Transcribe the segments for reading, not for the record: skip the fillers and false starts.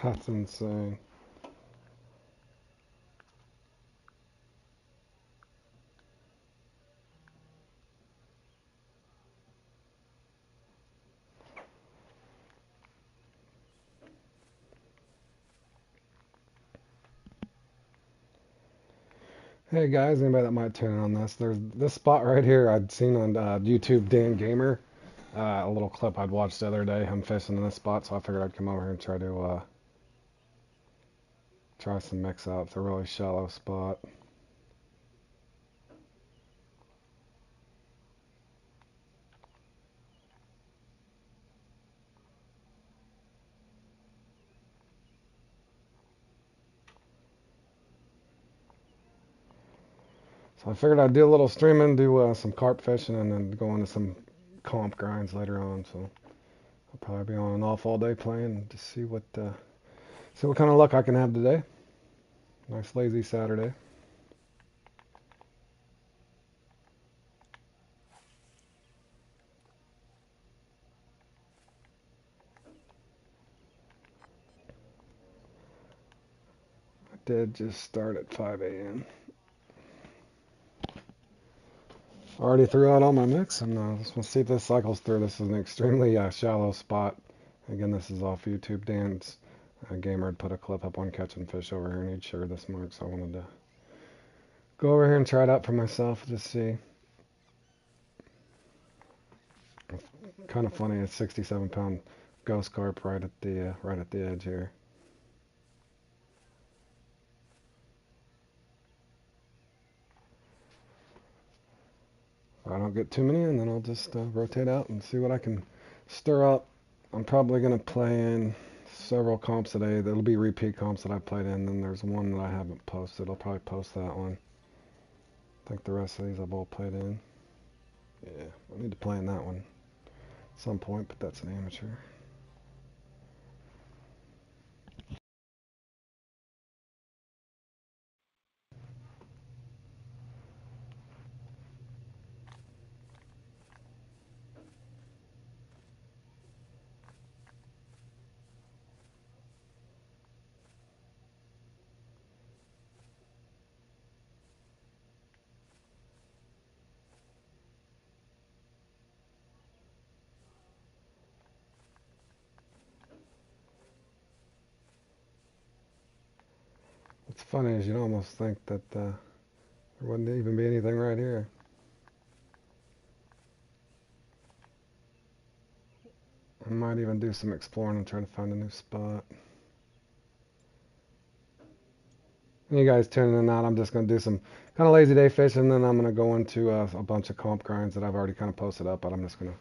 That's insane. Hey guys, anybody that might tune in on this? There's this spot right here I'd seen on YouTube, Dan Gamer, a little clip I'd watched the other day, him fishing in this spot, so I figured I'd come over here and try to try some mix up. It's a really shallow spot. So I figured I'd do a little streaming, do some carp fishing, and then go into some comp grinds later on. So I'll probably be on and off all day playing to see what kind of luck I can have today. Nice lazy Saturday. I did just start at 5 a.m. Already threw out all my mix, and let's see if this cycles through. This is an extremely shallow spot. Again, this is off YouTube. Dan's Gamer had put a clip up on catching fish over here, and he'd shared this mark, so I wanted to go over here and try it out for myself to see. Kind of funny, a 67-pound ghost carp right at the edge here. If I don't get too many, and then I'll just rotate out and see what I can stir up. I'm probably gonna play in several comps today. There'll be repeat comps that I played in. Then there's one that I haven't posted. I'll probably post that one. I think the rest of these I've all played in. Yeah, I need to play in that one at some point, but that's an amateur. What's funny is you'd almost think that there wouldn't even be anything right here. I might even do some exploring and try to find a new spot. And you guys tuning in out, I'm just going to do some kind of lazy day fishing, and then I'm going to go into a bunch of comp grinds that I've already kind of posted up, but I'm just going to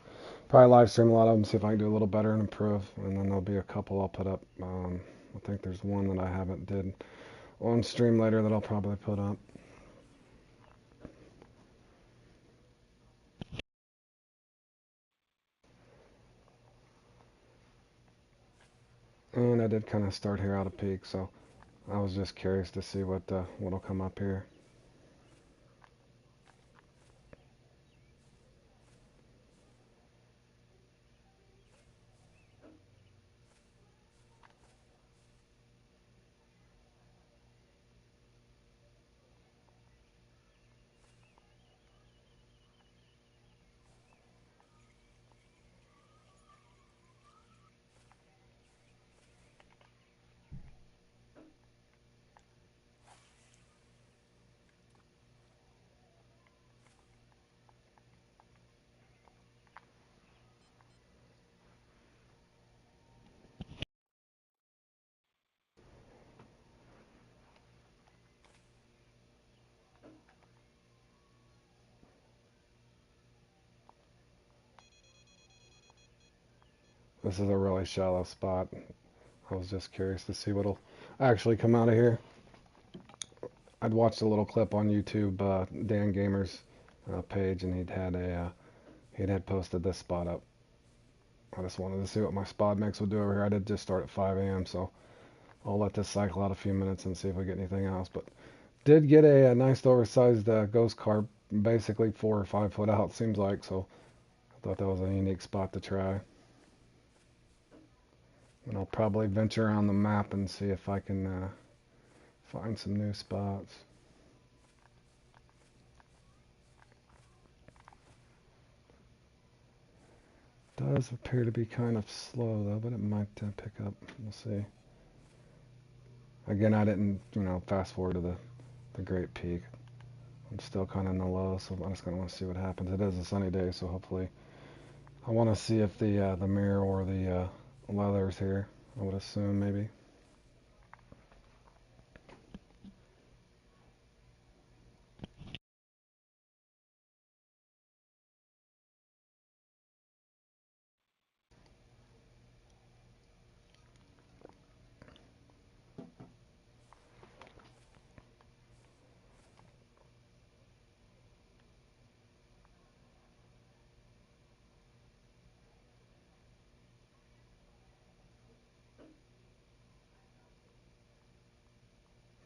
probably live stream a lot of them, see if I can do a little better and improve, and then there'll be a couple I'll put up. I think there's one that I haven't did on stream later that I'll probably put up. And I did kind of start here out of peak, so I was just curious to see what'll come up here. This is a really shallow spot. I was just curious to see what'll actually come out of here. I'd watched a little clip on YouTube, Dan Gamer's page, and he'd had posted this spot up. I just wanted to see what my spot mix would do over here. I did just start at 5 a.m., so I'll let this cycle out a few minutes and see if we get anything else. But did get a nice oversized ghost carp, basically 4 or 5 foot out, seems like. So I thought that was a unique spot to try. And I'll probably venture around the map and see if I can find some new spots. Does appear to be kind of slow though, but it might pick up. We'll see. Again, I didn't, fast forward to the Great Peak. I'm still kind of in the low, so I'm just gonna want to see what happens. It is a sunny day, so hopefully, I want to see if the mirror or the leather's here. I would assume maybe.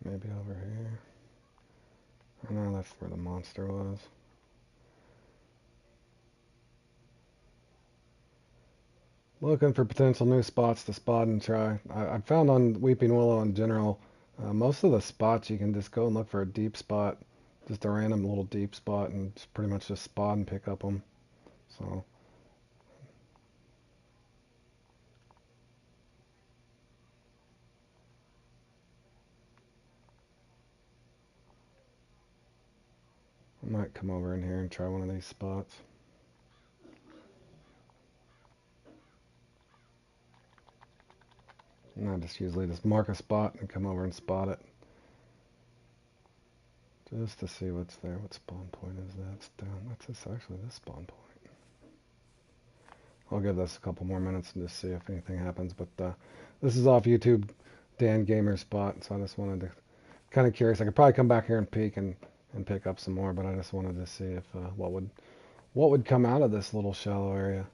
Maybe over here. Oh, no, that's where the monster was. Looking for potential new spots to spot and try. I found on Weeping Willow in general, most of the spots you can just go and look for a deep spot, just a random little deep spot, and just pretty much just spot and pick up them. So I might come over in here and try one of these spots. And I just usually just mark a spot and come over and spot it. Just to see what's there. What spawn point is that? It's down. That's just actually this spawn point. I'll give this a couple more minutes and just see if anything happens. But this is off YouTube, Dan Gamer Spot. So I just wanted to, kind of curious. I could probably come back here and peek and pick up some more. But I just wanted to see if what would come out of this little shallow area.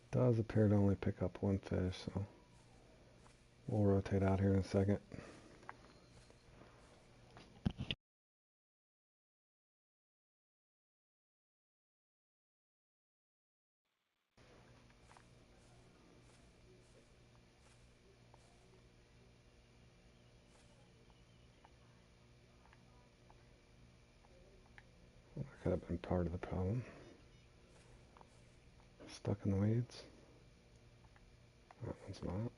Does appear to only pick up one fish, so we'll rotate out here in a second. That could have been part of the problem. Stuck in the weeds. That one's not.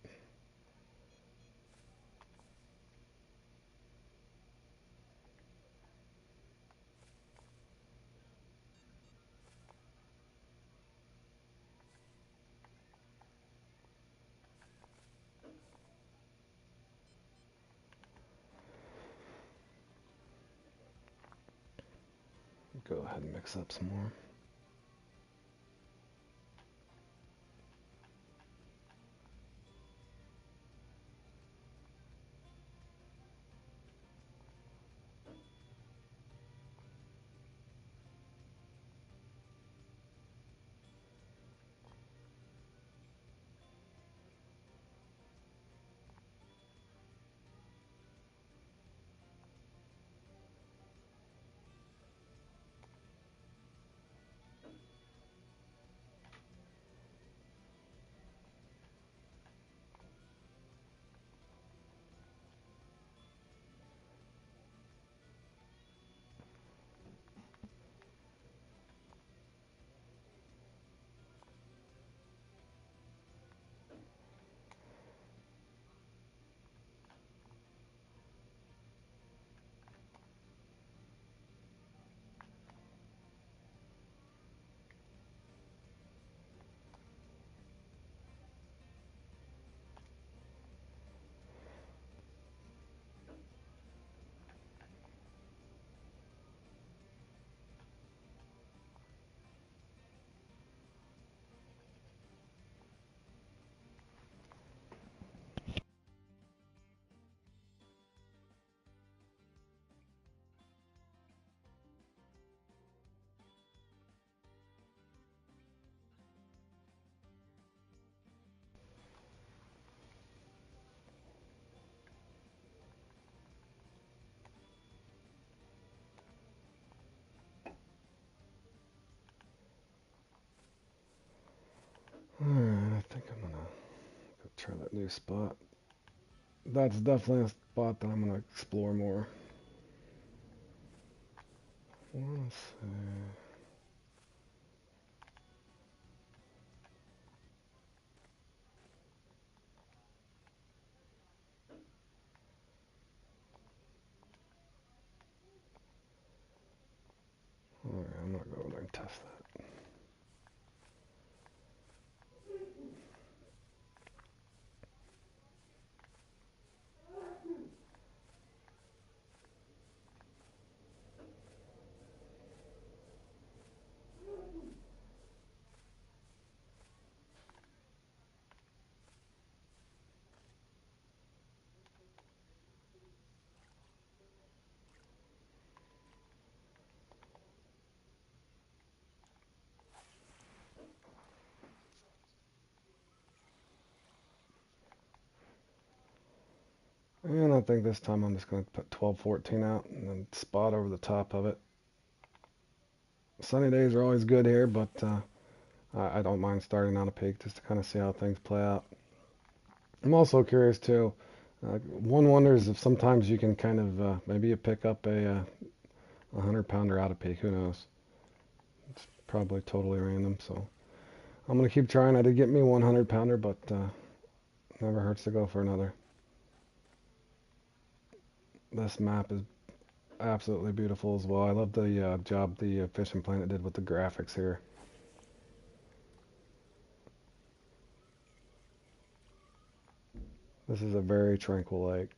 Go ahead and mix up some more. try that new spot. That's definitely a spot that I'm gonna explore more. Let's see. Alright, I'm gonna go over there and test that. And I think this time I'm just gonna put 12-14 out and then spot over the top of it. Sunny days are always good here, but I don't mind starting on a peak just to kind of see how things play out. I'm also curious too. One wonders if sometimes you can kind of maybe you pick up a 100-pounder out of peak. Who knows? It's probably totally random. So I'm gonna keep trying. I did get me 100-pounder, but never hurts to go for another. This map is absolutely beautiful as well. I love the job the Fishing Planet did with the graphics here. This is a very tranquil lake.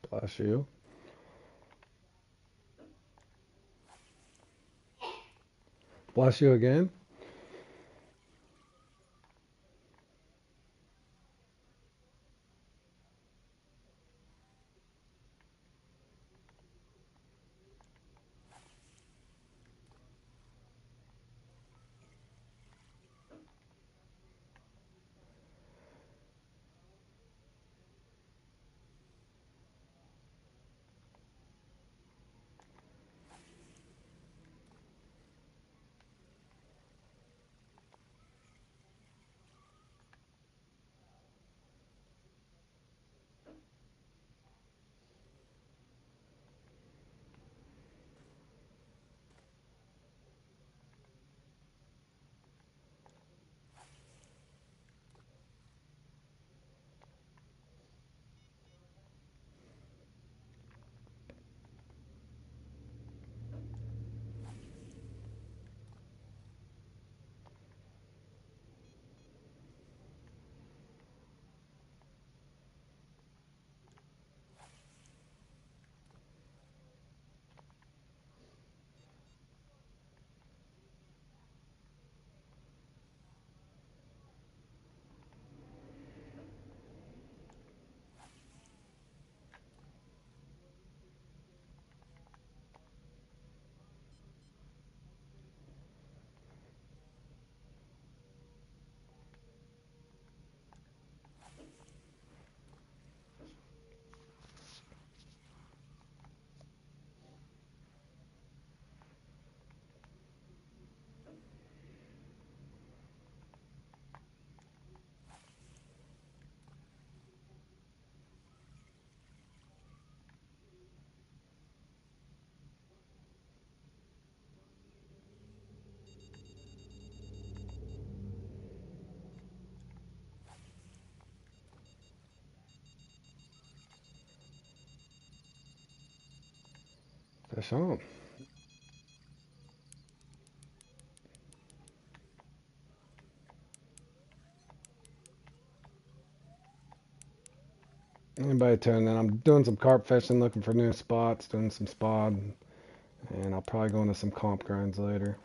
Bless you. Bless you again. Fish on. Anybody tuning in? I'm doing some carp fishing, looking for new spots, doing some spot, and I'll probably go into some comp grinds later.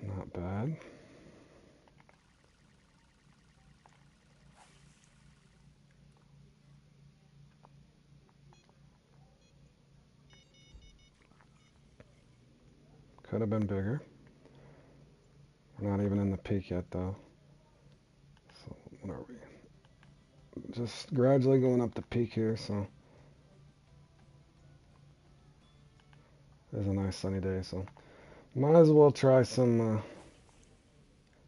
Not bad. Could have been bigger. We're not even in the peak yet, though. So what are we? Just gradually going up the peak here, so it's a nice sunny day, so might as well try some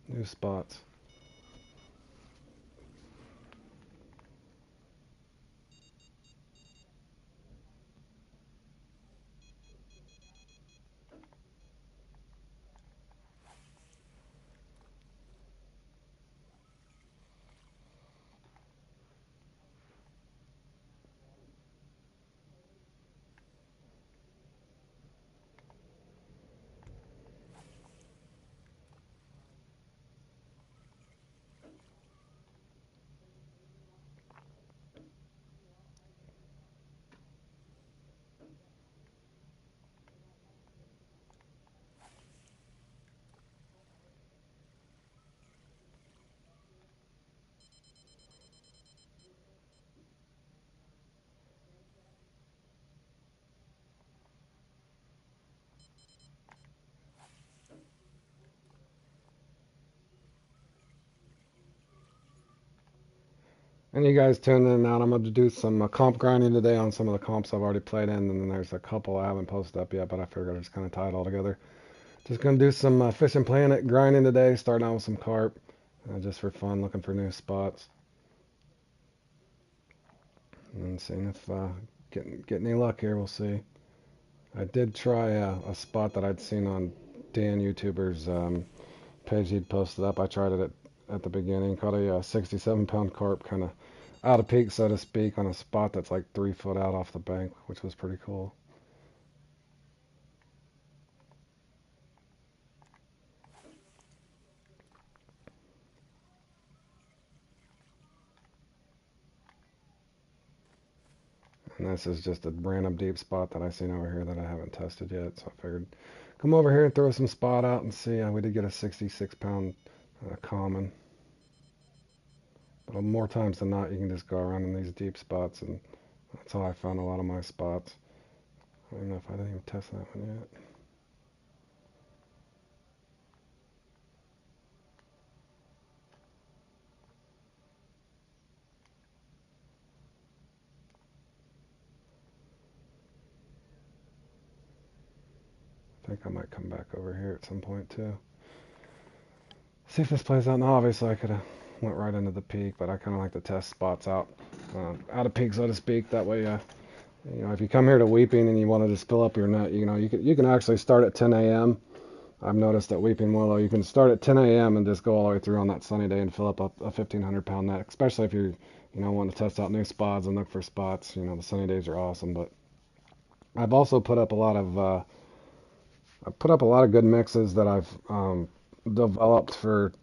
new spots. And you guys tune in and out. I'm going to do some comp grinding today on some of the comps I've already played in, and then there's a couple I haven't posted up yet, but I figured I'd just kind of tie it all together. Just going to do some Fishing Planet grinding today, starting out with some carp, just for fun, looking for new spots, and seeing if get any luck here. We'll see. I did try a spot that I'd seen on Dan YouTuber's page he'd posted up. I tried it at the beginning. Caught a 67-pound carp, kind of out of peak, so to speak, on a spot that's like 3 foot out off the bank, which was pretty cool. And this is just a random deep spot that I seen over here that I haven't tested yet, so I figured come over here and throw some spot out and see. We did get a 66-pound common. But more times than not, you can just go around in these deep spots, and that's how I found a lot of my spots. I don't know if I didn't even test that one yet. I think I might come back over here at some point too. See if this plays out. Now, obviously, I could have went right into the peak, but I kind of like to test spots out of peak, so to speak. That way, if you come here to Weeping and you want to just fill up your net, you can actually start at 10 a.m. I've noticed that Weeping Willow, you can start at 10 a.m. and just go all the way through on that sunny day and fill up a 1,500-pound net, especially if you're, wanting to test out new spots and look for spots. The sunny days are awesome, but I've also put up a lot of good mixes that I've developed for,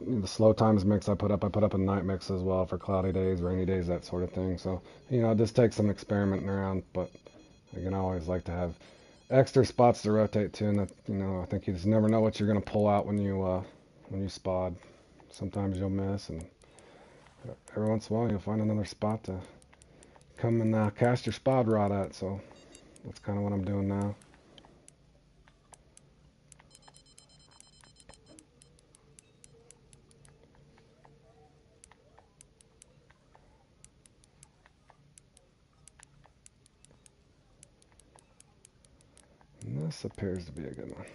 the slow times mix I put up. I put up a night mix as well for cloudy days, rainy days, that sort of thing. So, it just takes some experimenting around, but I always like to have extra spots to rotate to, and that, I think you just never know what you're going to pull out when you spot. Sometimes you'll miss, and every once in a while you'll find another spot to come and cast your spot rod at. So that's kind of what I'm doing now. And this appears to be a good one.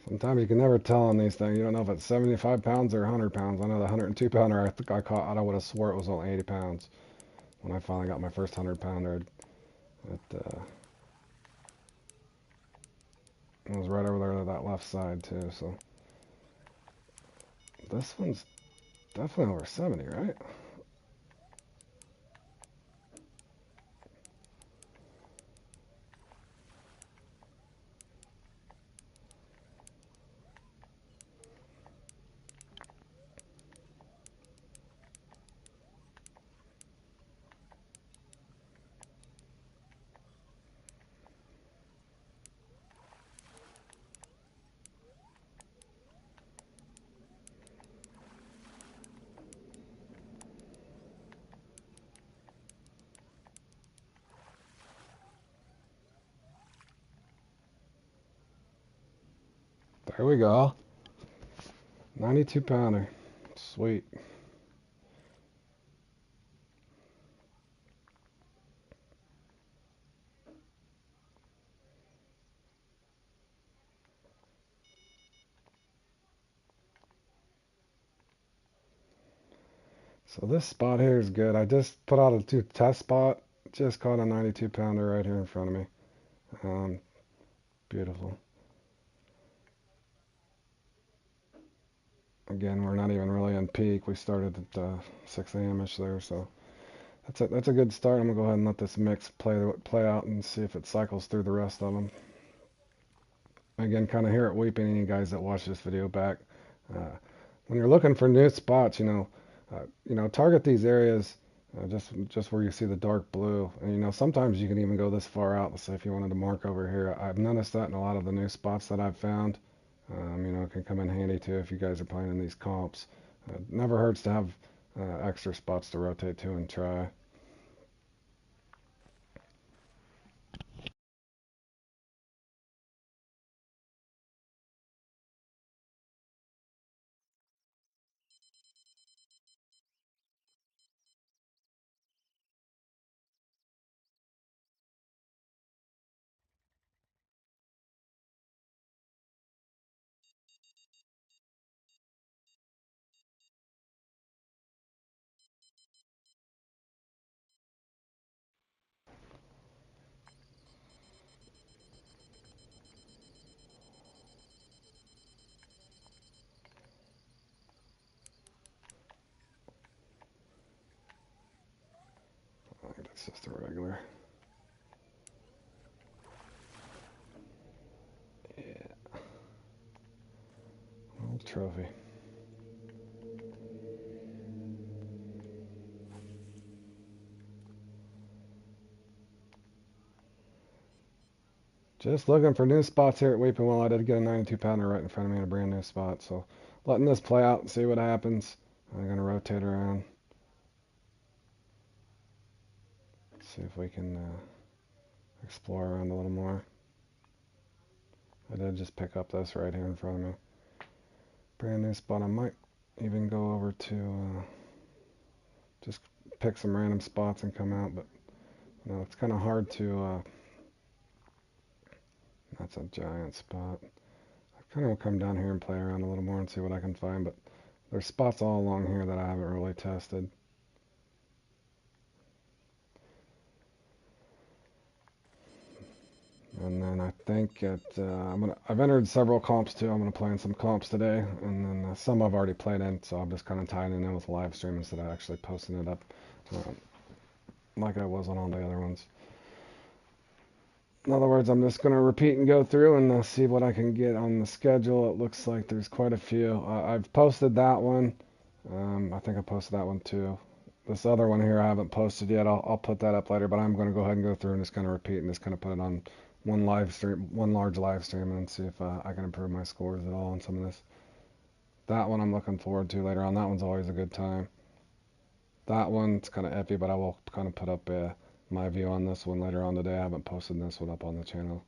Sometimes you can never tell on these things. You don't know if it's 75 pounds or 100 pounds. I know the 102 pounder I think I caught, I would have swore it was only 80 pounds when I finally got my first 100 pounder. It was right over there to that left side too, so this one's definitely over 70, right? There we go. 92 pounder. Sweet. So this spot here is good. I just put out a test spot. Just caught a 92 pounder right here in front of me. Um, Beautiful. Again, we're not even really in peak. We started at 6 a.m.-ish there, so that's a good start. I'm gonna go ahead and let this mix play out and see if it cycles through the rest of them. Again, kind of hear it weeping in you guys that watch this video back. Uh, when you're looking for new spots, target these areas just where you see the dark blue. And sometimes you can even go this far out. Let's say if you wanted to mark over here. I've noticed that in a lot of the new spots that I've found. It can come in handy too if you guys are playing in these comps. Never hurts to have extra spots to rotate to and try. I think that's just a regular. Yeah, old trophy. Just looking for new spots here at Weeping Well. I did get a 92 pounder right in front of me in a brand new spot. So letting this play out and see what happens. I'm going to rotate around. See if we can explore around a little more. I did just pick up this right here in front of me. Brand new spot. I might even go over to just pick some random spots and come out. But it's kind of hard to... that's a giant spot. I kind of will come down here and play around a little more and see what I can find. But there's spots all along here that I haven't really tested. And then I think I've entered several comps too. I'm gonna play in some comps today, and then some I've already played in. So I'm just kind of tying it in with live stream instead of actually posting it up um, like I was on all the other ones. In other words, I'm just gonna repeat and go through and see what I can get on the schedule. It looks like there's quite a few. I've posted that one. I think I posted that one too. This other one here I haven't posted yet. I'll put that up later, but I'm going to go ahead and go through and just kind of repeat and just kind of put it on one large live stream, and see if I can improve my scores at all on some of this. That one I'm looking forward to later on. That one's always a good time. That one's kind of iffy, but I will kind of put up my view on this one later on today. I haven't posted this one up on the channel.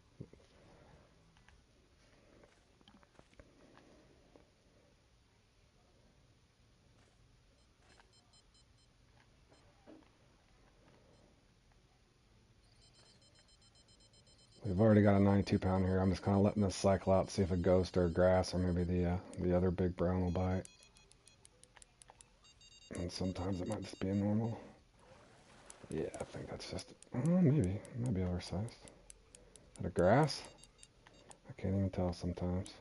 We've already got a 92 pounder here. I'm just kind of letting this cycle out, see if it goes to grass or maybe the other big brown will bite. And sometimes it might just be a normal. Yeah, I think that's just, maybe oversized. Is that a grass? I Can't even tell sometimes.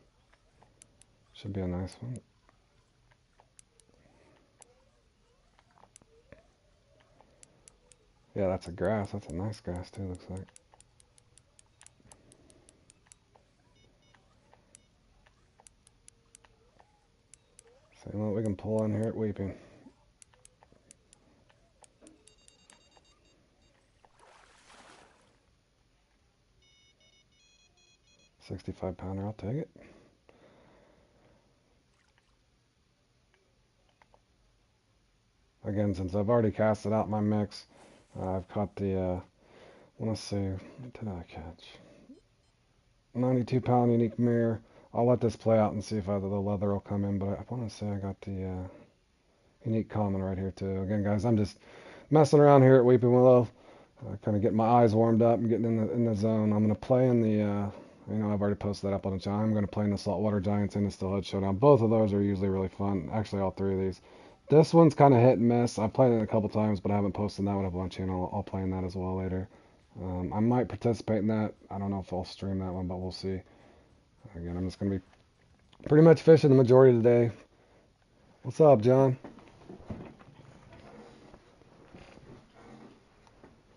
Should be a nice one. Yeah, that's a grass. That's a nice grass too, looks like. See what we can pull in here at Weeping. 65 pounder, I'll take it. Again, since I've already casted out my mix, I've caught the, I want to see, what did I catch? 92 pound unique mirror. I'll let this play out and see if either the leather will come in, but I want to say I got the unique common right here too. Again, guys, I'm just messing around here at Weeping Willow, kind of getting my eyes warmed up and getting in the zone. I'm going to play in the, I've already posted that up on the channel. I'm going to play in the Saltwater Giants and the Steelhead Showdown. Both of those are usually really fun. Actually, all three of these. This one's kind of hit and miss. I've played it a couple times, but I haven't posted that one up on my channel. I'll play in that as well later. I might participate in that. I don't know if I'll stream that one, but we'll see. Again, I'm just going to be pretty much fishing the majority of the day. What's up, John?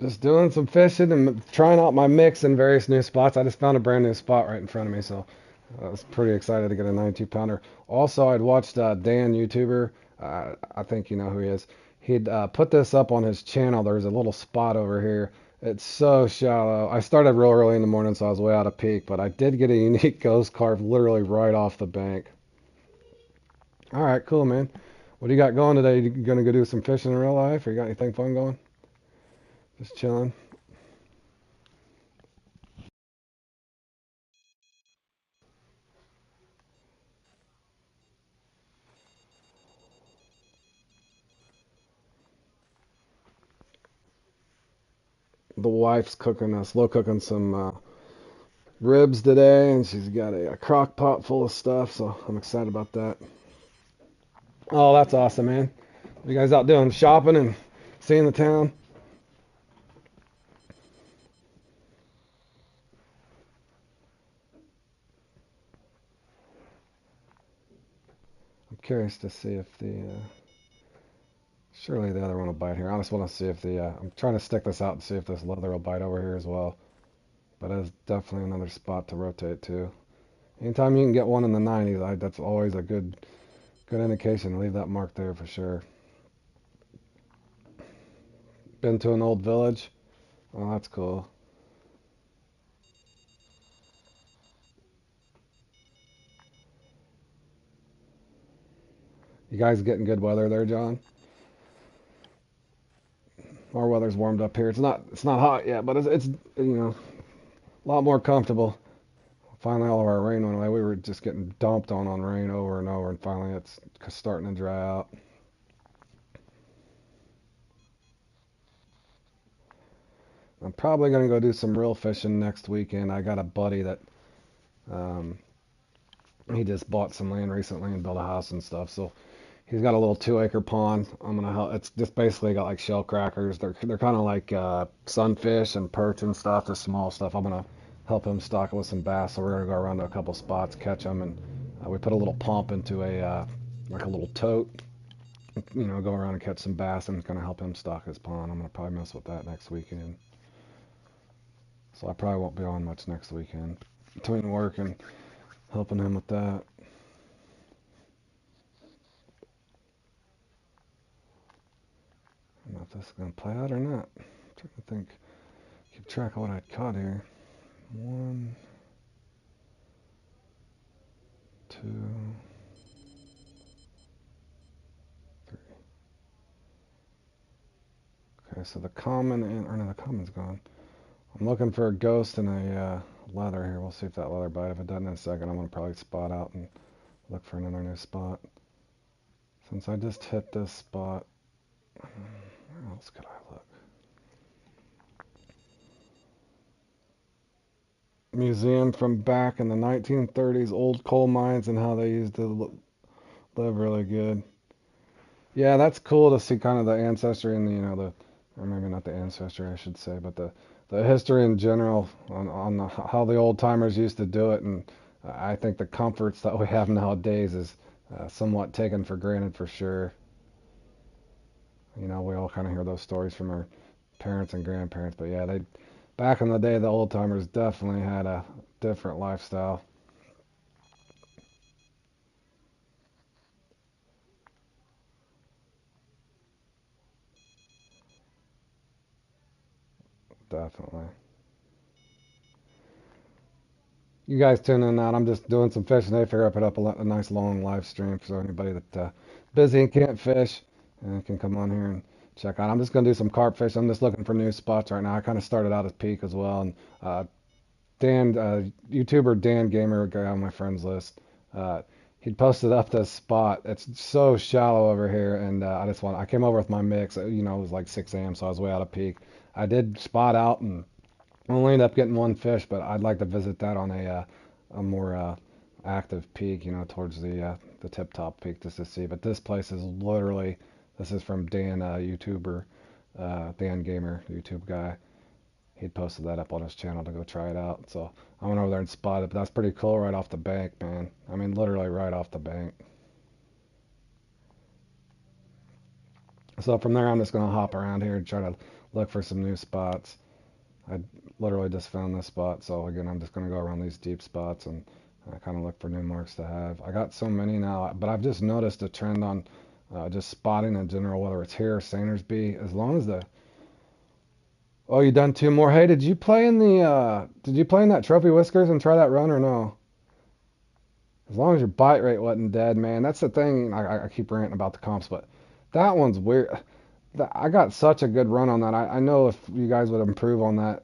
Just doing some fishing and trying out my mix in various new spots. I just found a brand new spot right in front of me, so I was pretty excited to get a 92 pounder. Also, I'd watched Dan, YouTuber. I think you know who he is. He'd put this up on his channel. There's a little spot over here. It's so shallow. I started real early in the morning, so I was way out of peak, but I did get a unique ghost carp literally right off the bank. All right, cool, man. What do you got going today? You gonna go do some fishing in real life, or you got anything fun going? Just chilling. The wife's cooking, slow cooking some ribs today, and she's got a crock pot full of stuff, so I'm excited about that. Oh, that's awesome, man. What you guys out doing? Shopping and seeing the town? I'm curious to see if surely the other one will bite here. I just want to see if I'm trying to stick this out and see if this leather will bite over here as well. But it's definitely another spot to rotate to. Anytime you can get one in the 90s, that's always a good indication. Leave that mark there for sure. Been to an old village? Oh, that's cool. You guys getting good weather there, John? Our weather's warmed up here. It's not hot yet, but it's a lot more comfortable. Finally, all of our rain went away. We were just getting dumped on rain over and over, and finally it's starting to dry out. I'm probably gonna go do some real fishing next weekend. I got a buddy that um, he just bought some land recently and built a house and stuff. So he's got a little 2 acre pond. I'm gonna help. It's just basically got like shell crackers. They're kind of like sunfish and perch and stuff, just small stuff. I'm gonna help him stock it with some bass. So we're gonna go around to a couple spots, catch them, and we put a little pump into a like a little tote. Go around and catch some bass and kind of help him stock his pond. I'm gonna probably mess with that next weekend. So I probably won't be on much next weekend between work and helping him with that. I don't know if this is going to play out or not. I'm trying to think, keep track of what I'd caught here. 1, 2, 3. Okay, so the common the common's gone. I'm looking for a ghost and a leather here. We'll see if that leather bite. If it doesn't in a second, I'm going to probably spot out and look for another new spot. Since I just hit this spot, where else could I look? Museum from back in the 1930s, old coal mines and how they used to live really good. Yeah, that's cool to see kind of the ancestry and or maybe not the ancestry, I should say, but the history in general on how the old timers used to do it, and I think the comforts that we have nowadays is somewhat taken for granted for sure. You know, we all kind of hear those stories from our parents and grandparents, but yeah, they back in the day, the old timers definitely had a different lifestyle. Definitely. You guys tune in out. I'm just doing some fishing. They figure I put up a nice long live stream so anybody that busy and can't fish can come on here and check out. I'm just gonna do some carp fish. I'm just looking for new spots right now. I kind of started out as peak as well, and Dan, YouTuber Dan Gamer, a guy on my friends list, uh, he'd posted up this spot. It's so shallow over here, and I came over with my mix. You know, it was like 6 a.m., so I was way out of peak. I did spot out and only ended up getting one fish, but I'd like to visit that on a more active peak, you know, towards the tip top peak just to see. But this place is literally, this is from Dan, YouTuber, Dan Gamer, YouTube guy. He'd posted that up on his channel to go try it out. So I went over there and spotted it, but that's pretty cool right off the bank, man. I mean, literally right off the bank. So from there, I'm just gonna hop around here and try to look for some new spots. I literally just found this spot, so again, I'm just gonna go around these deep spots and kind of look for new marks to have. I got so many now, but I've just noticed a trend on just spotting in general, whether it's here or Sandersby, as long as the oh, you done two more. Hey, did you play in that Trophy Whiskers and try that run or no? As long as your bite rate wasn't dead, man. That's the thing. I keep ranting about the comps, but that one's weird. I got such a good run on that. I know if you guys would improve on that,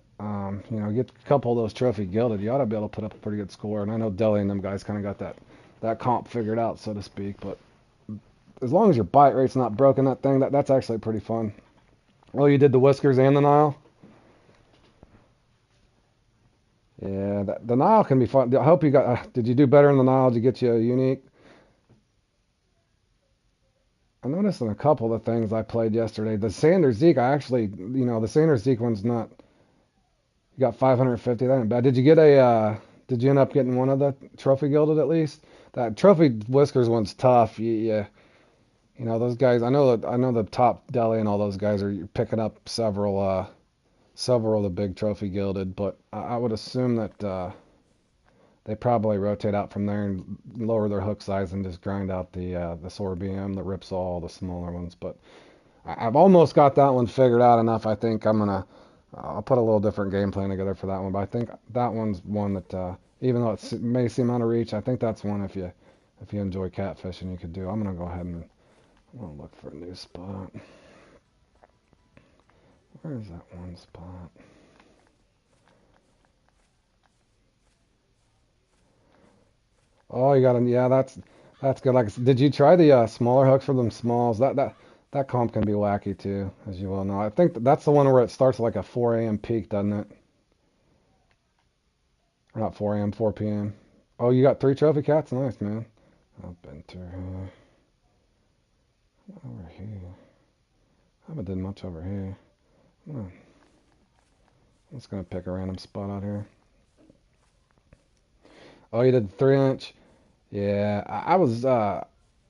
you know, get a couple of those trophy gilded, you ought to be able to put up a pretty good score. And I know Deli and them guys kind of got that comp figured out, so to speak. But as long as your bite rate's not broken, that's actually pretty fun. Oh, you did the Whiskers and the Nile? Yeah, the Nile can be fun. I hope you got. Did you do better in the Nile? Did you get you a unique? I noticed in a couple of things I played yesterday. The Sanders Zeke, I actually, you know, the Sanders Zeke one's not. You got 550. That ain't bad. Did you get a? Did you end up getting one of the trophy gilded at least? That trophy whiskers one's tough. You know those guys. I know the top deli and all those guys are picking up several of the big trophy gilded, but I would assume that they probably rotate out from there and lower their hook size and just grind out the sorbium that rips all the smaller ones. But I've almost got that one figured out enough. I think I'll put a little different game plan together for that one. But I think that one's one that even though it may seem out of reach, I think that's one if you enjoy catfishing you could do. I'm gonna go ahead and I'm gonna look for a new spot. Where's that one spot? Oh, you got to yeah, that's good. Like, did you try the smaller hooks for them smalls? That comp can be wacky too, as you well know. I think that's the one where it starts at like a 4 a.m. peak, doesn't it? Or not 4 a.m., 4 p.m. Oh, you got three trophy cats? Nice, man. I've been through here. Over here. I haven't done much over here. Hmm. I'm just gonna pick a random spot out here. Oh, you did 3 inch? Yeah,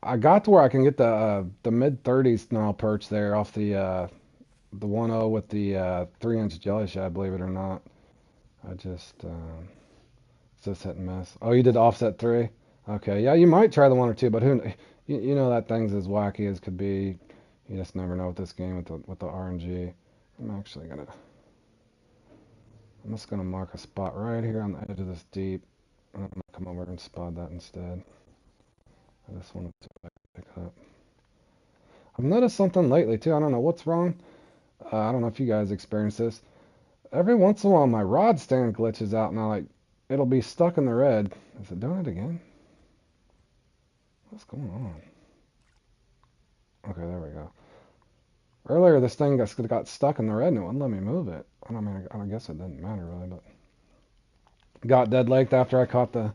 I got to where I can get the mid 30s now perch there off the 1.0 with the 3 inch jelly shad, believe it or not. I just it's just hit and miss. Oh, you did offset three? Okay, yeah, you might try the one or two, but you know that thing's as wacky as could be. You just never know with this game with the RNG. I'm just gonna mark a spot right here on the edge of this deep. I'm gonna come over and spot that instead. I just want to pick up. I've noticed something lately too. I don't know what's wrong. I don't know if you guys experience this. Every once in a while, my rod stand glitches out, and it'll be stuck in the red. Is it doing it again? What's going on? Okay, there we go. Earlier, this thing got stuck in the red, and it wouldn't let me move it. I guess it didn't matter really, but got dead laked after I caught the.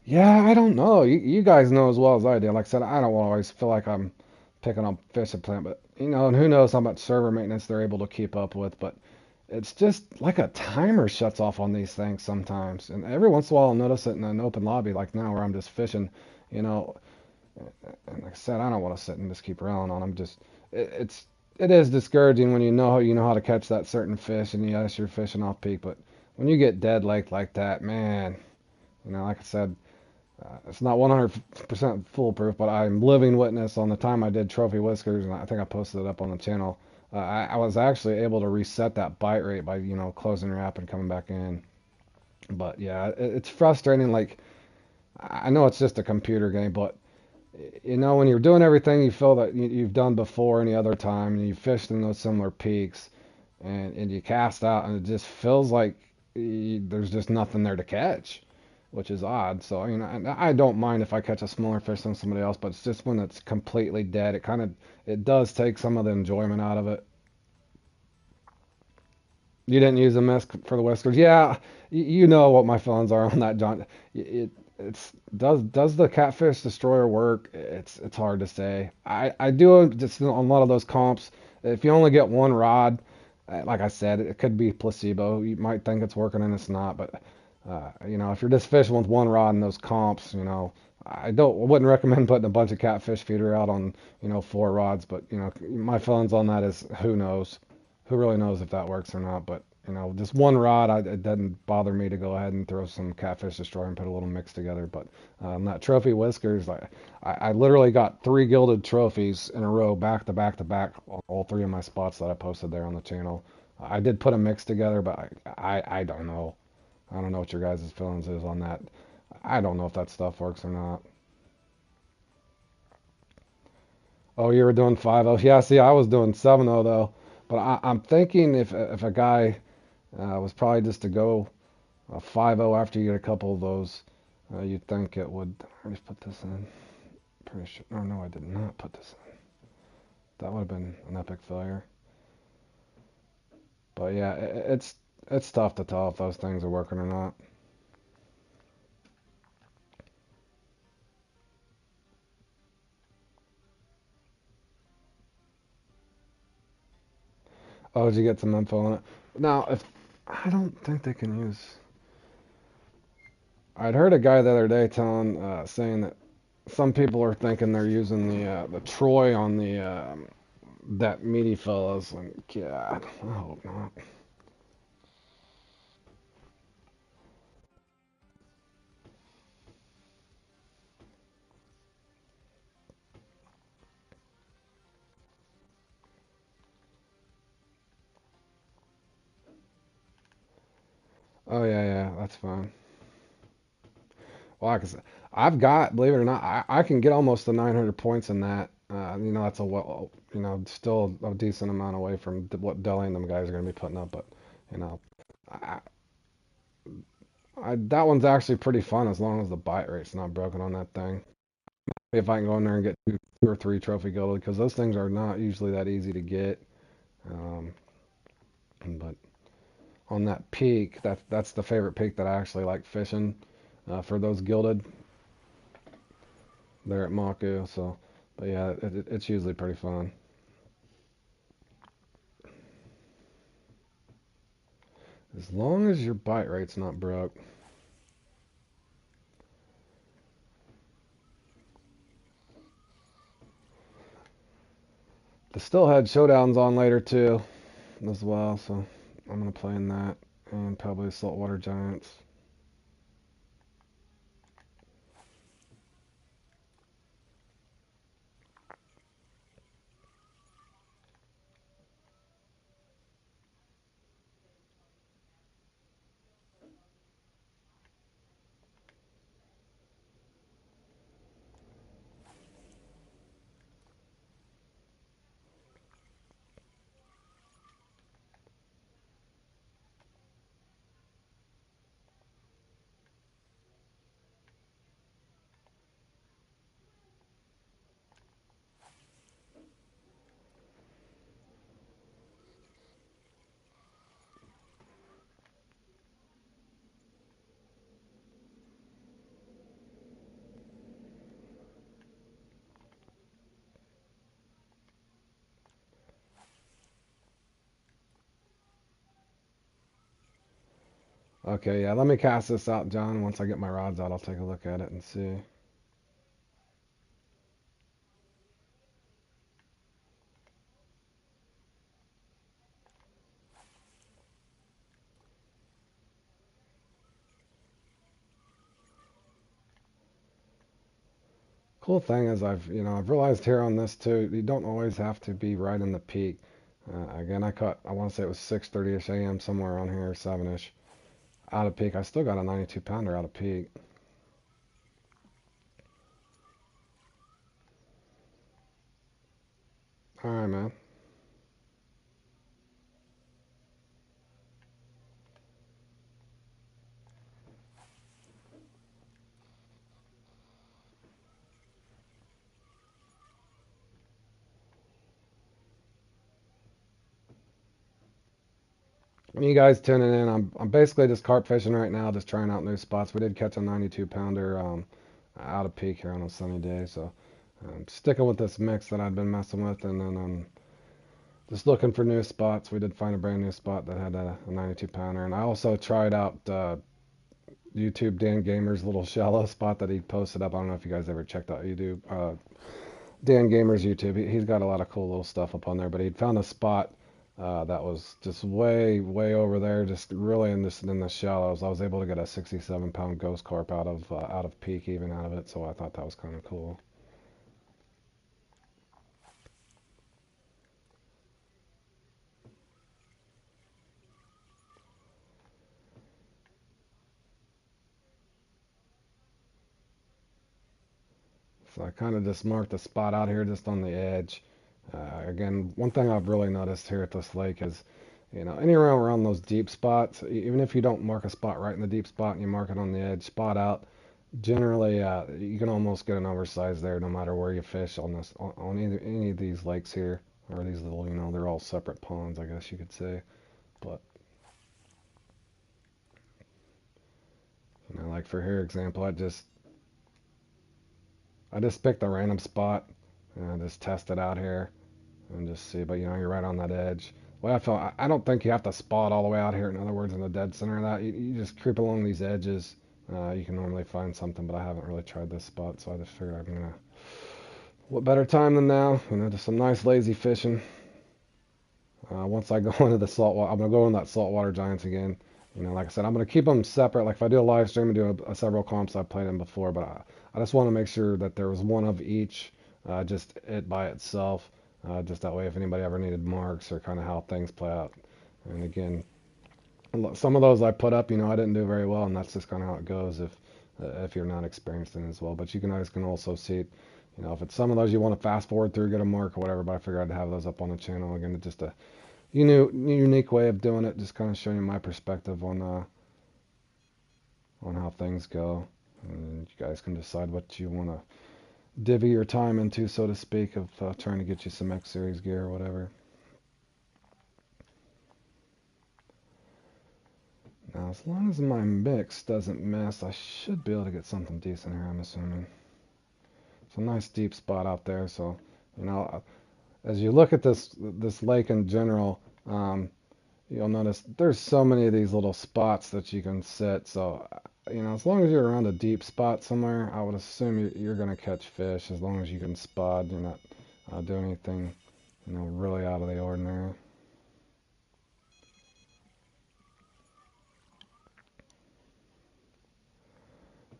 Yeah, I don't know. You guys know as well as I do. Like I said, I don't always feel like I'm picking up fish at plant, but you know, and who knows how much server maintenance they're able to keep up with. But it's just like a timer shuts off on these things sometimes. And every once in a while I'll notice it in an open lobby like now where I'm just fishing, you know, and like I said, I don't want to sit and just keep reeling on them. Just it is discouraging when you know how to catch that certain fish and yes, you're fishing off peak, but when you get dead like that, man, like I said, it's not 100% foolproof, but I'm living witness on the time I did trophy whiskers, and I think I posted it up on the channel. I was actually able to reset that bite rate by closing your app and coming back in. But yeah, it's frustrating. Like I know it's just a computer game, but when you're doing everything you feel that you've done before any other time, and you fished in those similar peaks, and you cast out, and it just feels like there's just nothing there to catch, which is odd. So, and I don't mind if I catch a smaller fish than somebody else, but it's just when it's completely dead, it does take some of the enjoyment out of it. You didn't use a mist for the whiskers. Yeah, you know what my feelings are on that, John. It's does the catfish destroyer work? It's hard to say. I do just on a lot of those comps. If you only get one rod, like I said, it could be placebo. You might think it's working and it's not. But if you're just fishing with one rod in those comps, I wouldn't recommend putting a bunch of catfish feeder out on four rods. But my feelings on that is who knows. Who really knows if that works or not? But just one rod, it doesn't bother me to go ahead and throw some catfish destroyer and put a little mix together. But that trophy whiskers, I literally got 3 gilded trophies in a row, back to back to back, all three of my spots that I posted there on the channel. I did put a mix together, but I don't know. I don't know what your guys' feelings is on that. I don't know if that stuff works or not. Oh, you were doing 5-0. Yeah, see, I was doing 7-0 though. But I'm thinking if a guy was probably just to go 5-0 after you get a couple of those, you'd think it would. I just put this in. Pretty sure. Oh no, I did not put this in. That would have been an epic failure. But yeah, it's tough to tell if those things are working or not. Oh, did you get some info on it? Now, if I don't think they can use. I'd heard a guy the other day saying that some people are thinking they're using the Troy on the that meaty fellas, and God, I hope not. Oh yeah, yeah, that's fine. Well, like I said, I've got, believe it or not, I can get almost the 900 points in that. That's still a decent amount away from what Deli and them guys are going to be putting up. But you know, I, that one's actually pretty fun as long as the bite rate's not broken on that thing. If I can go in there and get two or three trophy gilded, because those things are not usually that easy to get. Um, but on that peak, that's the favorite peak that I actually like fishing for those gilded there at Maku. So, but yeah, it's usually pretty fun. As long as your bite rate's not broke. The Stillhead Showdown's on later too, as well. So I'm gonna play in that and probably Saltwater Giants. Okay, yeah, let me cast this out, John. Once I get my rods out, I'll take a look at it and see. Cool thing is I've realized here on this too, you don't always have to be right in the peak. Again, I want to say it was 6:30ish a.m. somewhere around here, 7ish. Out of peak, I still got a 92 pounder out of peak. All right, man. You guys tuning in, I'm basically just carp fishing right now, just trying out new spots. We did catch a 92 pounder out of peak here on a sunny day, so I'm sticking with this mix that I've been messing with, and then just looking for new spots. We did find a brand new spot that had a 92 pounder, and I also tried out YouTube Dan Gamer's little shallow spot that he posted up. I don't know if you guys ever checked out YouTube. Dan Gamer's YouTube. He's got a lot of cool little stuff up on there, but he'd found a spot that was just way over there, just really in the shallows. I was able to get a 67-pound ghost carp out of peak, even out of it. So I thought that was kind of cool. So I kind of just marked a spot out here just on the edge. Again, one thing I've really noticed here at this lake is, anywhere around those deep spots, even if you don't mark a spot right in the deep spot and you mark it on the edge, spot out, generally you can almost get an oversized there no matter where you fish on any of these lakes here, or these little, they're all separate ponds, I guess you could say. But, like for here example, I just picked a random spot and I just test it out here and just see. But you're right on that edge. Well, I don't think you have to spot all the way out here. In other words, in the dead center of that, you just creep along these edges. You can normally find something, but I haven't really tried this spot, so I just figured I'm gonna. What better time than now? Just some nice lazy fishing. Once I go into the saltwater, I'm gonna go in that saltwater giants again. Like I said, I'm gonna keep them separate. Like if I do a live stream and do several comps, I've played in before, but I just want to make sure that there was one of each, just it by itself. Just that way, if anybody ever needed marks or kind of how things play out. And again, some of those I put up, I didn't do very well, and that's just kind of how it goes if you're not experienced in it as well. But you guys can also see it. If it's some of those you want to fast forward through, get a mark or whatever. But I figured I'd have those up on the channel again. It's just a unique way of doing it. Just kind of showing you my perspective on how things go, and you guys can decide what you want to divvy your time into, so to speak, of trying to get you some X Series gear or whatever. Now, as long as my mix doesn't mess, I should be able to get something decent here, I'm assuming. It's a nice deep spot out there, so, as you look at this lake in general, you'll notice there's so many of these little spots that you can sit, so, as long as you're around a deep spot somewhere, I would assume you're going to catch fish, as long as you can spot, you're not doing anything, really out of the ordinary.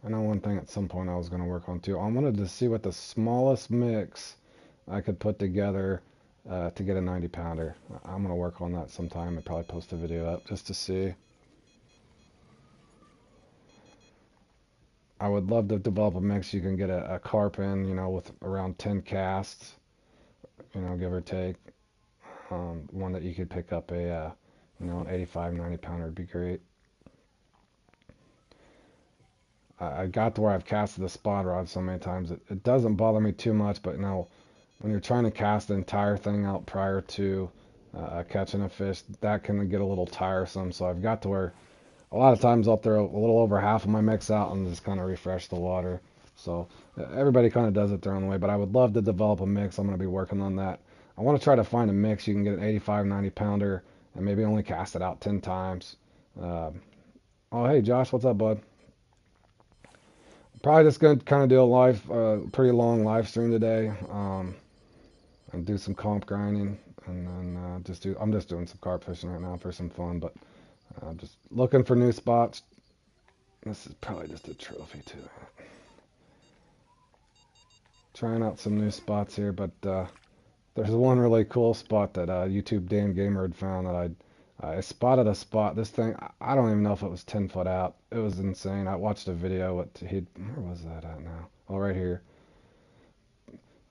I know one thing at some point I was going to work on too. I wanted to see what the smallest mix I could put together to get a 90 pounder. I'm going to work on that sometime and probably post a video up just to see. I would love to develop a mix you can get a carp in, with around 10 casts, give or take. One that you could pick up an 85, 90 pounder would be great. I got to where I've casted the spot rod so many times, it doesn't bother me too much, but when you're trying to cast the entire thing out prior to catching a fish, that can get a little tiresome. So I've got to where a lot of times I'll throw a little over half of my mix out and just kind of refresh the water. So everybody kind of does it their own way, but I would love to develop a mix. I'm going to be working on that. I want to try to find a mix you can get an 85, 90 pounder and maybe only cast it out 10 times. Oh, hey Josh, what's up, bud? Probably just gonna kind of do a pretty long live stream today, and do some comp grinding, and then I'm just doing some carp fishing right now for some fun, but just looking for new spots. This is probably just a trophy too. Trying out some new spots here, but there's one really cool spot that YouTube Dan Gamer had found that I spotted a spot. This thing, I don't even know if it was 10 foot out. It was insane. I watched a video. Where was that at now? Oh, right here.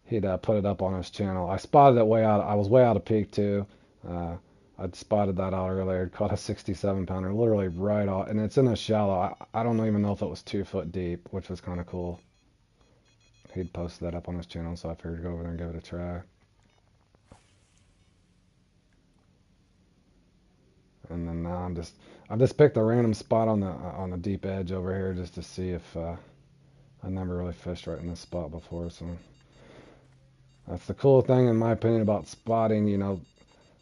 He'd put it up on his channel. I spotted it way out. I was way out of peak too. Uh, I'd spotted that out earlier. Caught a 67 pounder, literally right off, and it's in a shallow. I don't even know if it was 2 foot deep, which was kind of cool. He'd posted that up on his channel, so I figured to go over there and give it a try. And then now I just picked a random spot on the deep edge over here just to see if I never really fished right in this spot before. So that's the cool thing in my opinion about spotting. You know,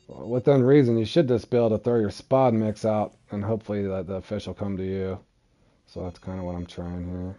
within reason, you should just be able to throw your spot mix out and hopefully that the fish will come to you. So that's kind of what I'm trying here.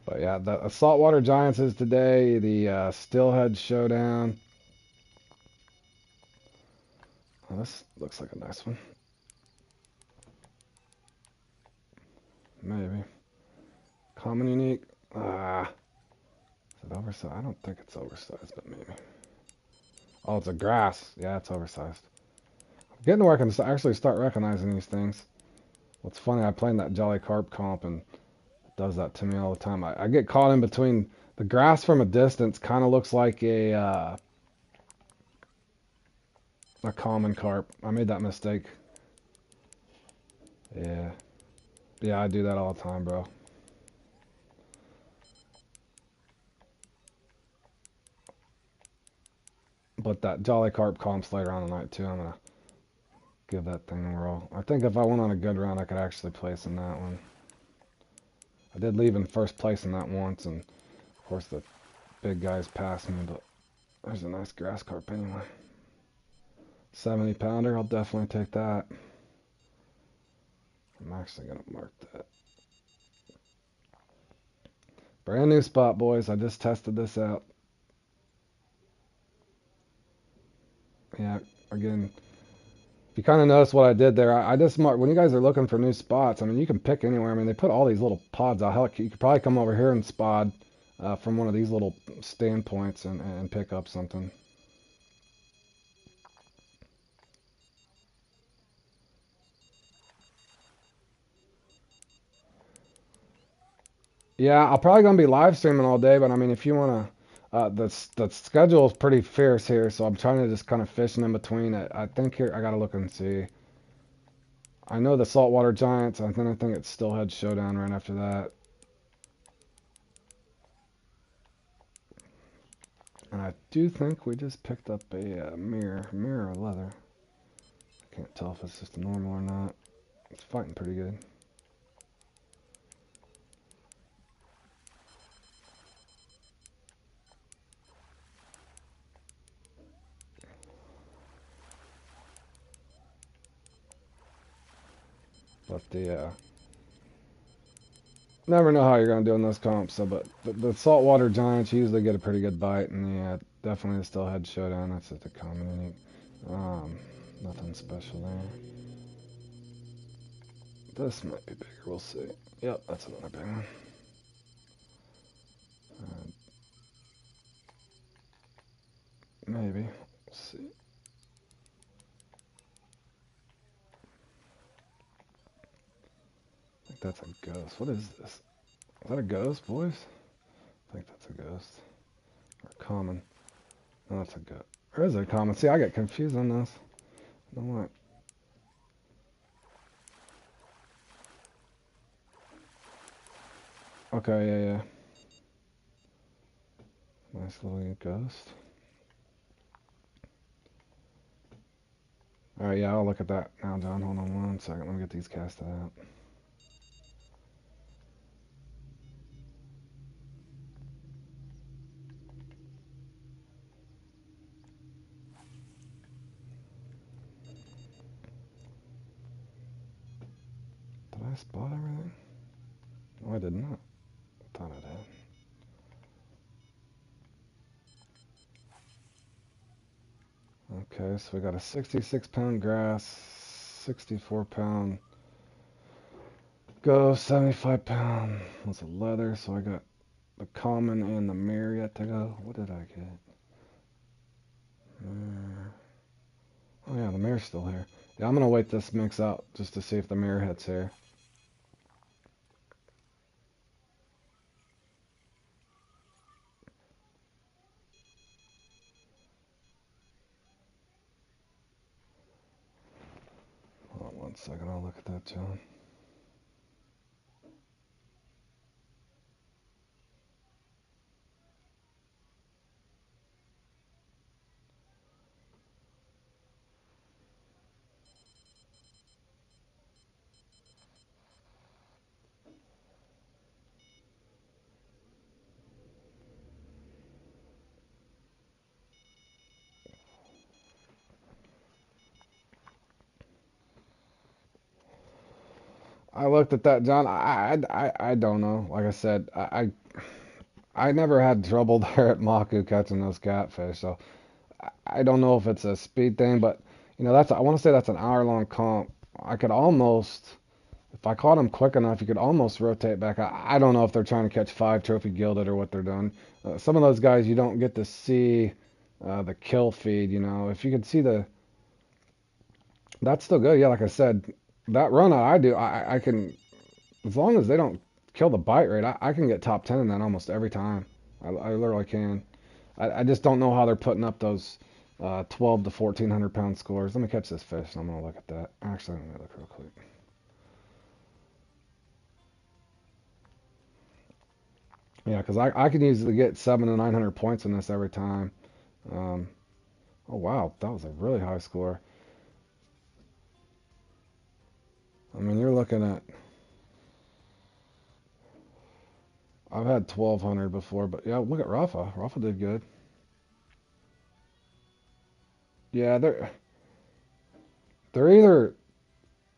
But yeah, the saltwater giants is today. The steelhead showdown. Oh, this looks like a nice one. Maybe. Common unique. Is it oversized? I don't think it's oversized, but maybe. Oh, it's a grass. Yeah, it's oversized. I'm getting to where I can actually start recognizing these things. What's funny, I play in that Jolly Carp comp and it does that to me all the time. I get caught in between. The grass from a distance kind of looks like a common carp. I made that mistake. Yeah. Yeah, I do that all the time, bro. But that Jolly Carp comp's later on tonight too. I'm gonna give that thing a whirl. I think if I went on a good round, I could actually place in that one. I did leave in first place in that once, and of course the big guys passed me, but there's a nice grass carp anyway. 70 pounder, I'll definitely take that. I'm actually gonna mark that. Brand new spot, boys. I just tested this out. Yeah, again, if you kind of notice what I did there, I just marked, when you guys are looking for new spots, I mean, you can pick anywhere. I mean, they put all these little pods out. Hell, you could probably come over here and spot from one of these little standpoints and pick up something. Yeah, I'll probably gonna be live streaming all day, but I mean, if you wanna, the schedule is pretty fierce here, so I'm trying to just kind of fishing in between it. I think here I gotta look and see. I know the saltwater giants, and then I think it's Steelhead Showdown right after that. And I do think we just picked up a mirror leather. I can't tell if it's just normal or not. It's fighting pretty good. But never know how you're gonna do in those comps. So, but the saltwater giants usually get a pretty good bite, and yeah, definitely the Steelhead Showdown. That's just a common unique. Nothing special there. This might be bigger. We'll see. Yep, that's another big one. Maybe. We'll see. I think that's a ghost. What is this? Is that a ghost, boys? I think that's a ghost. Or common. Oh, that's a good. There is a comment. See, I get confused on this. No what? Okay, yeah, yeah. Nice little ghost. Alright, yeah, I'll look at that now, John. Hold on 1 second. Let me get these casted out. Did I spot everything? No, I did not. Thought I did. Okay, so we got a 66-pound grass, 64-pound ghost, 75-pound. What's a leather? So I got the common and the mirror yet to go. What did I get? Oh yeah, the mirror's still here. Yeah, I'm gonna wait this mix out just to see if the mirror hits here. Hold on 1 second, I'll look at that, John. I looked at that, John. I don't know. Like I said, I never had trouble there at Maku catching those catfish, so I don't know if it's a speed thing, but that's I want to say that's an hour-long comp. I could almost, if I caught him quick enough, you could almost rotate back. I don't know if they're trying to catch 5 trophy gilded or what they're doing. Some of those guys you don't get to see the kill feed. If you could see that's still good. Yeah, like I said, that run I do, I can, as long as they don't kill the bite rate, I can get top 10 in that almost every time. I literally can. I just don't know how they're putting up those 12 to 1400-pound scores. Let me catch this fish, and I'm gonna look at that. Actually, let me look real quick. Yeah, because I can easily get 700 to 900 points in this every time. Um, oh wow, that was a really high score. I mean, you're looking at. I've had 1200 before, but yeah, look at Rafa. Rafa did good. Yeah, they're either,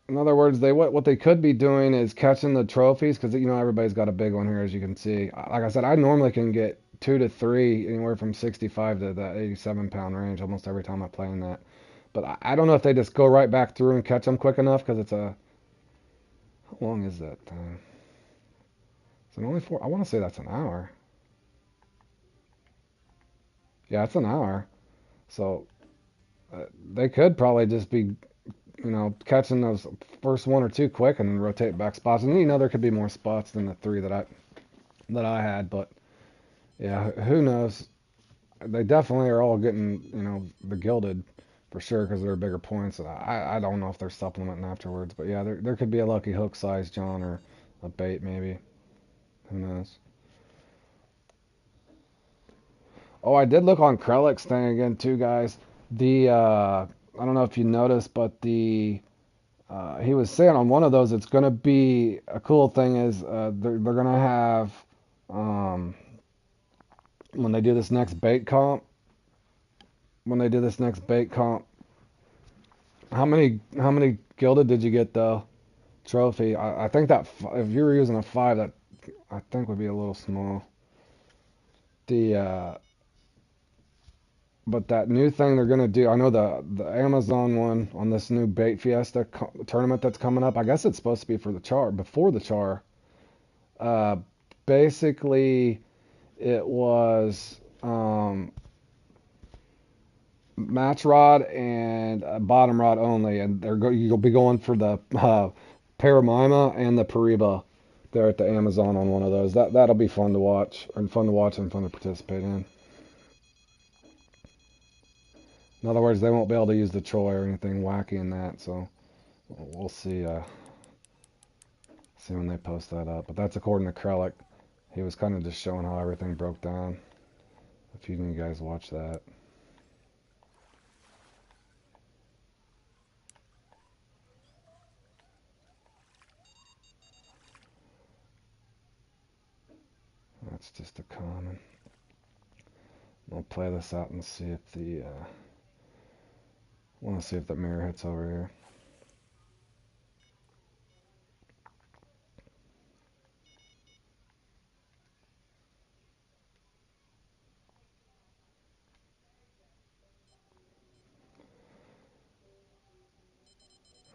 in other words, what they could be doing is catching the trophies because everybody's got a big one here, as you can see. Like I said, I normally can get 2 to 3, anywhere from 65 to that 87-pound range almost every time I play in that. But I don't know if they just go right back through and catch them quick enough because it's a. How long is that time? Is it only 4? I want to say that's an hour. Yeah, it's an hour. So they could probably just be catching those first 1 or 2 quick and then rotate back spots. And there could be more spots than the 3 that I had, but yeah, who knows? They definitely are all getting the gilded for sure because they're bigger points. And I don't know if they're supplementing afterwards, but yeah, there could be a lucky hook size, John, or a bait maybe. Who knows? Oh, I did look on Krellick's thing again too, guys. The I don't know if you noticed, but he was saying on one of those, it's going to be a cool thing is they're going to have um, when they do this next bait comp. When they do this next bait comp, how many gilded did you get though? Trophy. I think that if you were using a 5, that I think would be a little small. The But that new thing they're gonna do, I know the Amazon one on this new bait fiesta tournament that's coming up. I guess it's supposed to be for the char, before the char. Uh, Basically, it was match rod and bottom rod only, and you'll be going for the Paramima and the Pariba there at the Amazon on one of those. That'll be fun to watch and fun to participate in. In other words, they won't be able to use the Troy or anything wacky in that, so we'll see see when they post that up. But that's according to Krellick. He was kind of just showing how everything broke down. If you guys watch that. That's just a common. We'll play this out and see if the want to see if the mirror hits over here.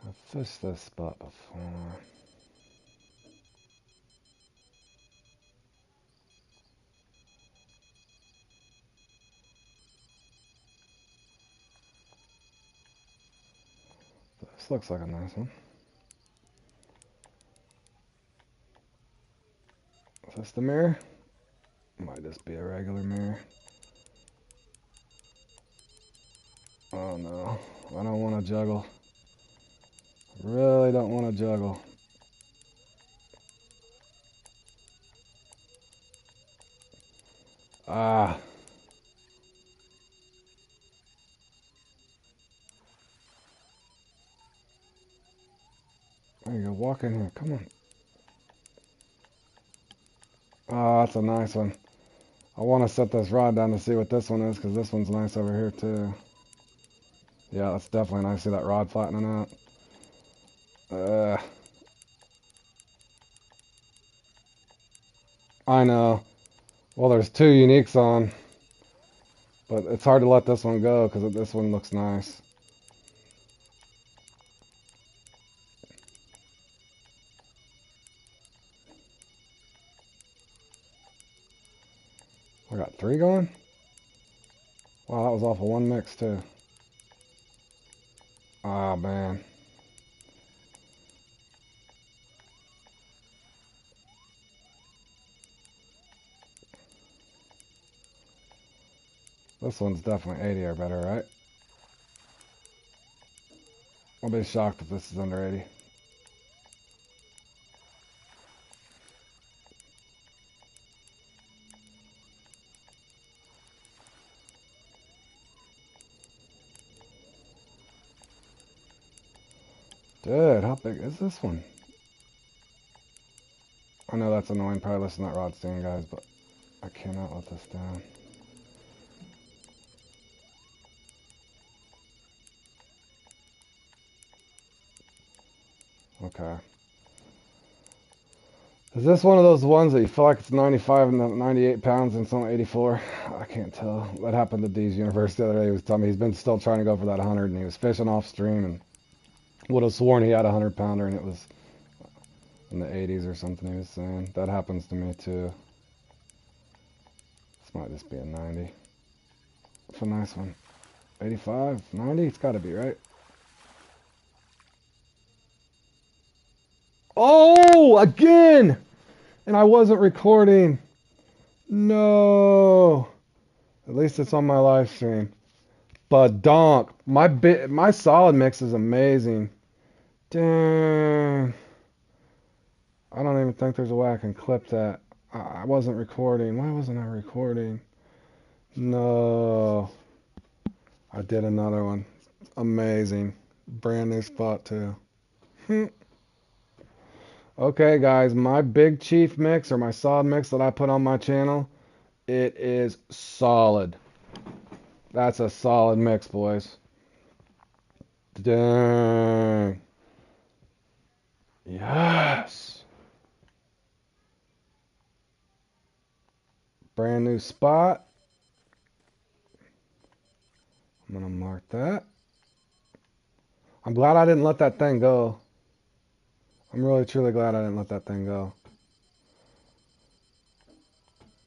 I've fished this spot before. This looks like a nice one. Is this the mirror? Might just be a regular mirror. Oh no, I don't want to juggle. Really don't want to juggle. Ah. There you go, walk in here, come on. Oh, that's a nice one. I want to set this rod down to see what this one is, because this one's nice over here too. Yeah, that's definitely nice. See that rod flattening out? I know. Well, there's two uniques on, but it's hard to let this one go because this one looks nice. I got three going? Wow, that was off of one mix too. Ah, man. This one's definitely 80 or better, right? I'll be shocked if this is under 80. Dude, how big is this one? I know that's annoying, probably listening to that rod stand, guys, but I cannot let this down. Okay. Is this one of those ones that you feel like it's 95 and 98 pounds and it's only 84? I can't tell. That happened to D's Universe the other day. He was telling me he's been still trying to go for that 100, and he was fishing off stream and would have sworn he had a 100 pounder and it was in the 80s or something he was saying. That happens to me too. This might just be a 90. It's a nice one. 85, 90? It's got to be, right? Oh, again! And I wasn't recording. No. At least it's on my live stream. But donk. My solid mix is amazing. Dang. I don't even think there's a way I can clip that. I wasn't recording. Why wasn't I recording? No. I did another one. Amazing. Brand new spot too. Okay, guys, my Big Chief mix or my solid mix that I put on my channel, it is solid. That's a solid mix, boys. Dang. Yes. Brand new spot. I'm going to mark that. I'm glad I didn't let that thing go. I'm really, truly glad I didn't let that thing go.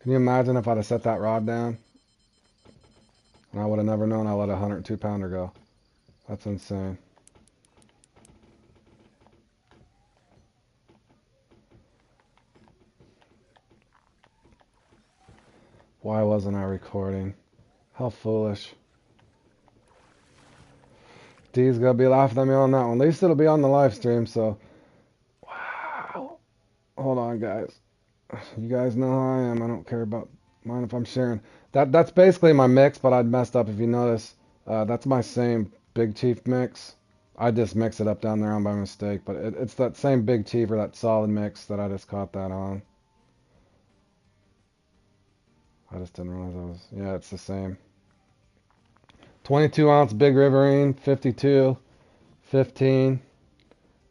Can you imagine if I'd have set that rod down? And I would have never known I let a 102 pounder go. That's insane. Why wasn't I recording? How foolish. D's gonna be laughing at me on that one. At least it'll be on the live stream. So, wow. Hold on, guys. You guys know how I am. I don't care about mine if I'm sharing. That's basically my mix, but I'd messed up if you notice. That's my same Big Chief mix. I just mix it up down there on by mistake, but it's that same Big Chief or that solid mix that I just caught that on. I just didn't realize I was. Yeah, it's the same. 22 ounce Big Riverine, 52, 15,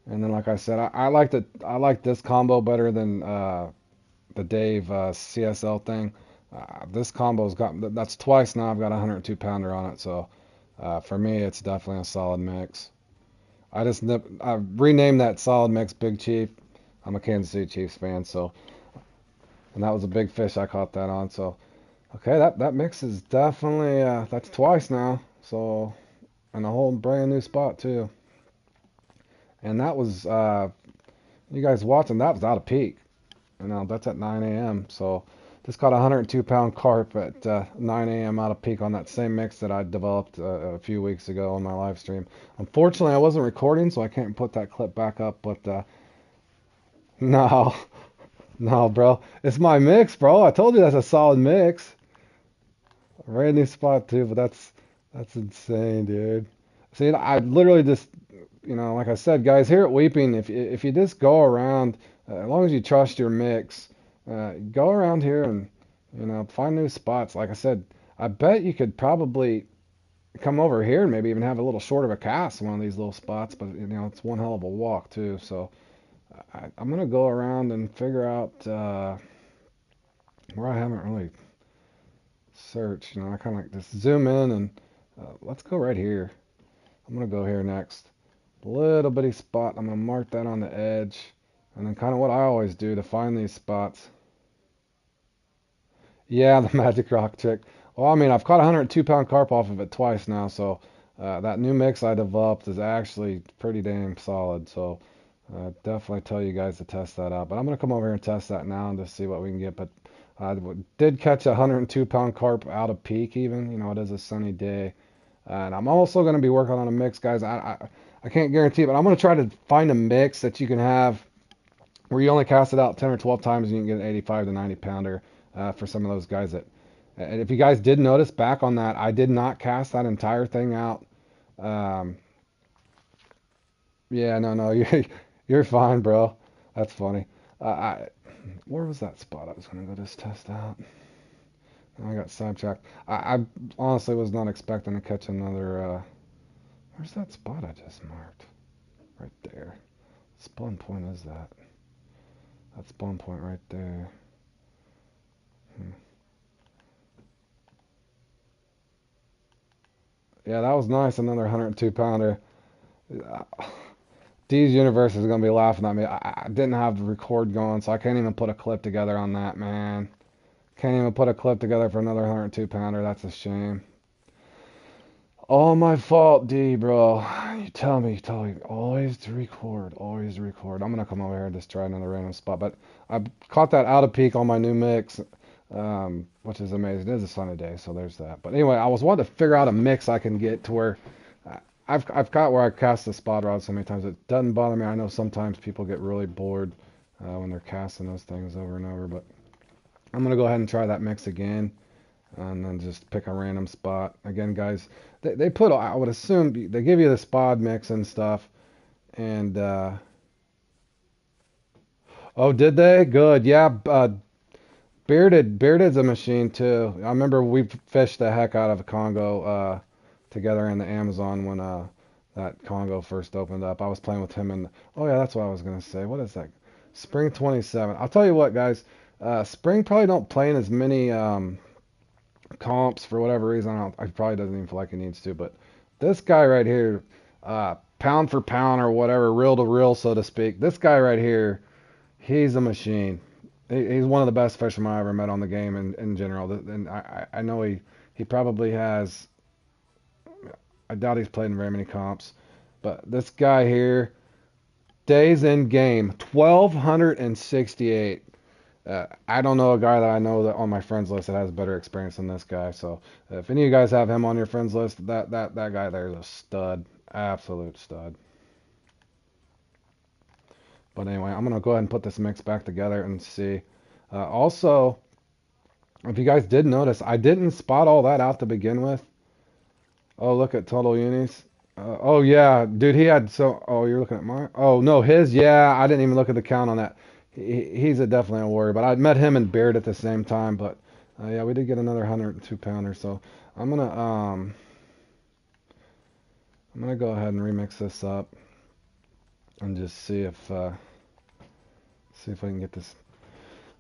and then like I said, I like this combo better than the Dave CSL thing. This combo's got that's twice now. I've got a 102 pounder on it, so for me, it's definitely a solid mix. I renamed that solid mix Big Chief. I'm a Kansas City Chiefs fan, so and that was a big fish I caught that on. So okay, that mix is definitely that's twice now. So and a whole brand new spot too. And that was you guys watching. That was out of peak. You know that's at 9 a.m. So just caught a 102-pound carp at 9 a.m. out of peak on that same mix that I developed a few weeks ago on my live stream. Unfortunately, I wasn't recording, so I can't put that clip back up. But no, no, bro, it's my mix, bro. I told you that's a solid mix. Brand new spot too, but that's insane, dude. See, I literally just, like I said, guys, here at Weeping, if you just go around, as long as you trust your mix, go around here and find new spots. Like I said, I bet you could probably come over here and maybe even have a little short of a cast in one of these little spots, but it's one hell of a walk too. So I'm gonna go around and figure out where I haven't really searched. I kind of like just zoom in and let's go right here. I'm gonna go here next. Little bitty spot. I'm gonna mark that on the edge, and then kind of what I always do to find these spots. Yeah, the magic rock trick. Well, I mean, I've caught a 102-pound carp off of it twice now, so that new mix I developed is actually pretty damn solid. So definitely tell you guys to test that out. But I'm gonna come over here and test that now and just see what we can get. But I did catch a 102-pound carp out of peak even. It is a sunny day. And I'm also going to be working on a mix, guys. I can't guarantee it, but I'm going to try to find a mix that you can have where you only cast it out 10 or 12 times and you can get an 85 to 90 pounder for some of those guys that. And if you guys did notice back on that, I did not cast that entire thing out. Yeah, no, you're fine, bro. That's funny. Where was that spot I was going to go just test out? I got sidetracked. I honestly was not expecting to catch another. Where's that spot I just marked? Right there. Spawn point is that? That spawn point right there. Yeah, that was nice. Another 102 pounder. D's Universe is gonna be laughing at me. I didn't have the record going, so I can't even put a clip together on that, man. Can't even put a clip together for another 102 pounder. That's a shame. All my fault, D, bro. You tell me, always to record, always to record. I'm gonna come over here and just try another random spot, but I caught that out of peak on my new mix, which is amazing. It is a sunny day, so there's that. But anyway, I was wanting to figure out a mix I can get to where I've got where I cast the spot rod so many times it doesn't bother me. I know sometimes people get really bored when they're casting those things over and over, but I'm gonna go ahead and try that mix again. And then just pick a random spot. Again, guys, they put, I would assume, they give you the spot mix and stuff. And, oh, did they? Good. Yeah, Bearded's a machine, too. I remember we fished the heck out of a Congo together in the Amazon when that Congo first opened up. I was playing with him and, oh, yeah, that's what I was going to say. What is that? Spring 27. I'll tell you what, guys. Spring probably don't play in as many comps for whatever reason. I probably doesn't even feel like he needs to, but this guy right here, pound for pound or whatever, reel to reel, so to speak, this guy right here, he's a machine. He's one of the best fishermen I ever met on the game in general. And I know he probably has, I doubt he's played in very many comps, but this guy here, days in game, 1,268. I don't know a guy that I know that on my friends list that has better experience than this guy. So if any of you guys have him on your friends list, that guy there is a stud. Absolute stud. But anyway, I'm gonna go ahead and put this mix back together and see. Also, if you guys did notice, I didn't spot all that out to begin with. Oh, look at total unis. Oh yeah, dude, he had so. Oh, you're looking at mine. Oh no, his. Yeah, I didn't even look at the count on that. He's definitely a warrior. But I met him and Beard at the same time. But yeah, we did get another 102 pounder. So I'm gonna I'm gonna go ahead and remix this up and just see if I can get this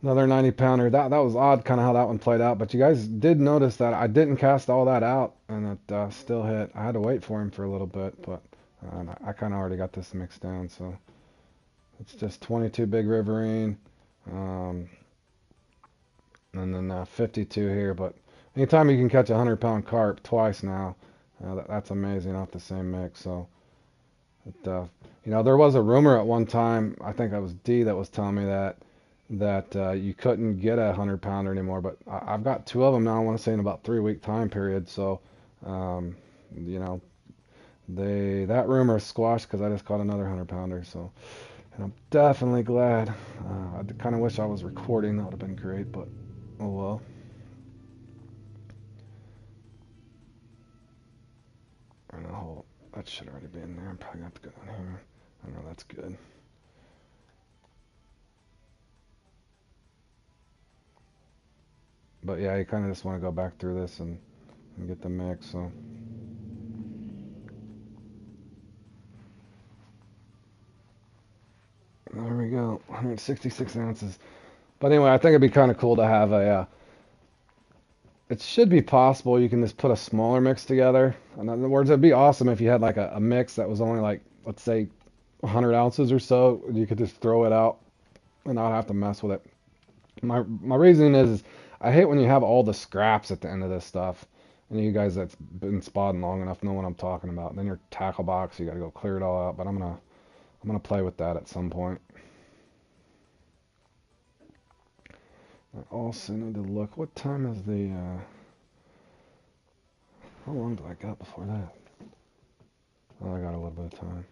another 90 pounder. That was odd, kind of how that one played out. But you guys did notice that I didn't cast all that out, and it still hit. I had to wait for him for a little bit, but I kind of already got this mixed down. So it's just 22 big riverine, um, and then 52 here. But anytime you can catch a 100-pound carp twice now, that's amazing off the same mix. So it, there was a rumor at one time. I think it was D that was telling me that you couldn't get a 100-pounder anymore, but I've got two of them now. I want to say in about 3 week time period. So, um, you know, that rumor is squashed because I just caught another 100-pounder. So, and I'm definitely glad. I kind of wish I was recording. That would have been great, but oh well. And that should already be in there. I'm probably gonna have to go down here. I know that's good. But yeah, you kind of just want to go back through this and get the mix. So there we go, 166 ounces. But anyway, I think it'd be kind of cool to have it should be possible you can just put a smaller mix together. In other words, it'd be awesome if you had like a mix that was only like, let's say, 100 ounces or so. You could just throw it out and not have to mess with it. My reasoning is I hate when you have all the scraps at the end of this stuff. And you guys that's been spotting long enough know what I'm talking about. And then your tackle box, you got to go clear it all out. But I'm gonna play with that at some point. I also need to look. What time is the? How long do I got before that? Oh, I got a little bit of time.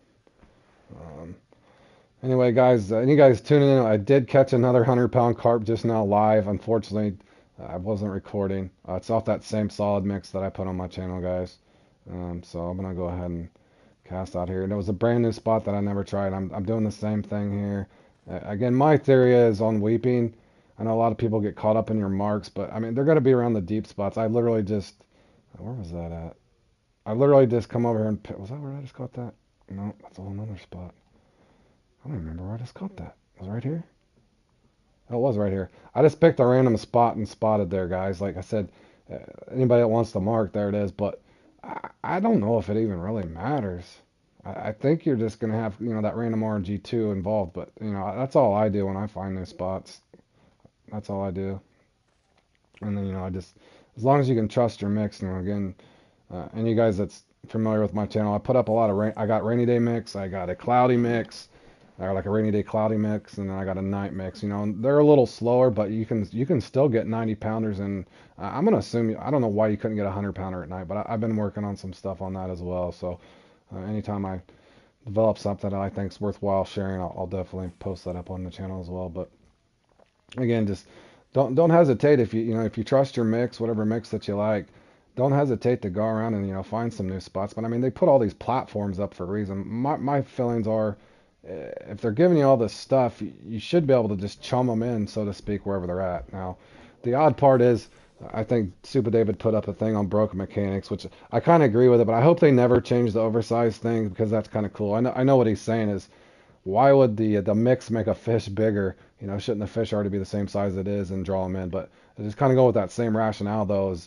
Anyway, guys, you guys tuning in. I did catch another 100-pound carp just now live. Unfortunately, I wasn't recording. It's off that same solid mix that I put on my channel, guys. So I'm gonna go ahead and cast out here. And it was a brand new spot that I never tried. I'm doing the same thing here. Again, my theory is on weeping. I know a lot of people get caught up in your marks, but I mean they're gonna be around the deep spots. I literally just, where was that at? I literally just come over here and was that where I just caught that? No, that's a whole nother spot. I don't remember where I just caught that. Was it right here? Oh, it was right here. I just picked a random spot and spotted there, guys. Like I said, anybody that wants to mark, there it is. But I don't know if it even really matters. I think you're just gonna have that random RNG2 involved. But that's all I do when I find new spots. That's all I do. And then I just, as long as you can trust your mix. Again, and you guys that's familiar with my channel, I put up a lot of I got rainy day mix. I got a cloudy mix. Or like a rainy day cloudy mix, and then I got a night mix. They're a little slower, but you can still get 90 pounders. And I'm gonna assume I don't know why you couldn't get a 100-pounder at night, but I've been working on some stuff on that as well. So anytime I develop something that I think is worthwhile sharing, I'll definitely post that up on the channel as well. But again, just don't hesitate if if you trust your mix, whatever mix that you like. Don't hesitate to go around and find some new spots. But I mean, they put all these platforms up for a reason. My feelings are, if they're giving you all this stuff, you should be able to just chum them in, so to speak, wherever they're at. Now, the odd part is, I think Super David put up a thing on broken mechanics, which I kind of agree with it, but I hope they never change the oversized thing because that's kind of cool. I know what he's saying is, why would the mix make a fish bigger? Shouldn't the fish already be the same size it is and draw them in? But I just kind of go with that same rationale, though.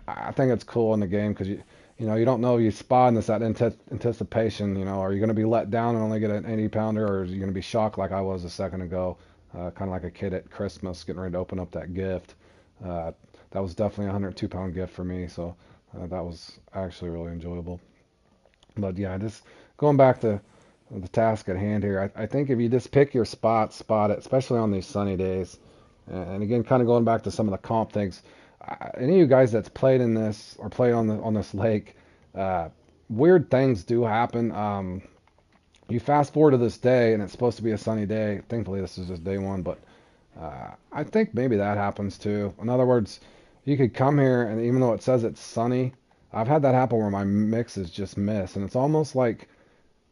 I think it's cool in the game because you don't know, you spot in this that anticipation. Are you going to be let down and only get an 80-pounder, or are you going to be shocked like I was a second ago? Kind of like a kid at Christmas getting ready to open up that gift. That was definitely a 102-pound gift for me, so that was actually really enjoyable. But yeah, just going back to the task at hand here, I think if you just pick your spot it, especially on these sunny days, and again, kind of going back to some of the comp things. Any of you guys that's played in this or played on this lake, weird things do happen. You fast forward to this day, and it's supposed to be a sunny day. Thankfully, this is just day one, but I think maybe that happens too. In other words, you could come here, and even though it says it's sunny, I've had that happen where my mixes just miss, and it's almost like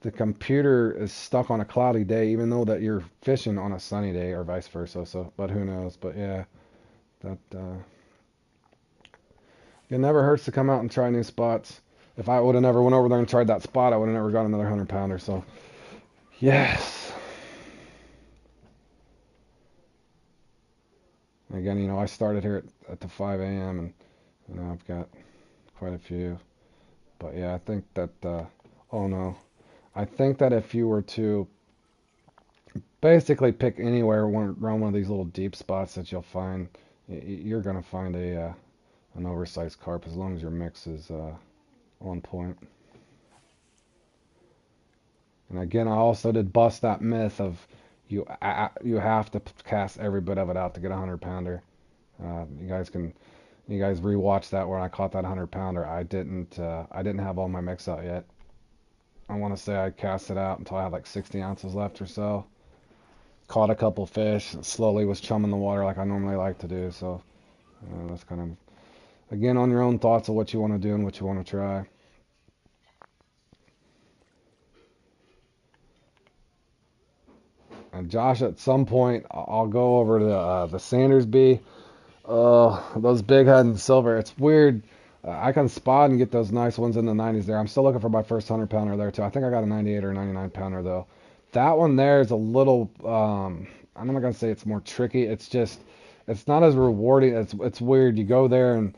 the computer is stuck on a cloudy day, even though that you're fishing on a sunny day, or vice versa. So, but who knows? But yeah, that it never hurts to come out and try new spots. If I would have never went over there and tried that spot, I would have never got another 100 pounder. So yes. Again, I started here at the 5 a.m. and I've got quite a few. But yeah, I think that, oh no, I think that if you were to basically pick anywhere around one of these little deep spots that you'll find, you're gonna find an oversized carp as long as your mix is on point. And again, I also did bust that myth of you have to cast every bit of it out to get a 100 pounder. You guys rewatch that where I caught that 100 pounder. I didn't have all my mix out yet. I want to say I cast it out until I had like 60 ounces left or so. Caught a couple fish, and slowly was chumming the water like I normally like to do. So that's kind of, again, on your own thoughts of what you want to do and what you want to try. And Josh, at some point, I'll go over to the Sanders Bee. Those big head and silver. It's weird. I can spot and get those nice ones in the 90s there. I'm still looking for my first 100 pounder there too. I think I got a 98 or 99 pounder though. That one there is a little. I'm not gonna say it's more tricky. It's not as rewarding. It's weird. You go there and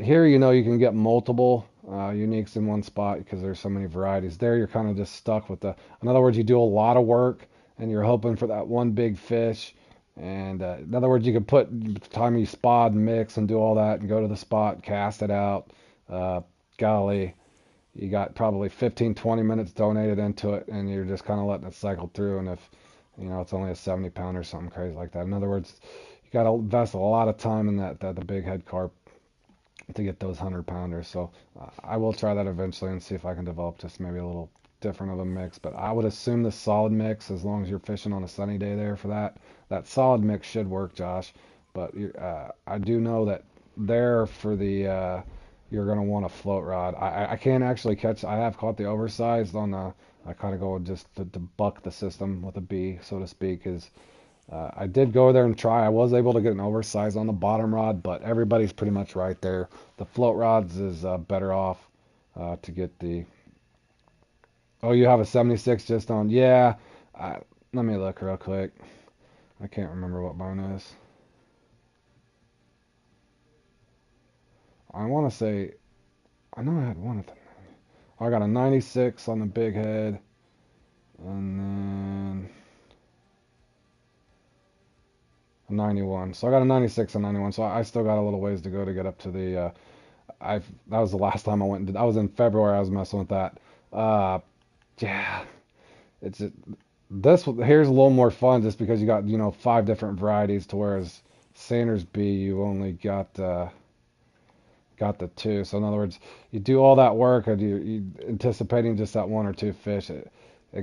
here you can get multiple uniques in one spot because there's so many varieties. There you're kind of just stuck with the. In other words, you do a lot of work and you're hoping for that one big fish. And in other words, you could put time you spot and mix and do all that and go to the spot, cast it out. Uh, Golly, you got probably 15, 20 minutes donated into it, and you're just kind of letting it cycle through. And if it's only a 70 pounder or something crazy like that. In other words, you got to invest a lot of time in the big head carp to get those 100 pounders. So I will try that eventually and see if I can develop just maybe a little different of a mix. But I would assume the solid mix, as long as you're fishing on a sunny day there for that solid mix should work, Josh. But I do know that there for the you're going to want a float rod. I can't actually catch. I have caught the oversized on the. I kind of go just to buck the system with a B, so to speak, is I did go there and try. I was able to get an oversized on the bottom rod, but everybody's pretty much right there. The float rods is better off to get the. Oh, you have a 76 just on. Yeah. Let me look real quick. I can't remember what mine is. I want to say. I know I had one at the. I got a 96 on the big head. And then. 91. So I got a 96 and 91. So I still got a little ways to go to get up to the. That was the last time I went and did. I was in February. I was messing with that. Yeah, it's this here's a little more fun just because you got 5 different varieties to whereas Sanders B you only got the 2. So in other words, you do all that work and you anticipating just that 1 or 2 fish. It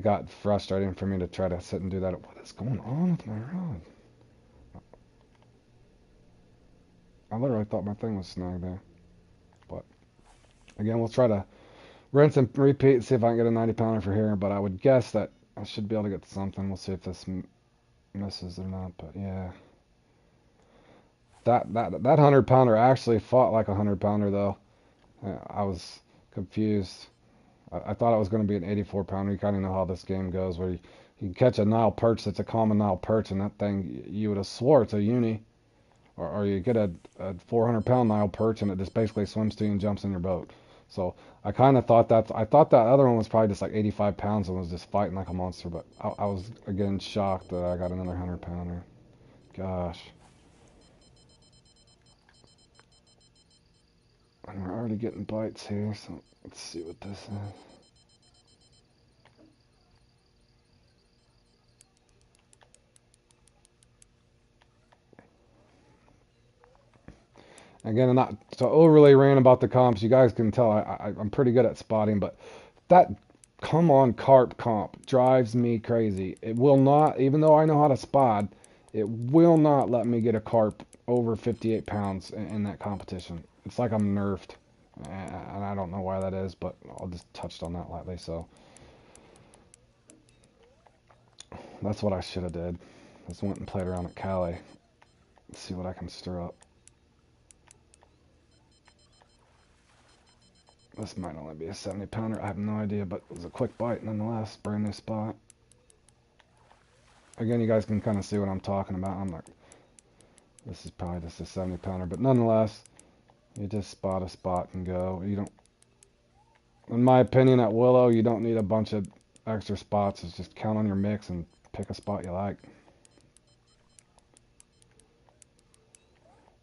got frustrating for me to try to sit and do that. What is going on with my rod? I literally thought my thing was snagged there. But again, we'll try to rinse and repeat and see if I can get a 90 pounder for here. But I would guess that I should be able to get something. We'll see if this misses or not. But yeah, that 100 pounder actually fought like a 100 pounder though. I was confused. I thought it was going to be an 84 pounder. You kind of know how this game goes, where you can catch a Nile perch that's a common Nile perch, and that thing you would have swore it's a uni. Or you get a 400-pound Nile perch and it just basically swims to you and jumps in your boat. So I kind of thought I thought that other one was probably just like 85 pounds and was just fighting like a monster. But I was again shocked that I got another 100 pounder. Gosh. And we're already getting bites here, so let's see what this is. Again, I'm not so overly ranting about the comps. You guys can tell I'm pretty good at spotting, but that come on carp comp drives me crazy. It will not, even though I know how to spot, it will not let me get a carp over 58 pounds in that competition. It's like I'm nerfed, and I don't know why that is, but I just touched on that lightly. So that's what I should have did. Just went and played around at Cali. See what I can stir up. This might only be a 70 pounder. I have no idea, but it was a quick bite nonetheless. Brand new spot. Again, you guys can kind of see what I'm talking about. I'm like, this is probably just a 70 pounder, but nonetheless, you just spot a spot and go. You don't, in my opinion, at Willow, you don't need a bunch of extra spots. It's just count on your mix and pick a spot you like.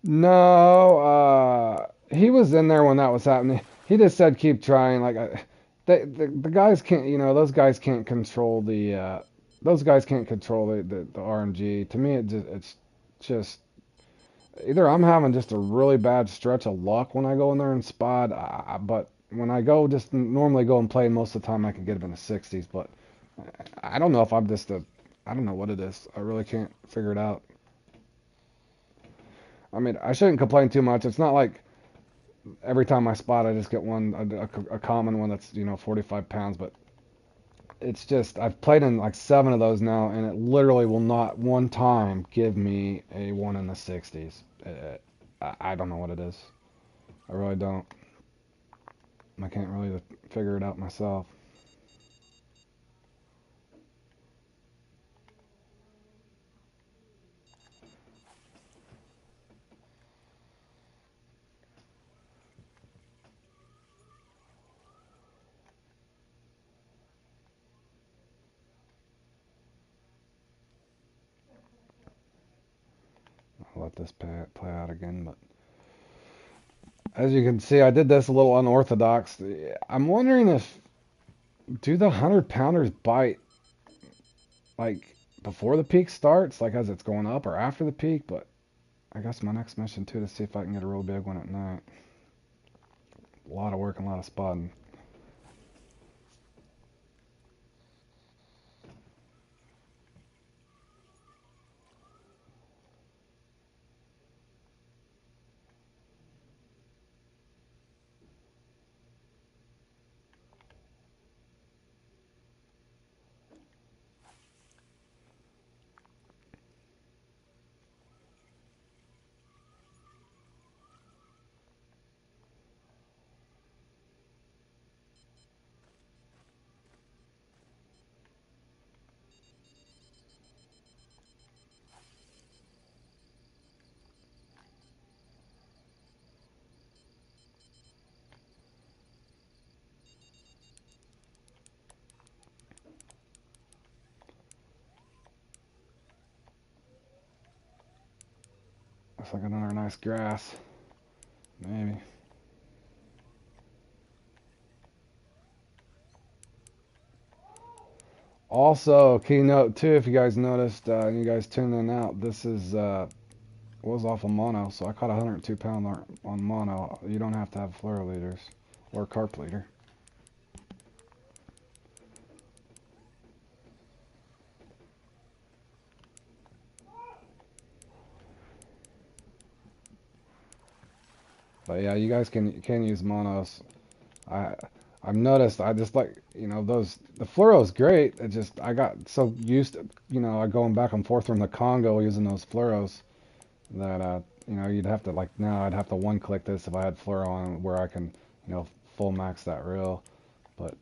No, he was in there when that was happening. He just said keep trying. Like, the guys can't, those guys can't control those guys can't control the RMG. To me, it's just either I'm having just a really bad stretch of luck when I go in there and spot, but when I go just normally go and play, most of the time I can get them in the 60s. But I don't know if I'm just I don't know what it is. I really can't figure it out. I mean, I shouldn't complain too much. It's not like every time I spot, I just get a common one that's 45 pounds. But it's just I've played in like 7 of those now, and it literally will not one time give me a one in the 60s. I don't know what it is. I really don't. I can't really figure it out myself. I'll let this play out again, but as you can see, I did this a little unorthodox. I'm wondering if do the 100 pounders bite like before the peak starts, like as it's going up, or after the peak. But I guess my next mission too to see if I can get a real big one at night. A lot of work and a lot of spotting. Looks like another nice grass. Maybe. Also, keynote too, if you guys noticed, and you guys tuned in out, this is was off of mono, so I caught a 102 pound on mono. You don't have to have fluoro leaders or carp leader. But yeah, you guys can use monos. I I've noticed I just like those the fluoro is great. It just I got so used to going back and forth from the Congo using those fluoros that you'd have to like now I'd have to one click this if I had fluoro on where I can full max that reel. But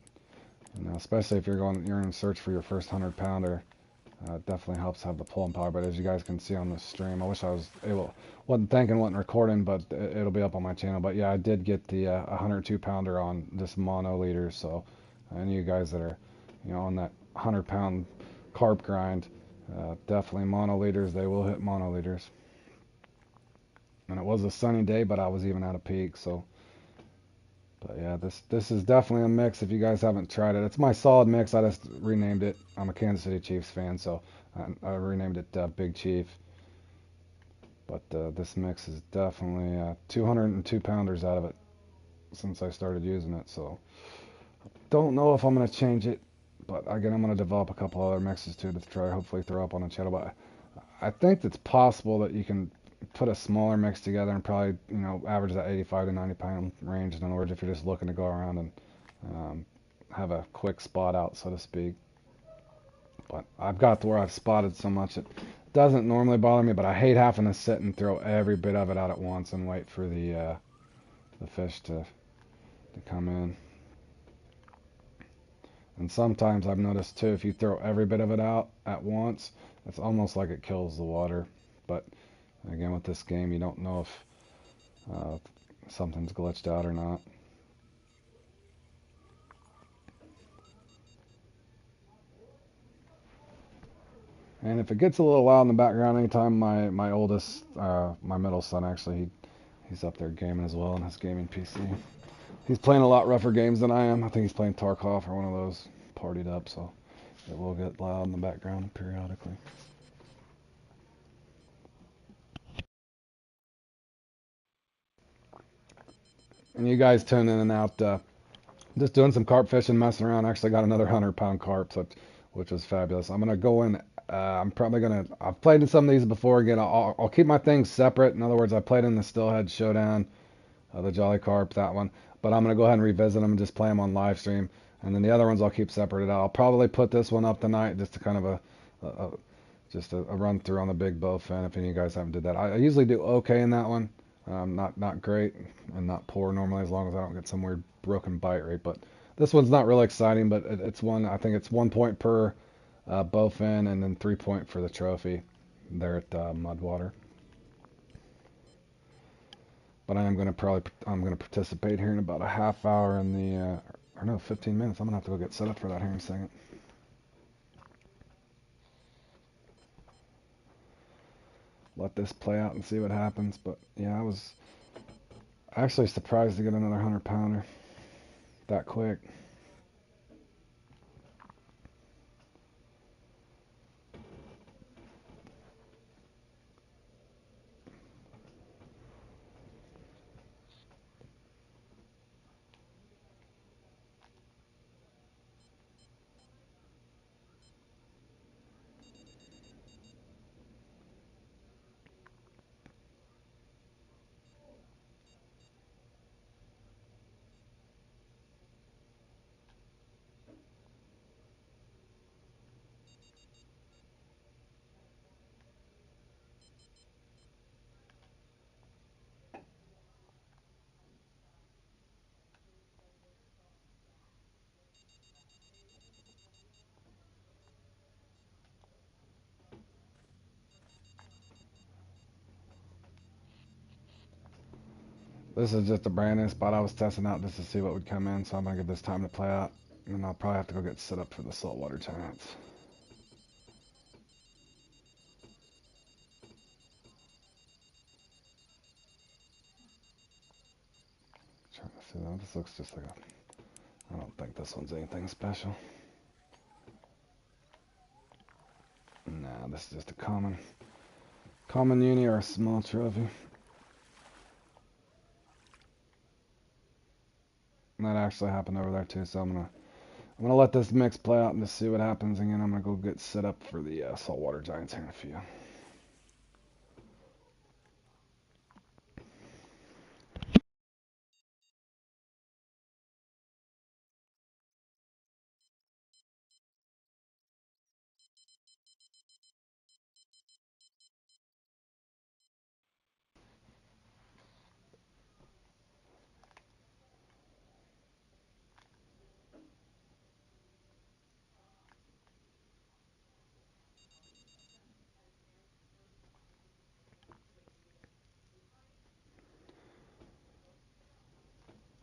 especially if you're in search for your first 100 pounder. It definitely helps have the pulling power, but as you guys can see on the stream, I wish I was wasn't recording, but it'll be up on my channel. But yeah, I did get the 102 pounder on this mono leader, so any of you guys that are, on that 100 pound carp grind, definitely mono leaders, they will hit mono leaders. And it was a sunny day, but I was even at a peak, so. But yeah, this is definitely a mix if you guys haven't tried it. It's my solid mix. I just renamed it. I'm a Kansas City Chiefs fan, so I renamed it Big Chief. But this mix is definitely 202 pounders out of it since I started using it. So don't know if I'm going to change it. But again, I'm going to develop a couple other mixes too to try hopefully throw up on the channel. But I think it's possible that you can put a smaller mix together and probably, average that 85 to 90 pound range. In other words, if you're just looking to go around and have a quick spot out, so to speak. But I've got to where I've spotted so much it doesn't normally bother me, but I hate having to sit and throw every bit of it out at once and wait for the fish to come in. And sometimes I've noticed too, if you throw every bit of it out at once, it's almost like it kills the water. But again, with this game, you don't know if something's glitched out or not. And if it gets a little loud in the background anytime my oldest, my middle son actually, he's up there gaming as well on his gaming PC. He's playing a lot rougher games than I am. I think he's playing Tarkov or one of those partied up, so it will get loud in the background periodically. And you guys tune in and out, just doing some carp fishing, messing around. Actually got another 100-pound carp, which was fabulous. I'm gonna go in. I'm probably gonna. I've played in some of these before. Again, I'll keep my things separate. In other words, I played in the Stillhead Showdown, the Jolly Carp, that one. But I'm gonna go ahead and revisit them and just play them on live stream. And then the other ones I'll keep separated out. I'll probably put this one up tonight, just to kind of a just a run through on the big bowfin. If any of you guys haven't did that, I usually do okay in that one. Not great and not poor normally, as long as I don't get some weird broken bite rate. But this one's not really exciting, but it's one. I think it's 1 point per bowfin, and then 3 point for the trophy there at Mudwater. But I'm gonna participate here in about a half hour in the or no, 15 minutes. I'm gonna have to go get set up for that here in a second. Let this play out and see what happens. But yeah, I was actually surprised to get another 100-pounder that quick. This is just a brand new spot I was testing out just to see what would come in, so I'm gonna give this time to play out, and then I'll probably have to go get set up for the saltwater giants. Trying to see that. This looks just like a. I don't think this one's anything special. Nah, this is just a common uni or a small trophy. And that actually happened over there too, so I'm gonna let this mix play out and just see what happens. Again, I'm gonna go get set up for the saltwater giants here in a few.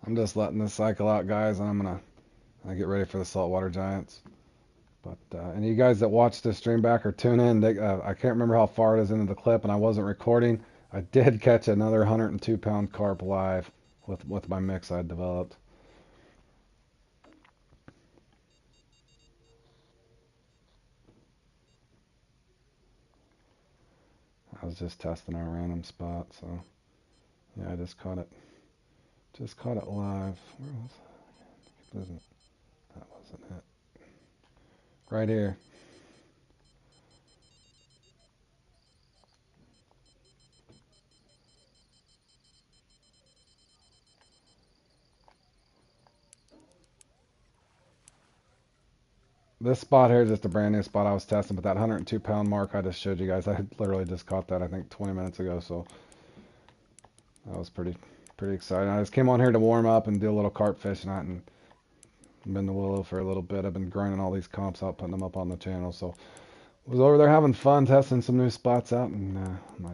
I'm just letting this cycle out, guys, and I'm gonna get ready for the saltwater giants. But and you guys that watch this stream back or tune in, I can't remember how far it is into the clip, and I wasn't recording. I did catch another 102-pound carp live with my mix I developed. I was just testing a random spot, so yeah, I just caught it. Just caught it live. Where was it? That wasn't it. Right here. This spot here is just a brand new spot I was testing, but that 102 pound mark I just showed you guys, I literally just caught that I think 20 minutes ago, so that was pretty exciting. I just came on here to warm up and do a little carp fishing and been to Willow for a little bit. I've been grinding all these comps out, putting them up on the channel, so was over there having fun testing some new spots out, and my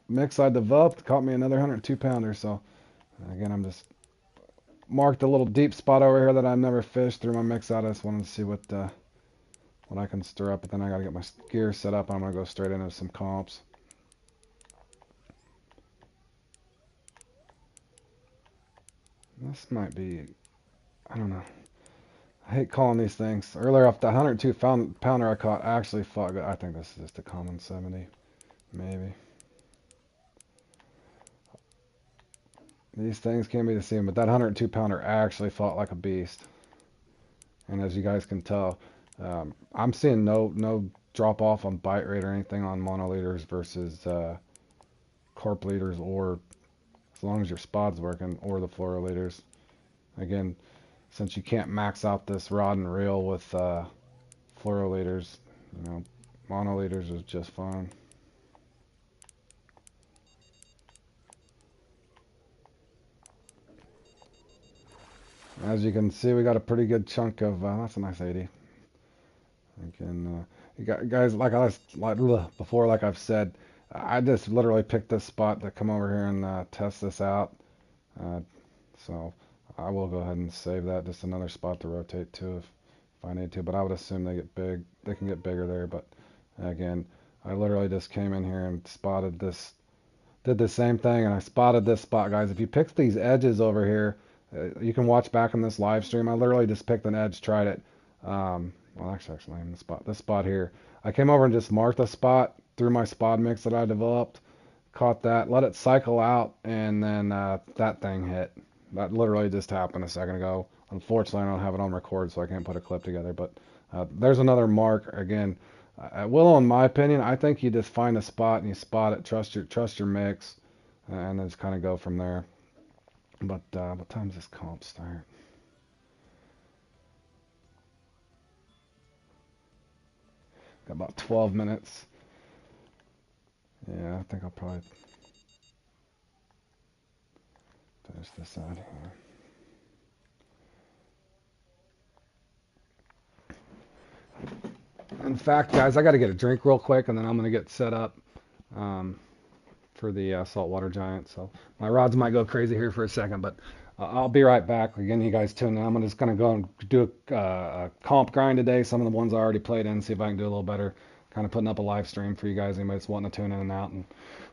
mix I developed caught me another 102 pounder. So again, I'm just marked a little deep spot over here that I've never fished through my mix out. I just wanted to see what I can stir up, but then I got to get my gear set up. I'm gonna go straight into some comps. This might be, I don't know. I hate calling these things. Earlier off the 102 pounder I caught, I actually fought good. I think this is just a common 70, maybe. These things can be deceiving, but that 102 pounder actually fought like a beast. And as you guys can tell, I'm seeing no drop off on bite rate or anything on monoliters versus carp leaders, or as long as your spot's working, or the fluoroliters. Again, since you can't max out this rod and reel with fluoroliters, you know, monoliters is just fine. As you can see, we got a pretty good chunk of, that's a nice 80. Again, you got, guys, before, like I've said, I just literally picked this spot to come over here and test this out. Uh, so I will go ahead and save that. Just another spot to rotate to if I need to. But I would assume they get big. They can get bigger there. But again, I literally just came in here and spotted this. Did the same thing, and I spotted this spot, guys. If you pick these edges over here, you can watch back on this live stream. I literally just picked an edge, tried it. Well, actually, in the spot. This spot here. I came over and just marked the spot through my spot mix that I developed. Caught that, let it cycle out, and then that thing hit. That literally just happened a second ago. Unfortunately, I don't have it on record, so I can't put a clip together. But there's another mark. Again, at Willow, in my opinion, I think you just find a spot and you spot it. Trust your mix, and then just kind of go from there. But what time does this comp start? Got about 12 minutes. Yeah, I think I'll probably finish this out here. In fact, guys, I got to get a drink real quick, and then I'm going to get set up for the saltwater giant. So my rods might go crazy here for a second, but I'll be right back. Again, you guys tune in. I'm just going to go and do a comp grind today. Some of the ones I already played in, see if I can do a little better. Kind of putting up a live stream for you guys. Anybody that's wanting to tune in and out and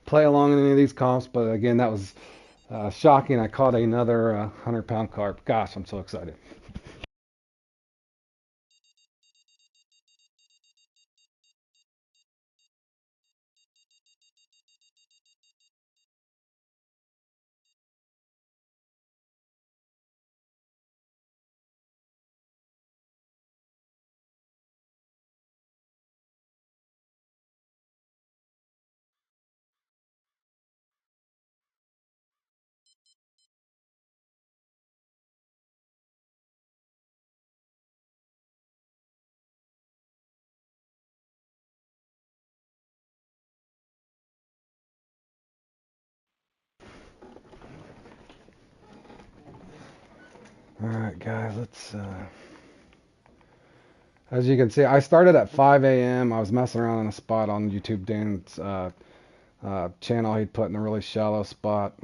play along in any of these comps. But again, that was shocking. I caught another 100-pound carp. Gosh, I'm so excited. All right, guys, let's. As you can see, I started at 5 a.m. I was messing around in a spot on YouTube. Dan's channel, he'd put in a really shallow spot,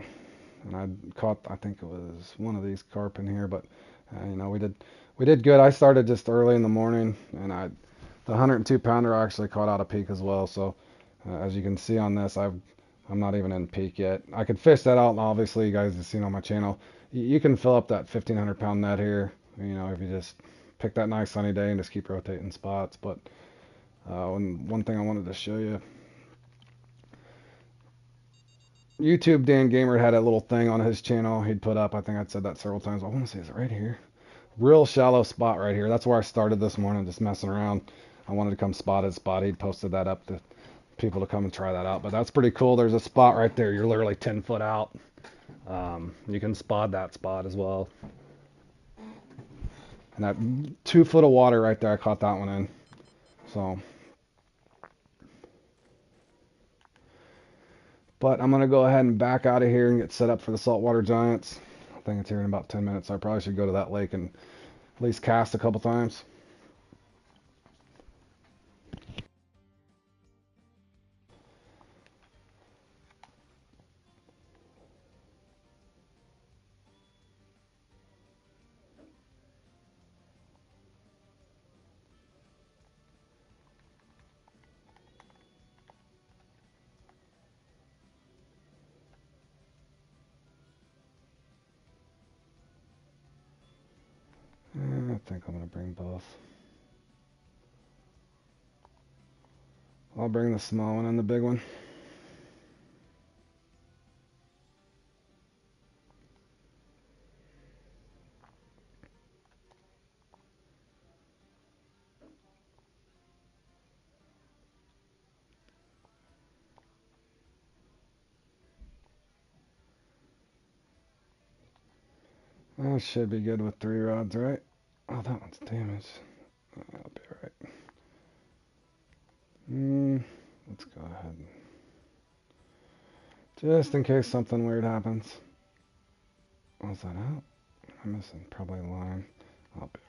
and I caught, I think it was one of these carp in here. But you know, we did good. I started just early in the morning, and the 102 pounder I actually caught out of peak as well. So as you can see on this, I'm not even in peak yet. I could fish that out, and obviously you guys have seen on my channel, you can fill up that 1,500 pound net here, you know, if you just pick that nice sunny day and just keep rotating spots. But one thing I wanted to show you, YouTube Dan Gamer had a little thing on his channel he'd put up. I think I'd said that several times. I want to say, is it right here? Real shallow spot right here. That's where I started this morning, just messing around. I wanted to come spot his spot. He'd posted that up to people to come and try that out. But that's pretty cool. There's a spot right there. You're literally 10 foot out. You can spot that spot as well. And that 2 foot of water right there, I caught that one in. So, but I'm going to go ahead and back out of here and get set up for the saltwater giants. I think it's here in about 10 minutes. I probably should go to that lake and at least cast a couple times. I think I'm going to bring both. I'll bring the small one and the big one. That should be good with 3 rods, right? Oh, that one's damaged. That'll be alright. Let's go ahead. Just in case something weird happens. Was that out? I'm missing probably a line. I'll be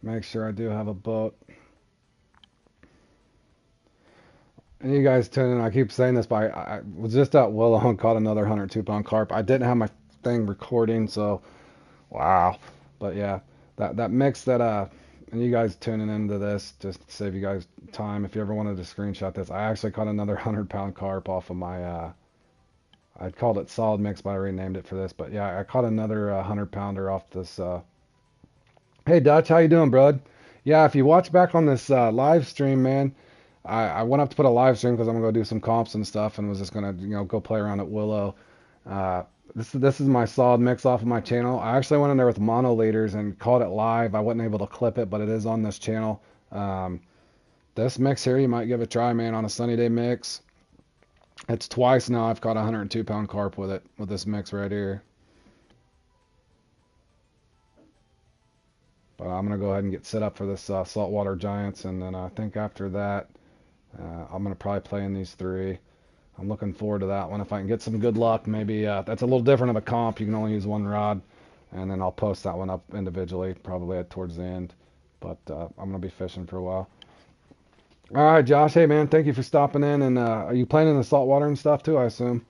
alright. Make sure I do have a boat. And you guys tune in. I keep saying this, but I was just at Willow and caught another 102-pound carp. I didn't have my thing recording, so wow. But yeah, that mix that and you guys tuning into this, just to save you guys time, if you ever wanted to screenshot this, I actually caught another 100-pound carp off of my I called it solid mix, but I renamed it for this. But yeah, I caught another 100-pounder off this. Hey Dutch, how you doing, bud? Yeah, if you watch back on this live stream, man, I went up to put a live stream because I'm gonna go do some comps and stuff, and was just gonna go play around at Willow. Uh, this is my solid mix off of my channel. I actually went in there with monoliters and caught it live. I wasn't able to clip it, but it is on this channel. This mix here, you might give a try, man, on a sunny day mix. It's twice now I've caught a 102-pound carp with it, with this mix right here. But I'm going to go ahead and get set up for this saltwater giants, and then I think after that, I'm going to probably play in these 3. I'm looking forward to that one. If I can get some good luck, maybe that's a little different of a comp. You can only use 1 rod, and then I'll post that one up individually, probably towards the end. But I'm going to be fishing for a while. All right, Josh. Hey, man, thank you for stopping in. And are you playing in the saltwater and stuff too, I assume?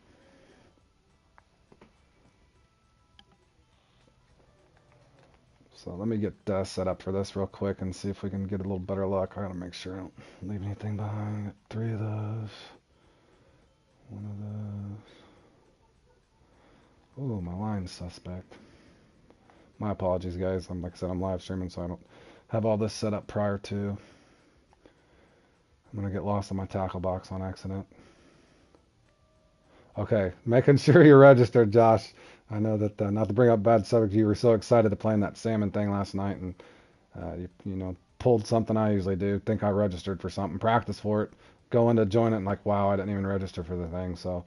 So let me get set up for this real quick and see if we can get a little better luck. I gotta make sure I don't leave anything behind. Got 3 of those. 1 of those. Oh, my line's suspect. My apologies, guys. Like I said, I'm live streaming, so I don't have all this set up prior to. I'm gonna get lost in my tackle box on accident. Okay, making sure you're registered, Josh. I know that not to bring up bad subject, you were so excited to play in that salmon thing last night, and you pulled something I usually do. Think I registered for something, practice for it, go in to join it, and like, wow, I didn't even register for the thing. So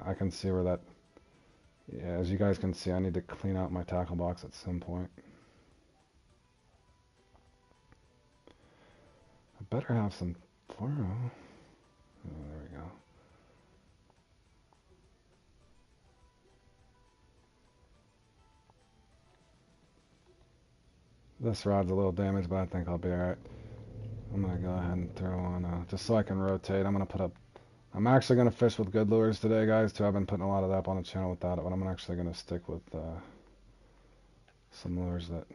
I can see where that. Yeah, as you guys can see, I need to clean out my tackle box at some point. I better have some fluoro. Oh, there we go. This rod's a little damaged, but I think I'll be alright. I'm going to go ahead and throw on, just so I can rotate, I'm going to put up, I'm actually going to fish with good lures today, guys, too. I've been putting a lot of that up on the channel without it, but I'm actually going to stick with some lures that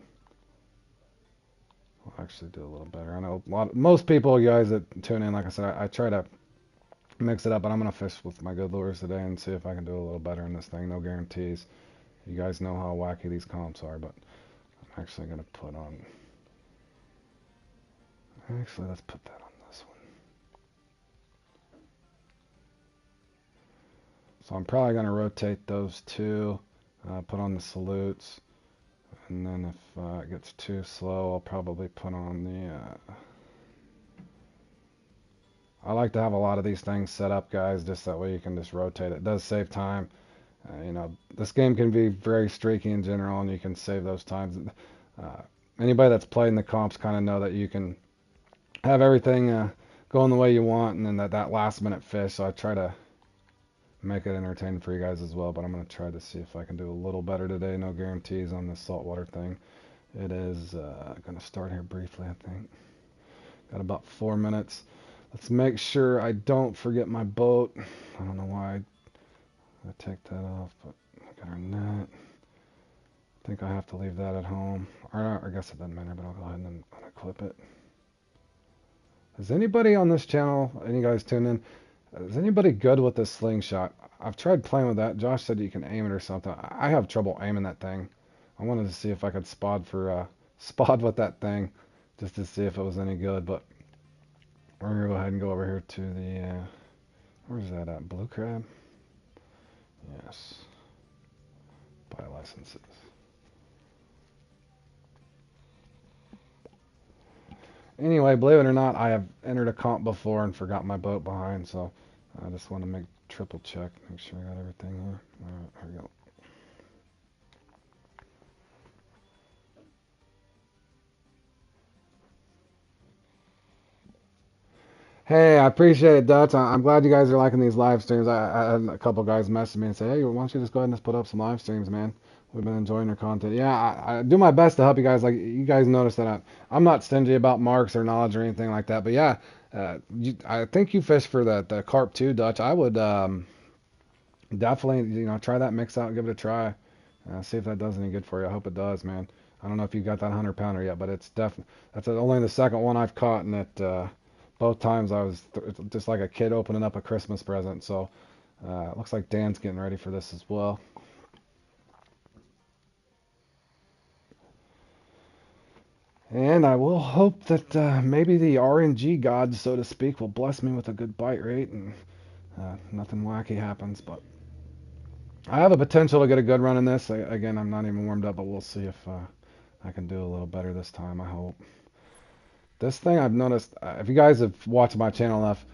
will actually do a little better. I know most people, guys that tune in, like I said, I try to mix it up, but I'm going to fish with my good lures today and see if I can do a little better in this thing. No guarantees. You guys know how wacky these comps are, but actually going to put on... Actually, let's put that on this one. So I'm probably going to rotate those two, put on the salutes, and then if it gets too slow, I'll probably put on the... I like to have a lot of these things set up, guys, just that way you can just rotate it. It does save time. You know, this game can be very streaky in general, and you can save those times. Anybody that's played in the comps kind of know that you can have everything going the way you want, and then that last minute fish. So I try to make it entertaining for you guys as well, but I'm going to try to see if I can do a little better today. No guarantees on this saltwater thing. It is going to start here briefly, I think. Got about 4 minutes. Let's make sure I don't forget my boat. I don't know why I take that off, but I got our net. I think I have to leave that at home. Or I guess it doesn't matter, but I'll go ahead and unclip it. Is anybody on this channel, any guys tuning in, is anybody good with this slingshot? I've tried playing with that. Josh said you can aim it or something. I have trouble aiming that thing. I wanted to see if I could spot with that thing, just to see if it was any good. But we're gonna go ahead and go over here to the where's that at? Blue crab. Yes. Buy licenses. Anyway, believe it or not, I have entered a comp before and forgot my boat behind, so I just want to make triple check, make sure I got everything here. Alright, here we go. Hey, I appreciate it, Dutch. I'm glad you guys are liking these live streams. I had a couple guys message me and say, hey, why don't you just go ahead and just put up some live streams, man? We've been enjoying your content. Yeah, I do my best to help you guys. Like, you guys notice that I'm not stingy about marks or knowledge or anything like that. But yeah, I think you fish for the carp too, Dutch. I would definitely, try that mix out and give it a try. See if that does any good for you. I hope it does, man. I don't know if you got that 100-pounder yet, but it's definitely, that's only the second one I've caught, and it both times I was just like a kid opening up a Christmas present. So it looks like Dan's getting ready for this as well. And I will hope that maybe the RNG gods, so to speak, will bless me with a good bite rate and nothing wacky happens. But I have a potential to get a good run in this. Again, I'm not even warmed up, but we'll see if I can do a little better this time, I hope. This thing I've noticed, if you guys have watched my channel enough,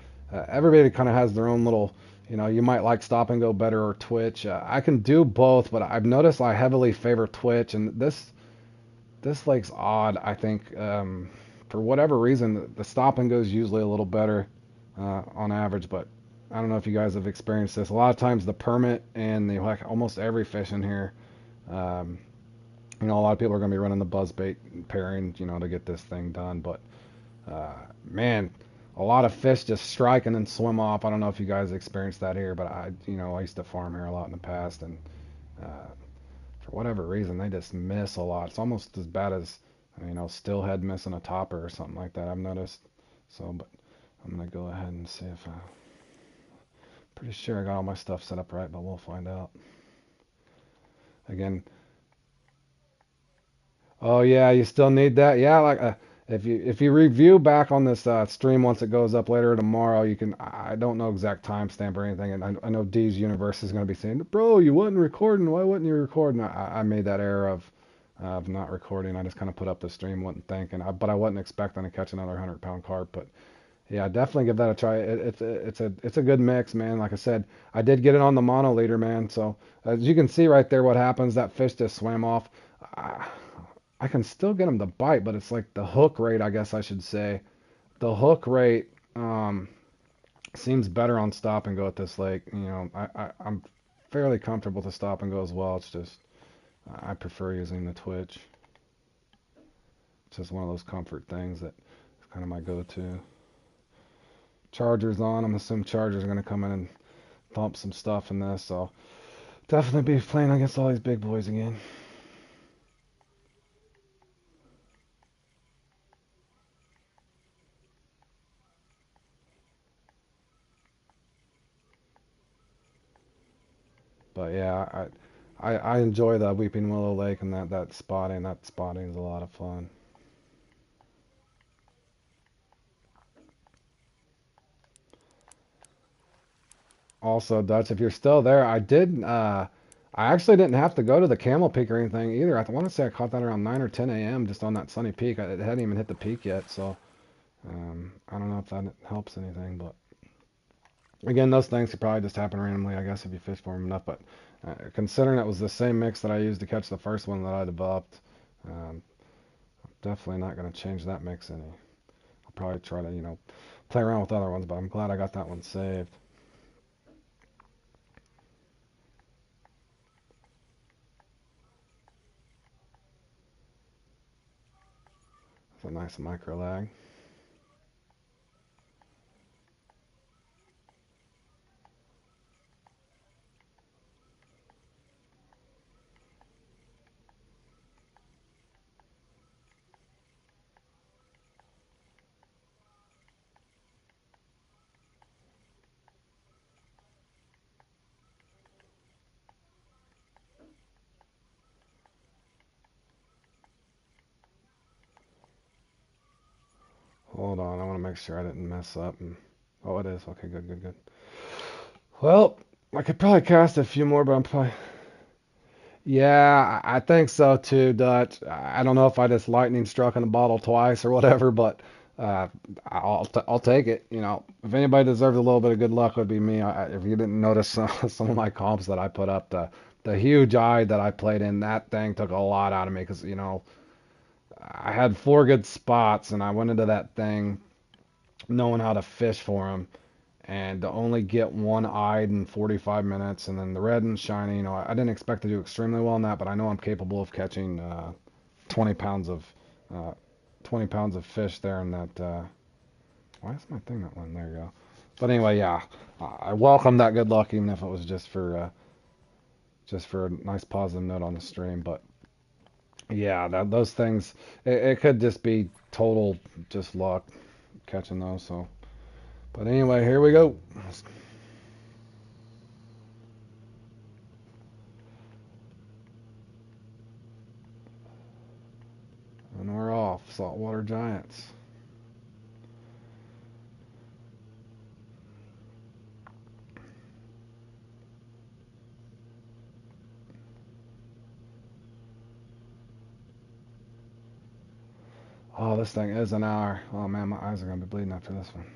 everybody kind of has their own little, you might like stop and go better or twitch. I can do both, but I've noticed I heavily favor twitch, and this lake's odd, I think. For whatever reason, the stop and go is usually a little better on average, but I don't know if you guys have experienced this. A lot of times the permit and like almost every fish in here, a lot of people are going to be running the buzzbait pairing, to get this thing done, but man, a lot of fish just strike and then swim off. I don't know if you guys experienced that here, but I used to farm here a lot in the past, and for whatever reason, they just miss a lot. It's almost as bad as, steelhead missing a topper or something like that, I've noticed. So, but I'm going to go ahead and see if pretty sure I got all my stuff set up right, but we'll find out. Again, oh yeah, you still need that? Yeah, like if you review back on this stream once it goes up later tomorrow, you can. I don't know exact timestamp or anything, and I know D's Universe is going to be saying, bro, you wasn't recording. Why wasn't you recording? I made that error of not recording. I just kind of put up the stream, wasn't thinking, but I wasn't expecting to catch another 100-pound carp. But yeah, definitely give that a try. It's a good mix, man. Like I said, I did get it on the mono leader, man. So as you can see right there, what happens? That fish just swam off. I can still get them to bite, but it's like the hook rate, I guess I should say. The hook rate seems better on stop and go at this lake. I'm fairly comfortable with the stop and go as well. It's just I prefer using the twitch. It's just one of those comfort things that is kind of my go-to. Charger's on. I'm assuming Charger's going to come in and thump some stuff in this. So definitely be playing against all these big boys again. But yeah, I enjoy the Weeping Willow Lake and that spotting. That spotting is a lot of fun. Also, Dutch, if you're still there, I actually didn't have to go to the Camel Peak or anything either. I want to say I caught that around 9 or 10 a.m. just on that sunny peak. It hadn't even hit the peak yet, so I don't know if that helps anything. But again, those things could probably just happen randomly, I guess, if you fish for them enough. But considering it was the same mix that I used to catch the first one that I developed, um, definitely not going to change that mix any. I'll probably try to, play around with other ones, but I'm glad I got that one saved. It's a nice micro lag. Hold on, I want to make sure I didn't mess up. Oh, it is. Okay, good, good, good. Well, I could probably cast a few more, but I'm probably. Yeah, I think so too, Dutch. I don't know if I just lightning struck in the bottle twice or whatever, but uh, I'll take it. If anybody deserves a little bit of good luck, it would be me. If you didn't notice some of my comps that I put up, the huge eye that I played in, that thing took a lot out of me because I had four good spots and I went into that thing knowing how to fish for them and to only get one eyed in 45 minutes and then the red and shiny, I didn't expect to do extremely well in that, but I know I'm capable of catching 20 pounds of uh, 20 pounds of fish there in that. Why is my thing not one? There you go. But anyway, yeah, I welcome that good luck, even if it was just for a nice positive note on the stream. But yeah, those things, it could just be total just luck catching those. So, but anyway, here we go. And we're off, saltwater giants. Oh, this thing is an hour. Oh man, my eyes are gonna be bleeding after this one.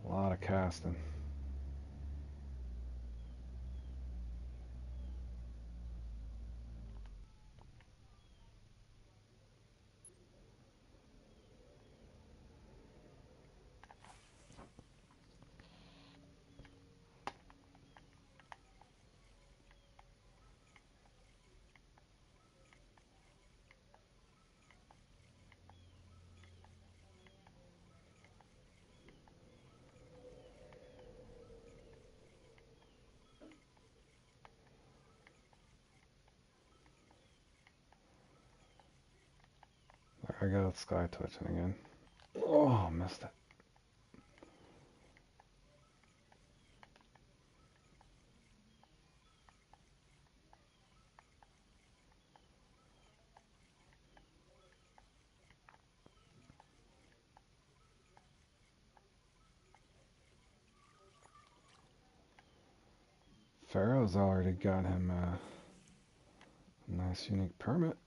A lot of casting. There I go, sky twitching again. Oh, missed it. Pharaoh's already got him a nice unique permit.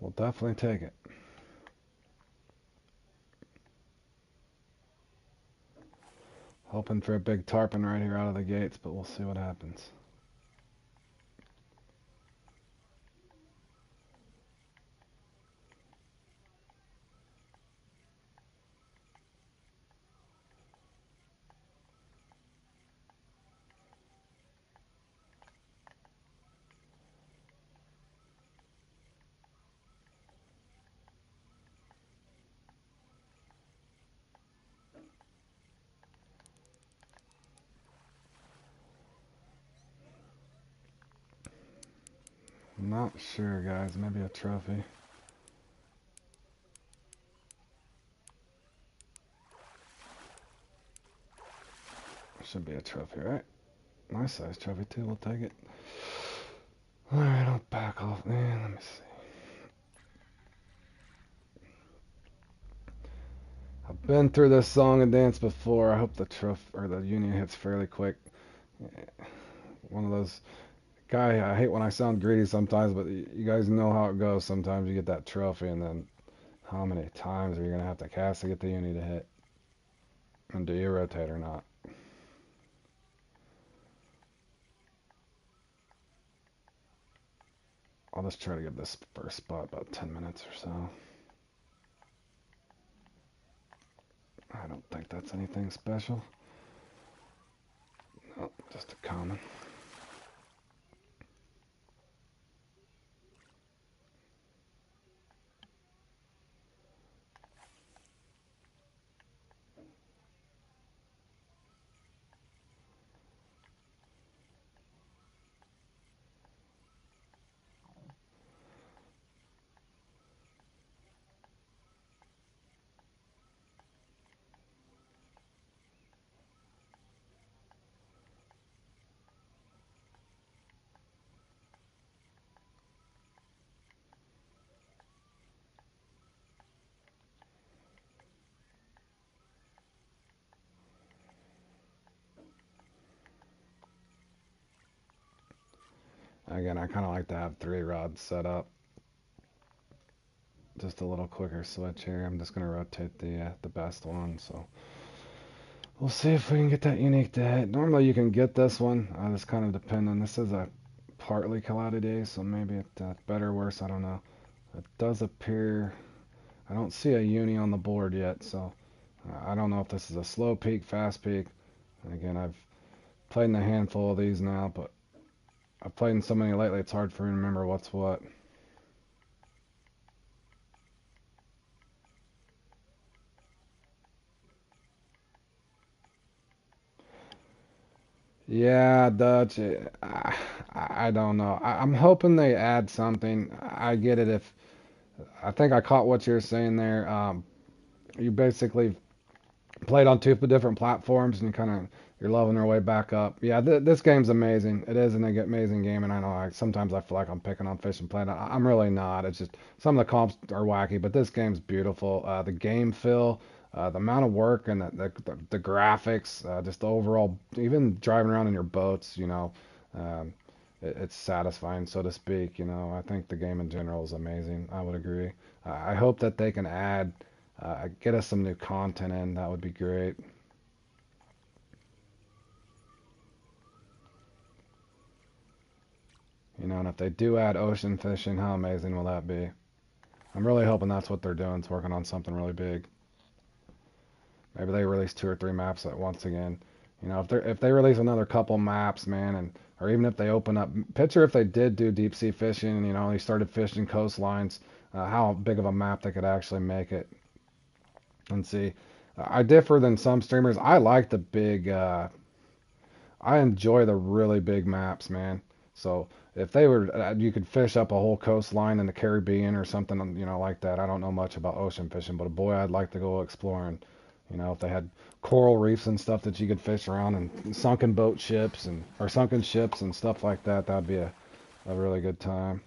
We'll definitely take it. Hoping for a big tarpon right here out of the gates, but we'll see what happens. Not sure, guys. Maybe a trophy. Should be a trophy, right? Nice size trophy, too. We'll take it. Alright, I'll back off, man. Let me see. I've been through this song and dance before. I hope the trophy or the union hits fairly quick. One of those guy. I hate when I sound greedy sometimes, but you guys know how it goes. Sometimes you get that trophy, and then how many times are you gonna have to cast to get the uni to hit? And do you rotate or not? I'll just try to give this first spot about 10 minutes or so. I don't think that's anything special. No, just a common. Again, I kind of like to have 3 rods set up. Just a little quicker switch here. I'm just going to rotate the best one. So we'll see if we can get that unique to hit. Normally you can get this one. Just kind of depend on. This is a partly cloudy day, so maybe it's better or worse. I don't know. It does appear. I don't see a uni on the board yet, so I don't know if this is a slow peak, fast peak. And again, I've played in a handful of these now, but I've played in so many lately, it's hard for me to remember what's what. Yeah, Dutch. I don't know. I'm hoping they add something. I get it if. I think I caught what you're saying there. You basically played on 2 different platforms and you're loving their way back up. Yeah, this game's amazing. It is an amazing game, and I know sometimes I feel like I'm picking on Fish and Planet. I'm really not. It's just some of the comps are wacky, but this game's beautiful. The game feel, the amount of work and the graphics, just the overall, even driving around in your boats, um, it's satisfying, so to speak. I think the game in general is amazing. I would agree. I hope that they can add, get us some new content in. That would be great. And if they do add ocean fishing, how amazing will that be? I'm really hoping that's what they're doing. It's working on something really big. Maybe they release 2 or 3 maps at once again. If they release another couple maps, man, or even if they open up, picture if they did do deep sea fishing, and they started fishing coastlines, how big of a map they could actually make it. And see, I differ than some streamers. I like the big. I enjoy the really big maps, man. So if they were, you could fish up a whole coastline in the Caribbean or something, like that. I don't know much about ocean fishing, but boy, I'd like to go exploring. If they had coral reefs and stuff that you could fish around, and sunken boat ships or sunken ships and stuff like that, that'd be a really good time.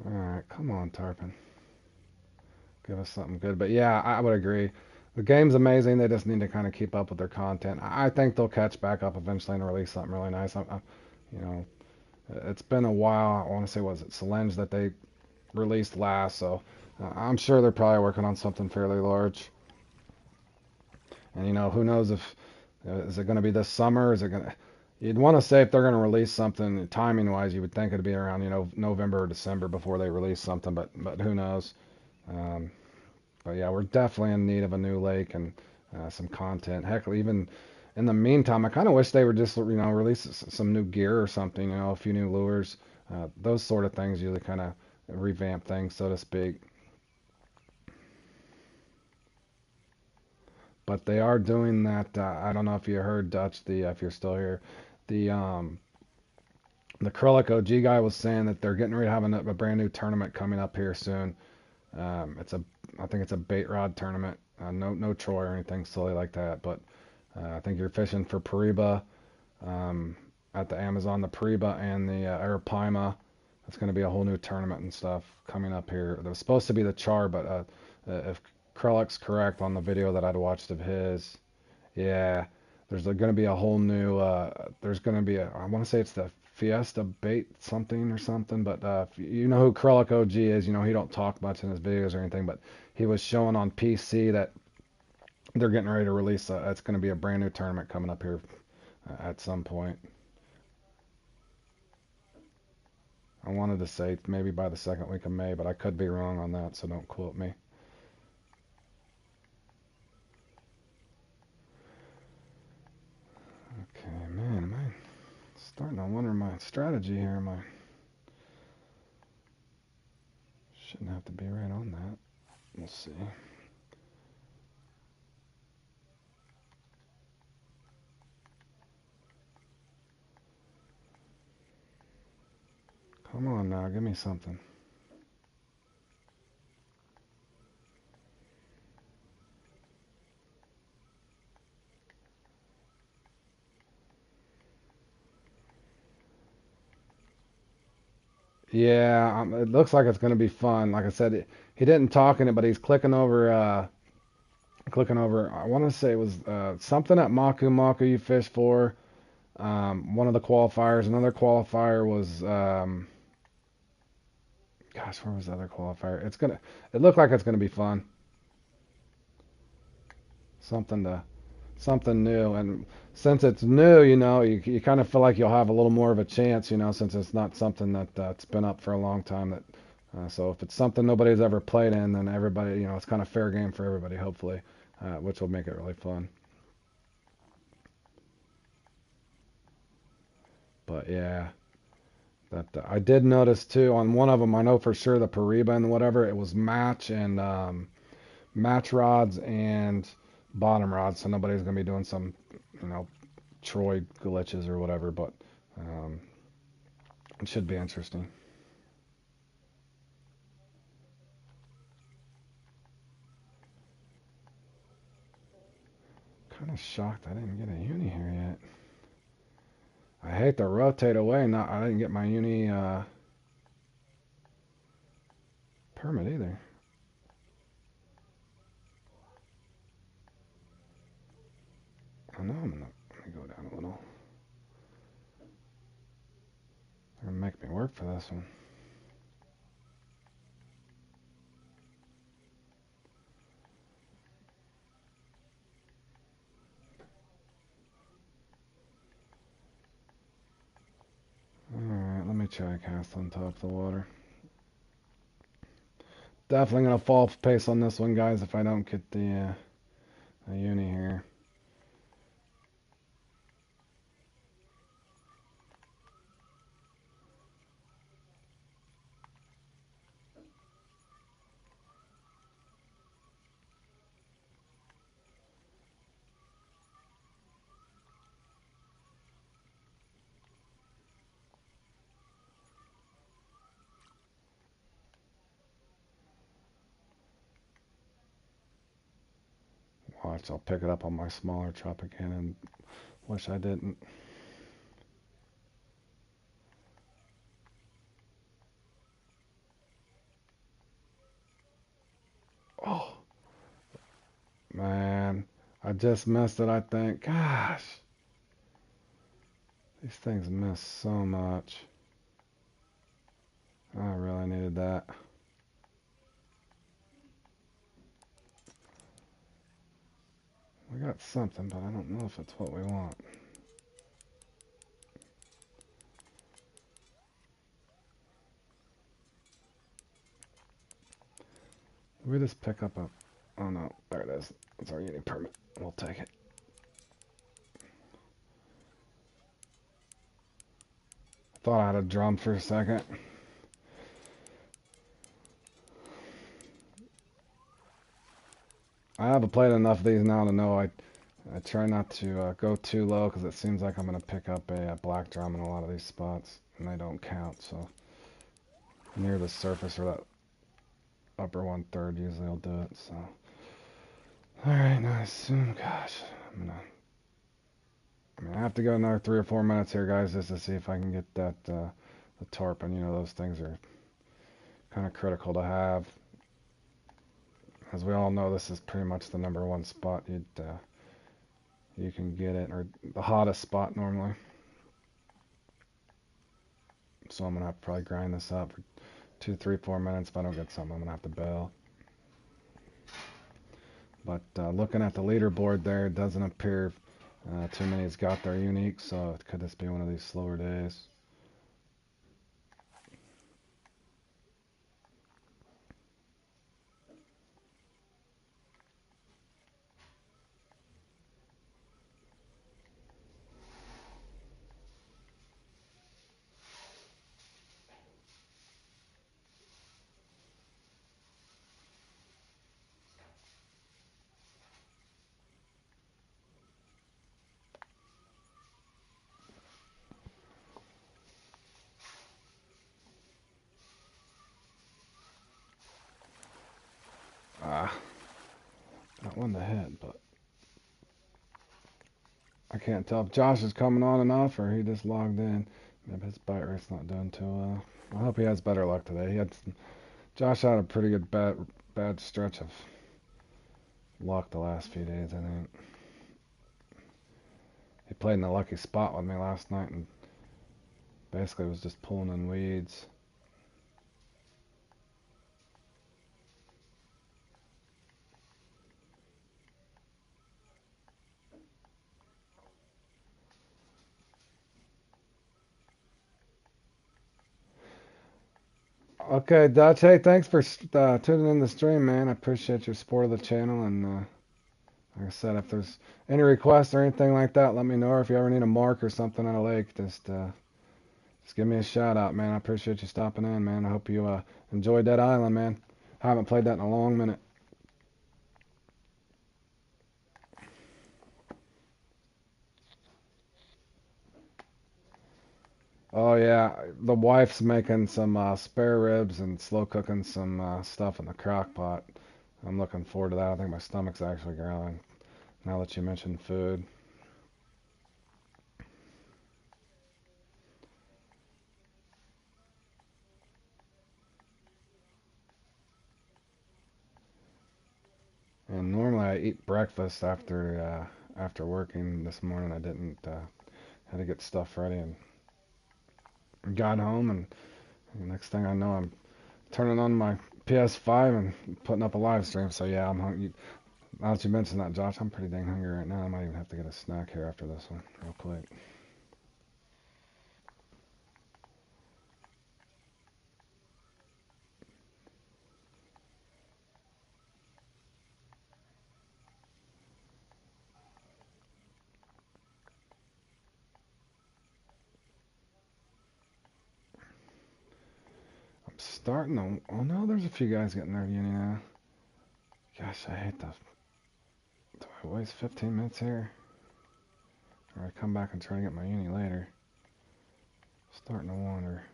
All right, come on, Tarpon. Give us something good. But yeah, I would agree. The game's amazing. They just need to kind of keep up with their content. I think they'll catch back up eventually and release something really nice. You know, it's been a while. I want to say, was it Solange that they released last? So I'm sure they're probably working on something fairly large. And who knows if is it going to be this summer? Is it going to? You'd want to say if they're going to release something timing wise, you would think it'd be around November or December before they release something. But who knows? Um, But yeah, we're definitely in need of a new lake, and some content. Heck, even in the meantime, I kind of wish they would just, release some new gear or something, a few new lures. Those sort of things usually kind of revamp things, so to speak. But they are doing that. I don't know if you heard Dutch, if you're still here, the Acrylic OG guy was saying that they're getting ready to have a brand new tournament coming up here soon. I think it's a bait rod tournament. No Troy or anything silly like that, but I think you're fishing for Pariba at the Amazon, the Pariba and the Arapaima. It's going to be a whole new tournament and stuff coming up here. There was supposed to be the Char, but if Krellick's correct on the video that I'd watched of his, yeah, there's going to be a whole new. There's going to be I want to say it's the Fiesta bait something or something, but you know who Krellick OG is. He don't talk much in his videos or anything, but he was showing on PC that they're getting ready to release. It's going to be a brand new tournament coming up here at some point. I wanted to say maybe by the second week of May, but I could be wrong on that, so don't quote me. Okay, man, am I starting to wonder my strategy here? Shouldn't have to be right on that. We'll see. Come on now, give me something. Yeah, it looks like it's going to be fun. Like I said, he didn't talk in it, but he's clicking over. I want to say it was something at Maku Maku you fish for. One of the qualifiers. Another qualifier was. Gosh, where was the other qualifier? It looked like it's gonna be fun. Something to, something new. And since it's new, you kind of feel like you'll have a little more of a chance, since it's not something that's been up for a long time. So if it's something nobody's ever played in, then everybody, it's kind of fair game for everybody, hopefully, which will make it really fun. But yeah. That I did notice too on one of them. I know for sure the Pariba and whatever it was match rods and bottom rods, so nobody's gonna be doing some you know Troy glitches or whatever. But um, it should be interesting. Kind of shocked I didn't get a uni here yet. I hate to rotate away. Not I didn't get my uni permit either. I know let me go down a little. They're gonna make me work for this one. Alright, let me try cast on top of the water. Definitely gonna fall off pace on this one, guys, if I don't get the uni here. Watch, I'll pick it up on my smaller chop again and wish I didn't. Oh, man. I just missed it, I think. Gosh. These things miss so much. I really needed that. We got something, but I don't know if it's what we want. Did we just pick up a... Oh no, there it is. It's our uni permit. We'll take it. Thought I had a drum for a second. I haven't played enough of these now to know I try not to go too low because it seems like I'm going to pick up a black drum in a lot of these spots and they don't count. So near the surface or that upper 1/3 usually will do it. So alright, now I assume, gosh, I have to go another 3 or 4 minutes here, guys, just to see if I can get that the tarp. And you know, those things are kind of critical to have. As we all know, this is pretty much the #1 spot you can get it, or the hottest spot normally. So I'm gonna have to probably grind this up for 2, 3, 4 minutes. If I don't get something, I'm gonna have to bail. But looking at the leaderboard there, it doesn't appear too many's got their unique, so it could just be one of these slower days. Not one to hit, but I can't tell if Josh is coming on enough or he just logged in. Maybe his bite rate's not doing too well. I hope he has better luck today. Josh had a pretty good bad stretch of luck the last few days, I think. He played in a lucky spot with me last night and basically was just pulling in weeds. Okay, Dutch. Hey, thanks for tuning in the stream, man. I appreciate your support of the channel. And like I said, if there's any requests or anything like that, let me know. Or if you ever need a mark or something on a lake, just give me a shout out, man. I appreciate you stopping in, man. I hope you enjoyed that island, man. I haven't played that in a long minute. Oh yeah, the wife's making some spare ribs and slow cooking some stuff in the crock pot. I'm looking forward to that. I think my stomach's actually growling now that you mentioned food. And normally I eat breakfast after working. This morning I didn't. Had to get stuff ready and got home, and the next thing I know, I'm turning on my PS5 and putting up a live stream. So yeah, I'm hungry. Now that you mentioned that, Josh, I'm pretty dang hungry right now. I might even have to get a snack here after this one, real quick. I'm starting to. Oh no, there's a few guys getting there, uni now. Gosh, I hate the. Do I waste 15 minutes here? Or I come back and try to get my uni later? Starting to wonder.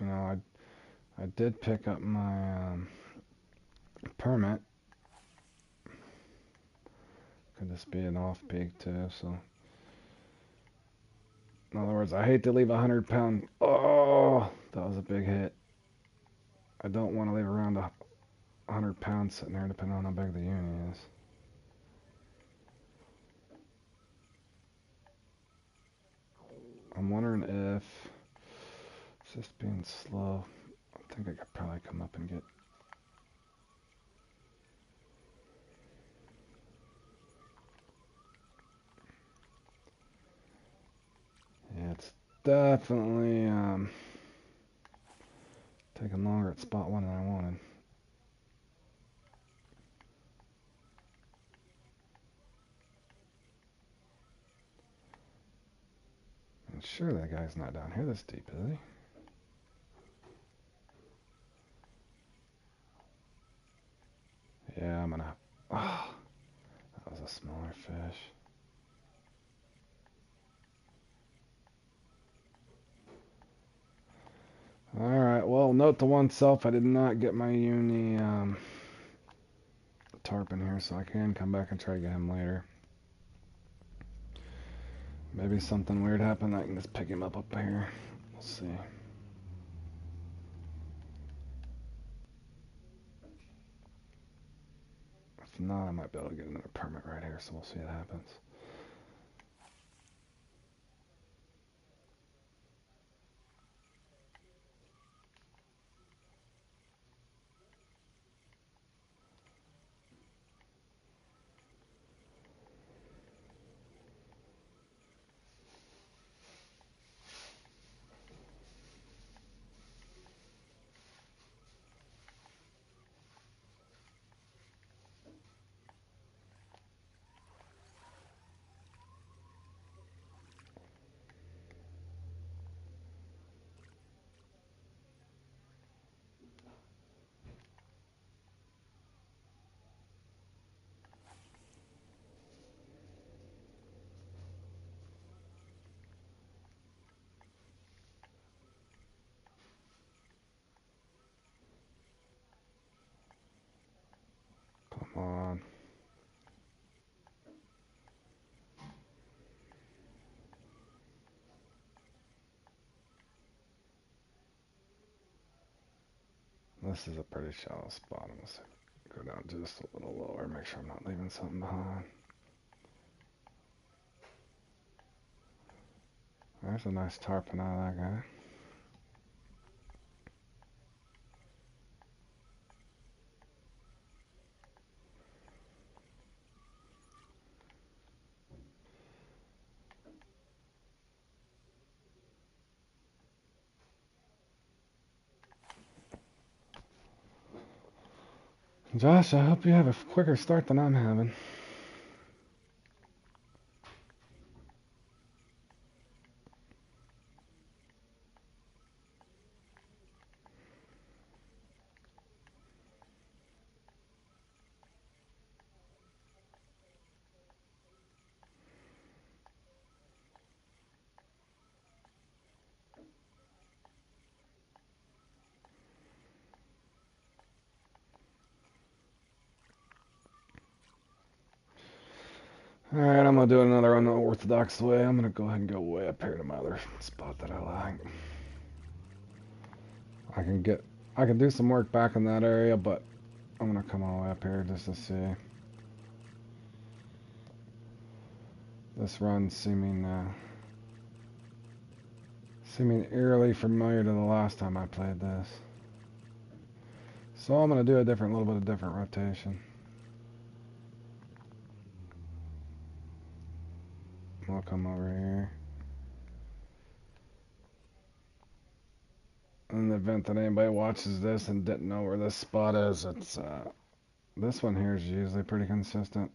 You know, I did pick up my permit. Could this be an off peak too? So, in other words, I hate to leave 100 pound. Oh, that was a big hit. I don't want to leave around 100 pounds sitting there, depending on how big the uni is. I'm wondering if it's just being slow. I think I could probably come up and get. Yeah, it's definitely taking longer at spot 1 than I wanted. Surely that guy's not down here this deep, is he? Yeah, I'm gonna... Oh, that was a smaller fish. Alright, well, note to oneself, I did not get my uni tarp in here, so I can come back and try to get him later. Maybe something weird happened, I can just pick him up here. We'll see. If not, I might be able to get another permit right here, so we'll see what happens. Come on. This is a pretty shallow spot. I'm going to go down just a little lower, make sure I'm not leaving something behind. There's a nice tarpon out of that guy. Josh, I hope you have a quicker start than I'm having. Alright, I'm going to do it another unorthodox way. I'm going to go ahead and go way up here to my other spot that I like. I can do some work back in that area, but I'm going to come all the way up here just to see. This run seeming eerily familiar to the last time I played this. So I'm going to do a little bit of different rotation. I'll come over here. In the event that anybody watches this and didn't know where this spot is, it's this one here is usually pretty consistent.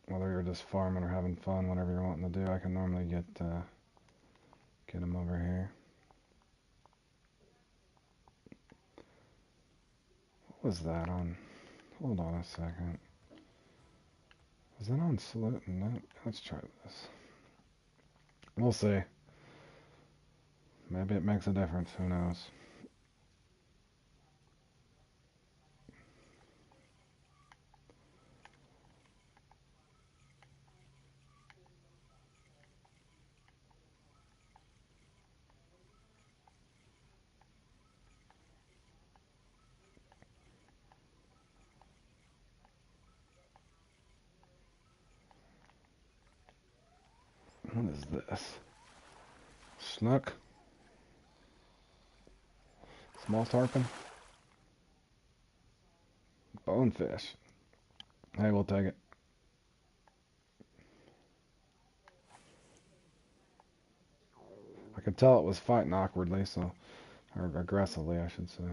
Whether you're just farming or having fun, whatever you're wanting to do, I can normally get them over here. What was that on? Hold on a second. Was that on salute? No. Let's try this. We'll see. Maybe it makes a difference. Who knows? What is this? Snook? Small tarpon? Bonefish. Hey, we'll take it. I could tell it was fighting awkwardly, or aggressively, I should say.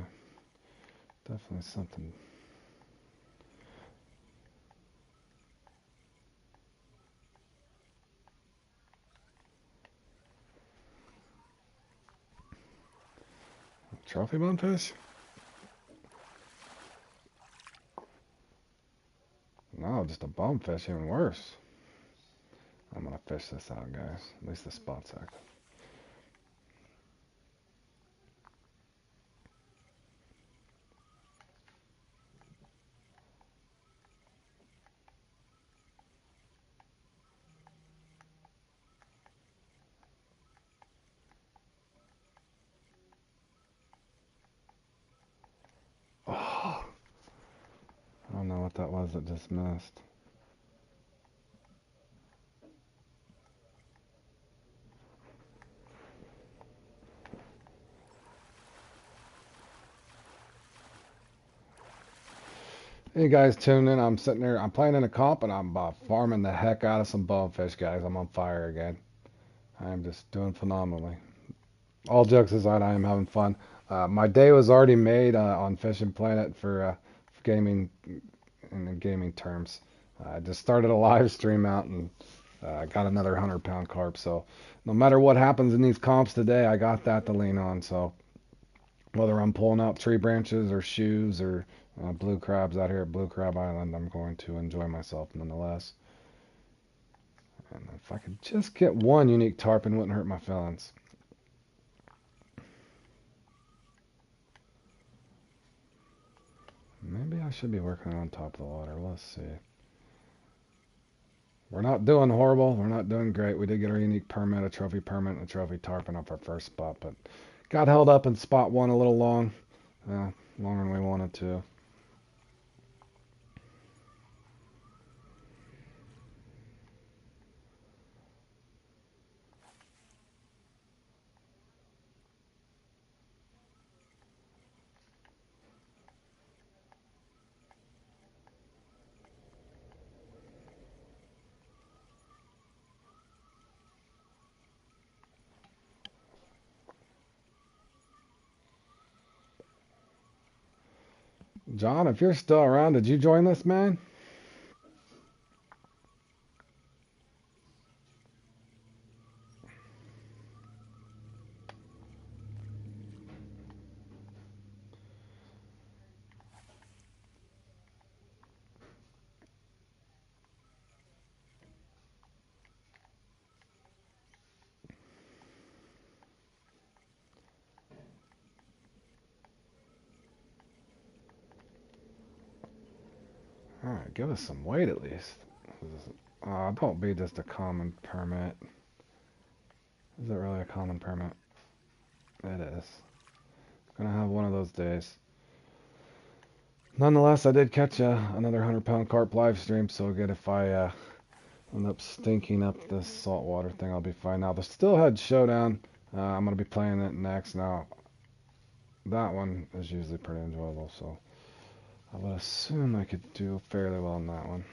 Definitely something. Trophy bonefish? No, just a bonefish, even worse. I'm gonna fish this out, guys. At least the spot's active. Oh, I don't know what that was that just missed. Hey guys, tuning in. I'm sitting there. I'm playing in a comp, and I'm farming the heck out of some bonefish, guys. I'm on fire again. I am just doing phenomenally. All jokes aside, I am having fun. My day was already made on Fishing Planet for gaming in the gaming terms. I just started a live stream out and got another 100-pound carp. So no matter what happens in these comps today, I got that to lean on. So whether I'm pulling out tree branches or shoes or blue crabs out here at Blue Crab Island, I'm going to enjoy myself nonetheless. And if I could just get one unique tarpon, wouldn't hurt my feelings. Maybe I should be working on top of the water. Let's see. We're not doing horrible. We're not doing great. We did get our unique permit, a trophy permit, and a trophy tarpon off our first spot, but got held up in spot one a little long. Longer than we wanted to. John, if you're still around, did you join this, man? Alright, give us some weight at least. Don't be just a common permit. Is it really a common permit? It is. Gonna have one of those days. Nonetheless, I did catch another 100-pound carp live stream, so good if I end up stinking up this saltwater thing, I'll be fine. Now, the Steelhead Showdown, I'm gonna be playing it next. Now, that one is usually pretty enjoyable, so I would assume I could do fairly well in that one.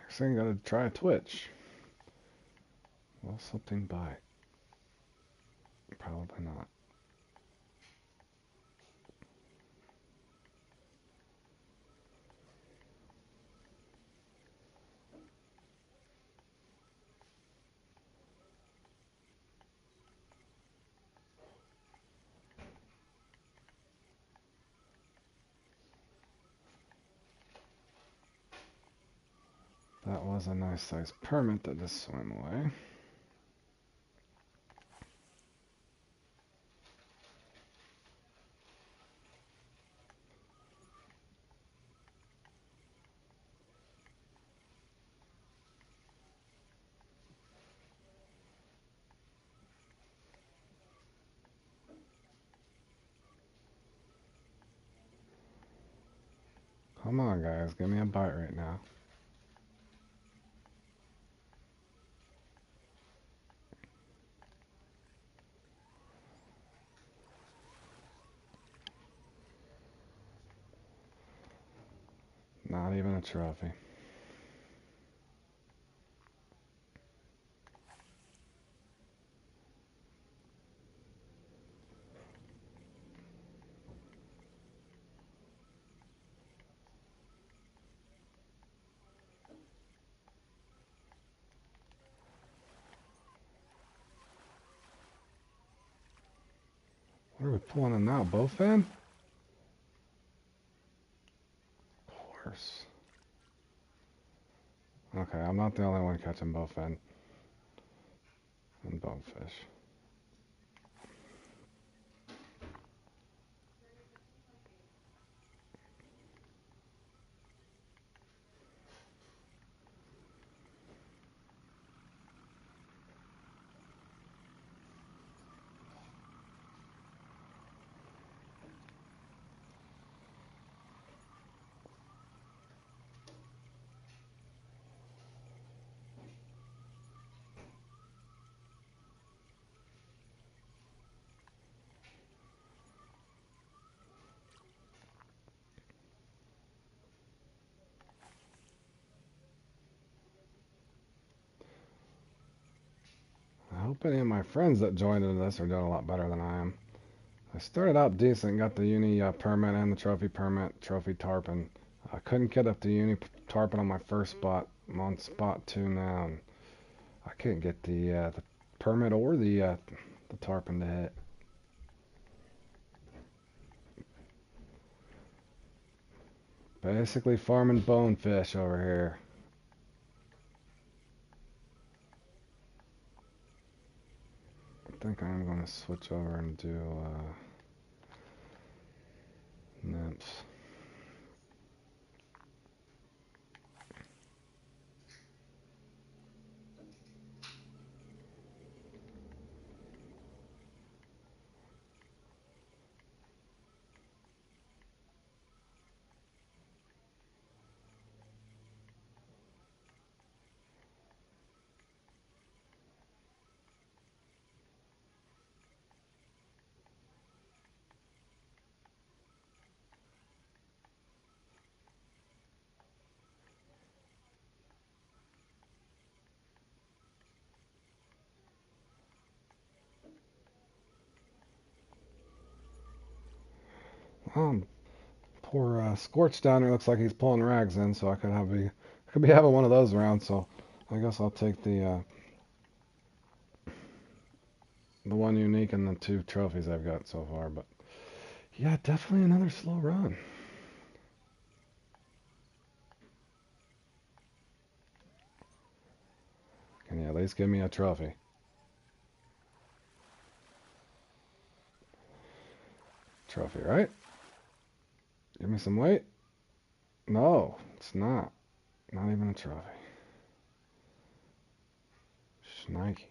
Next thing, gotta try a twitch. Will something bite? Probably not. That was a nice sized permit that just swam away. Come on, guys, give me a bite right now. Not even a trophy. What are we pulling in now? Bowfin? Horse. Okay, I'm not the only one catching bowfin and bonefish. I hope any of my friends that joined into this are doing a lot better than I am. I started out decent, got the uni permit and the trophy permit, trophy tarpon. I couldn't get up the uni tarpon on my first spot. I'm on spot 2 now, and I can't get the permit or the tarpon to hit. Basically farming bonefish over here. I think I'm going to switch over and do nymphs. Poor Scorch down there looks like he's pulling rags in, so I could be having one of those around. So I guess I'll take the one unique and the 2 trophies I've got so far. But yeah, definitely another slow run. Can you at least give me a trophy? Trophy, right? Give me some weight. No, it's not. Not even a trophy. Shnikes.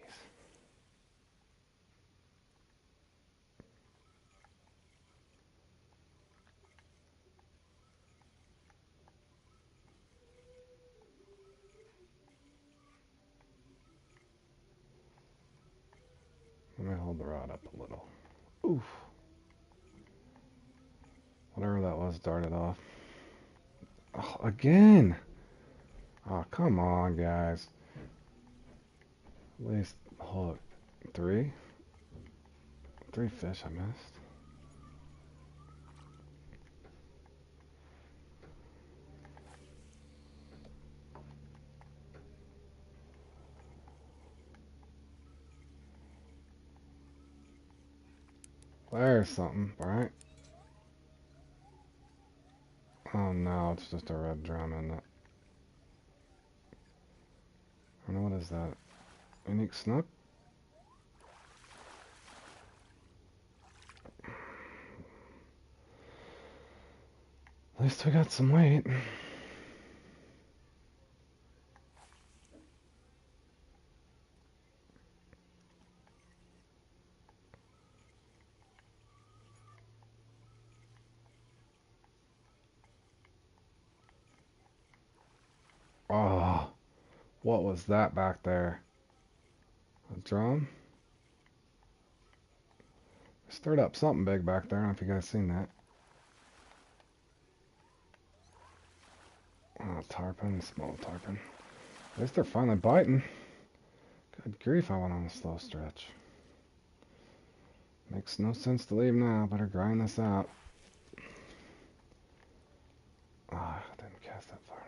Let me hold the rod up a little. Oof. Whatever that was darted off. Oh, again. Oh, come on, guys. At least hook 3. 3 fish I missed. There's something, right? Oh no, it's just a red drum, isn't it? I don't know, what is that? Unique snook? At least we got some weight. Oh, what was that back there? A drum? Stirred up something big back there. I don't know if you guys seen that. not tarpon, small tarpon. At least they're finally biting. Good grief, I went on a slow stretch. Makes no sense to leave now. Better grind this out. Ah, I didn't cast that far enough.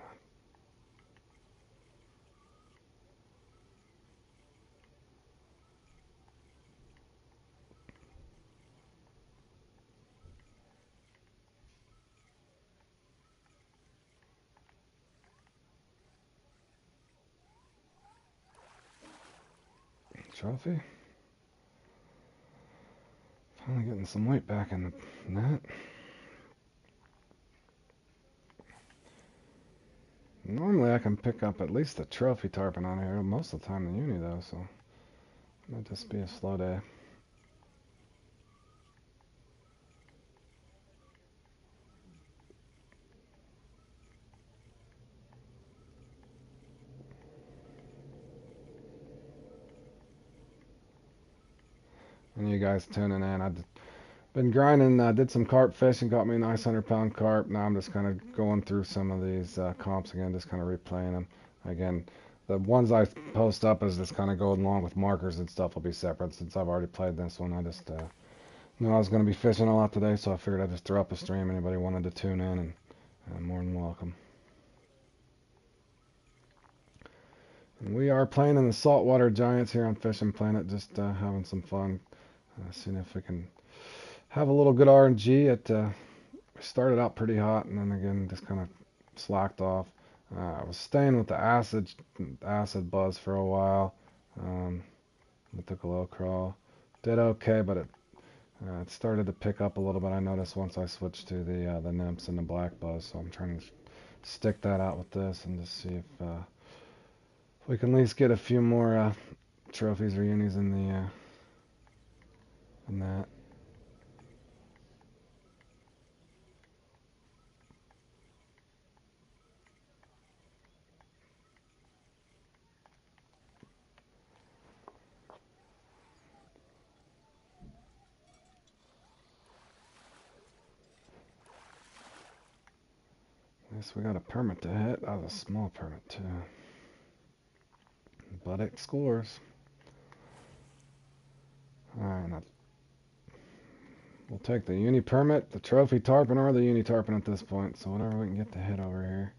Trophy. Finally getting some weight back in the net. Normally I can pick up at least a trophy tarpon on here. Most of the time the uni though, so it might just be a slow day. And you guys tuning in. I've been grinding, did some carp fishing, got me a nice 100-pound carp. Now I'm just kind of going through some of these comps again, just kind of replaying them. Again, the ones I post up is just kind of going along with markers and stuff will be separate. Since I've already played this one, I just knew I was going to be fishing a lot today, so I figured I'd just throw up a stream. Anybody wanted to tune in, and more than welcome. And we are playing in the Saltwater Giants here on Fishing Planet, just having some fun, seeing if we can have a little good RNG. It started out pretty hot, and then again just kind of slacked off. I was staying with the acid buzz for a while. I took a low crawl, did okay, but it started to pick up a little bit. I noticed once I switched to the nymphs and the black buzz, so I'm trying to stick that out with this and just see if we can at least get a few more trophies or unis in that. At least we got a permit to hit. That was a small permit too, but it scores. Alright, we'll take the uni permit, the trophy tarpon, or the uni tarpon at this point. So whatever we can get to hit over here.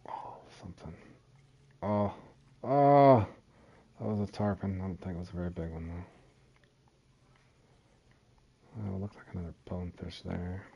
Oh, something. Oh, that was a tarpon. I don't think it was a very big one though. Oh, it looked like another bonefish there.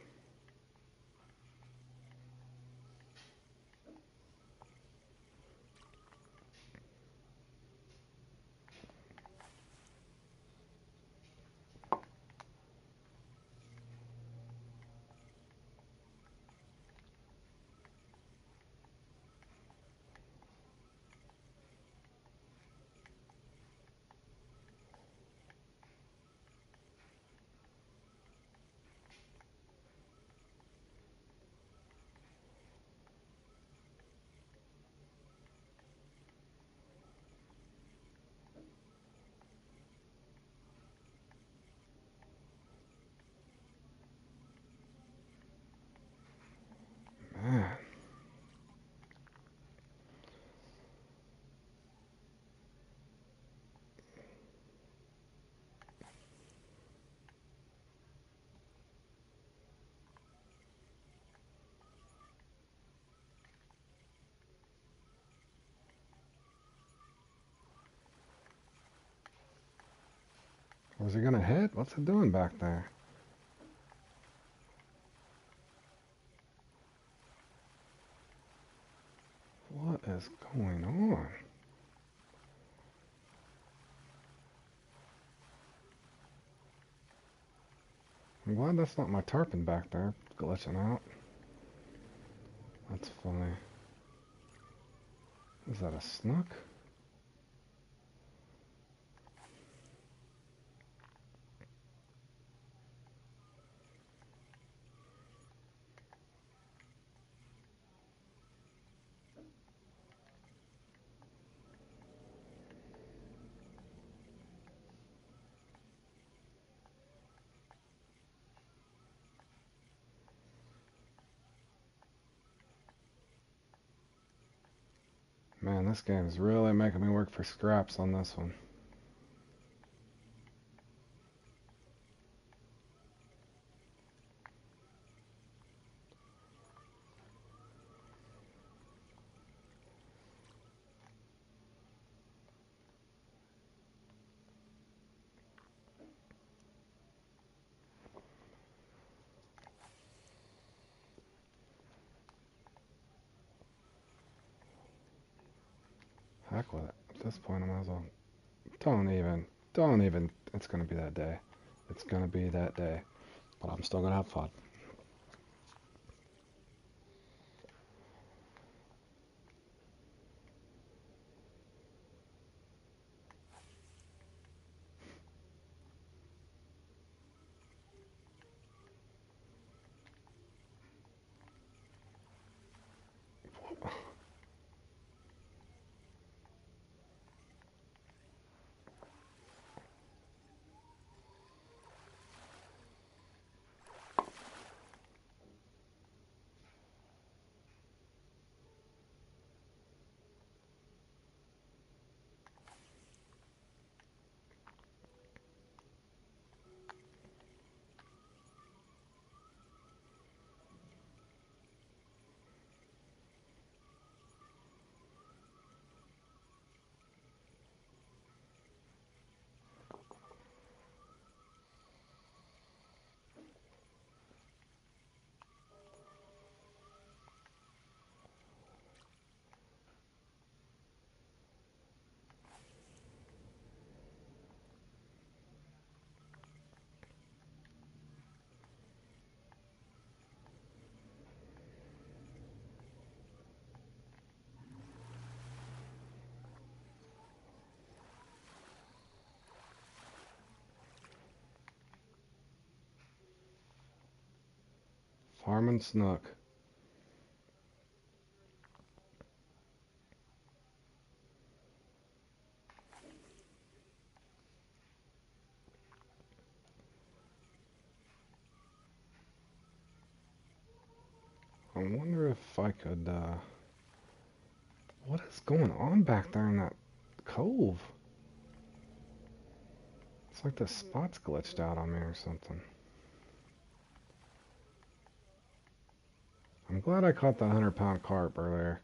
Man. Was he gonna hit? What's it doing back there? What is going on? I'm glad that's not my tarpon back there glitching out. That's funny. Is that a snook? Man, this game is really making me work for scraps on this one. Heck with it. At this point, I might as well. Don't even. It's gonna be that day. It's gonna be that day. But I'm still gonna have fun. Farming snook. I wonder if I could, what is going on back there in that cove? It's like the spot's glitched out on me or something. I'm glad I caught that 100-pound carp earlier,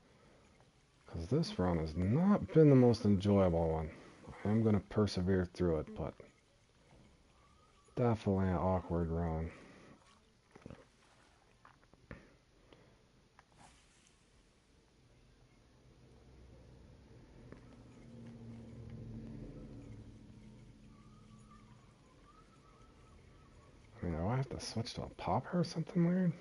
because this run has not been the most enjoyable one. I am going to persevere through it, but definitely an awkward run. I mean, do I have to switch to a popper or something weird?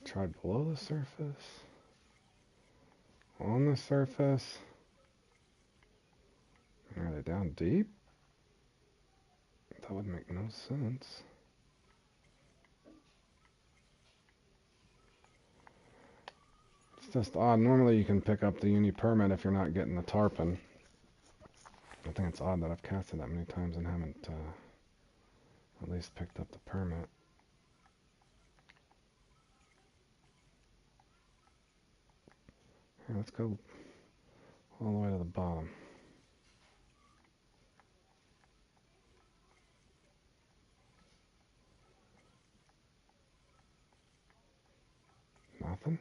Tried below the surface. On the surface. Are they down deep? That would make no sense. It's just odd. Normally you can pick up the uni permit if you're not getting the tarpon. I think it's odd that I've casted that many times and haven't at least picked up the permit. Here, let's go all the way to the bottom. Nothing?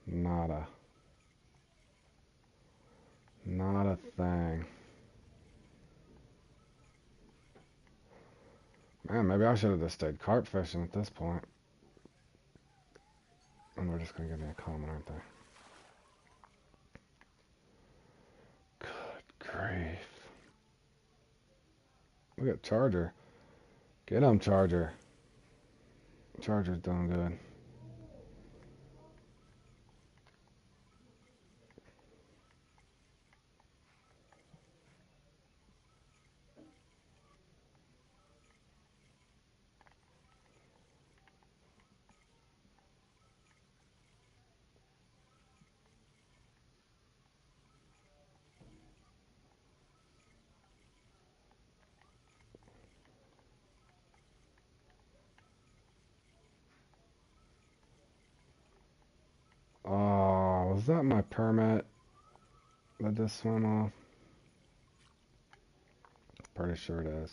Nada. Not a thing. Man, maybe I should have just stayed carp fishing at this point. And they're just going to give me a comment, aren't they? Good grief. Look at Charger. Get him, Charger. Charger's doing good. that my permit that just swam off? Pretty sure it is.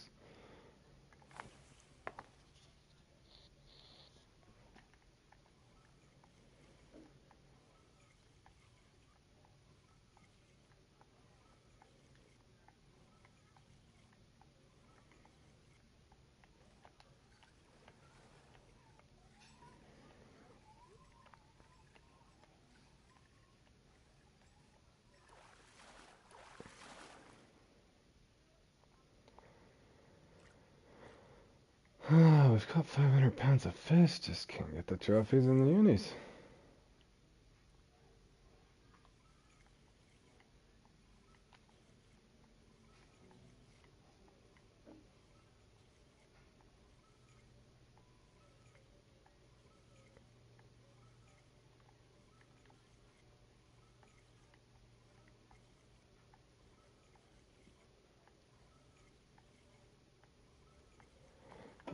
We've caught 500 pounds of fish, just can't get the trophies in the unis.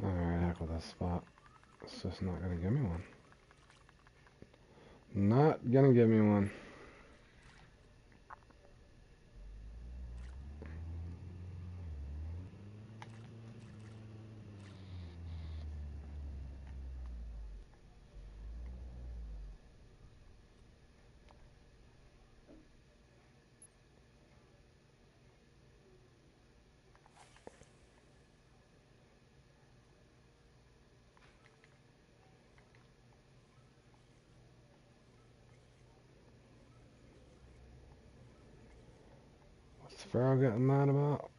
Alright, heck with this spot. It's just not gonna give me one. Not gonna give me one. What's Pharaoh getting mad about?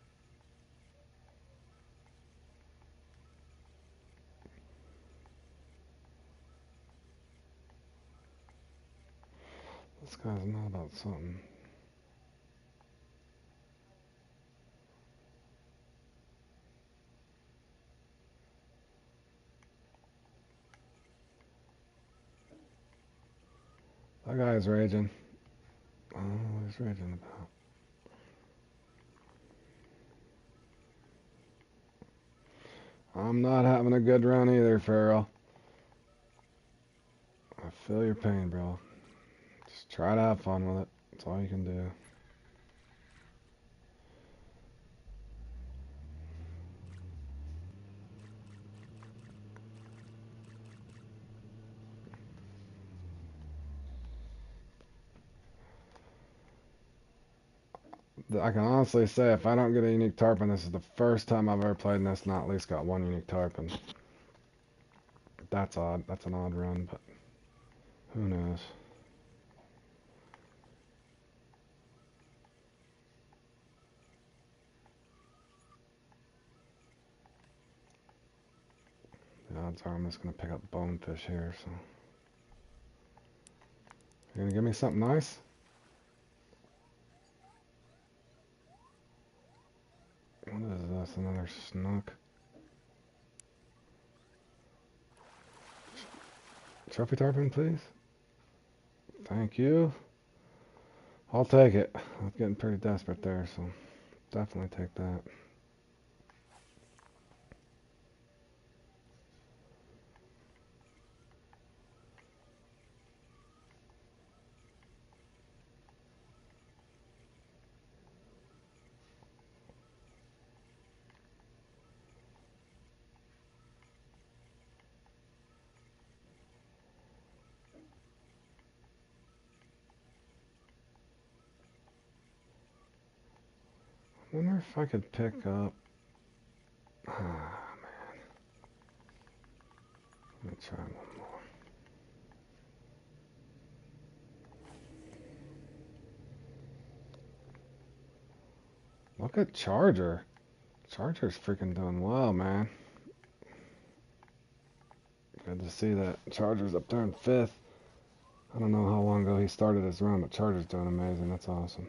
This guy's mad about something. That guy's raging. I don't know what he's raging about. I'm not having a good run either, Pharaoh. I feel your pain, bro. Just try to have fun with it. That's all you can do. I can honestly say if I don't get a unique tarpon, this is the first time I've ever played in this and not at least got one unique tarpon. That's odd. That's an odd run, but who knows? The odds are I'm just going to pick up bonefish here, so. You gonna give me something nice? What is this? Another snook? Trophy tarpon, please? Thank you. I'll take it. I was getting pretty desperate there, so definitely take that. I wonder if I could pick up... Ah, man. Let me try one more. Look at Charger. Charger's freaking doing well, man. Good to see that Charger's up there in 5th. I don't know how long ago he started his run, but Charger's doing amazing. That's awesome.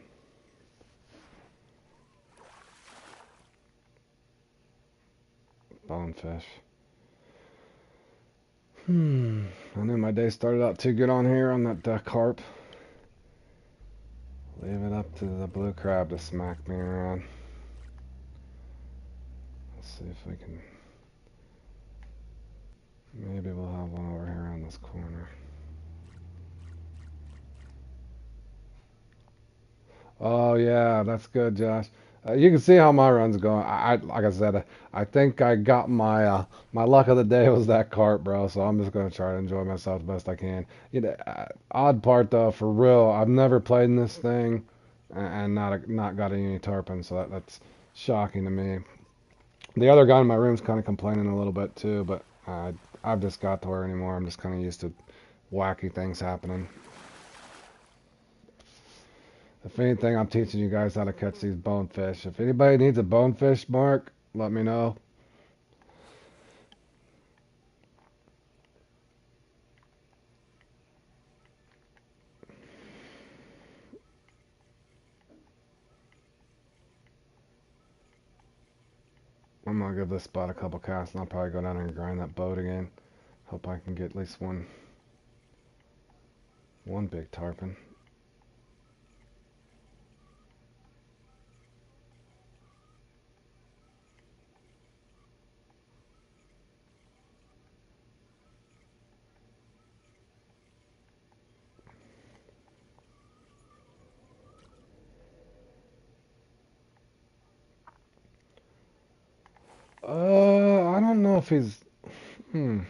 Bonefish. I knew my day started out too good on here on that carp. Leave it up to the blue crab to smack me around. Let's see if we can... Maybe we'll have one over here on this corner. Oh yeah, that's good, Josh. You can see how my run's going. Like I said, I think I got my luck of the day was that cart, bro. So I'm just gonna try to enjoy myself the best I can. Odd part though, for real, I've never played in this thing and not got any tarpon, so that's shocking to me. The other guy in my room's kind of complaining a little bit too, but I've just got to where anymore. I'm just kind of used to wacky things happening. If anything, I'm teaching you guys how to catch these bonefish. If anybody needs a bonefish mark, let me know. I'm gonna give this spot a couple casts and I'll probably go down there and grind that boat again. Hope I can get at least one big tarpon. I don't know if he's hmm.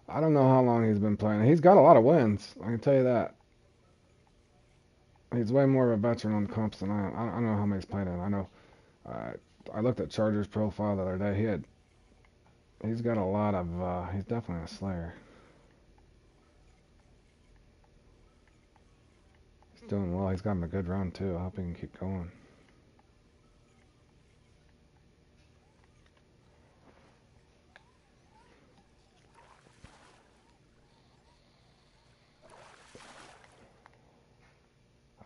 I don't know how long he's been playing. He's got a lot of wins. I can tell you that. He's way more of a veteran on comps than I am. I don't know how many he's played in. I know. Uh, I looked at Charger's profile the other day. He's got a lot of. He's definitely a slayer. He's doing well. He's got him a good run too. I hope he can keep going.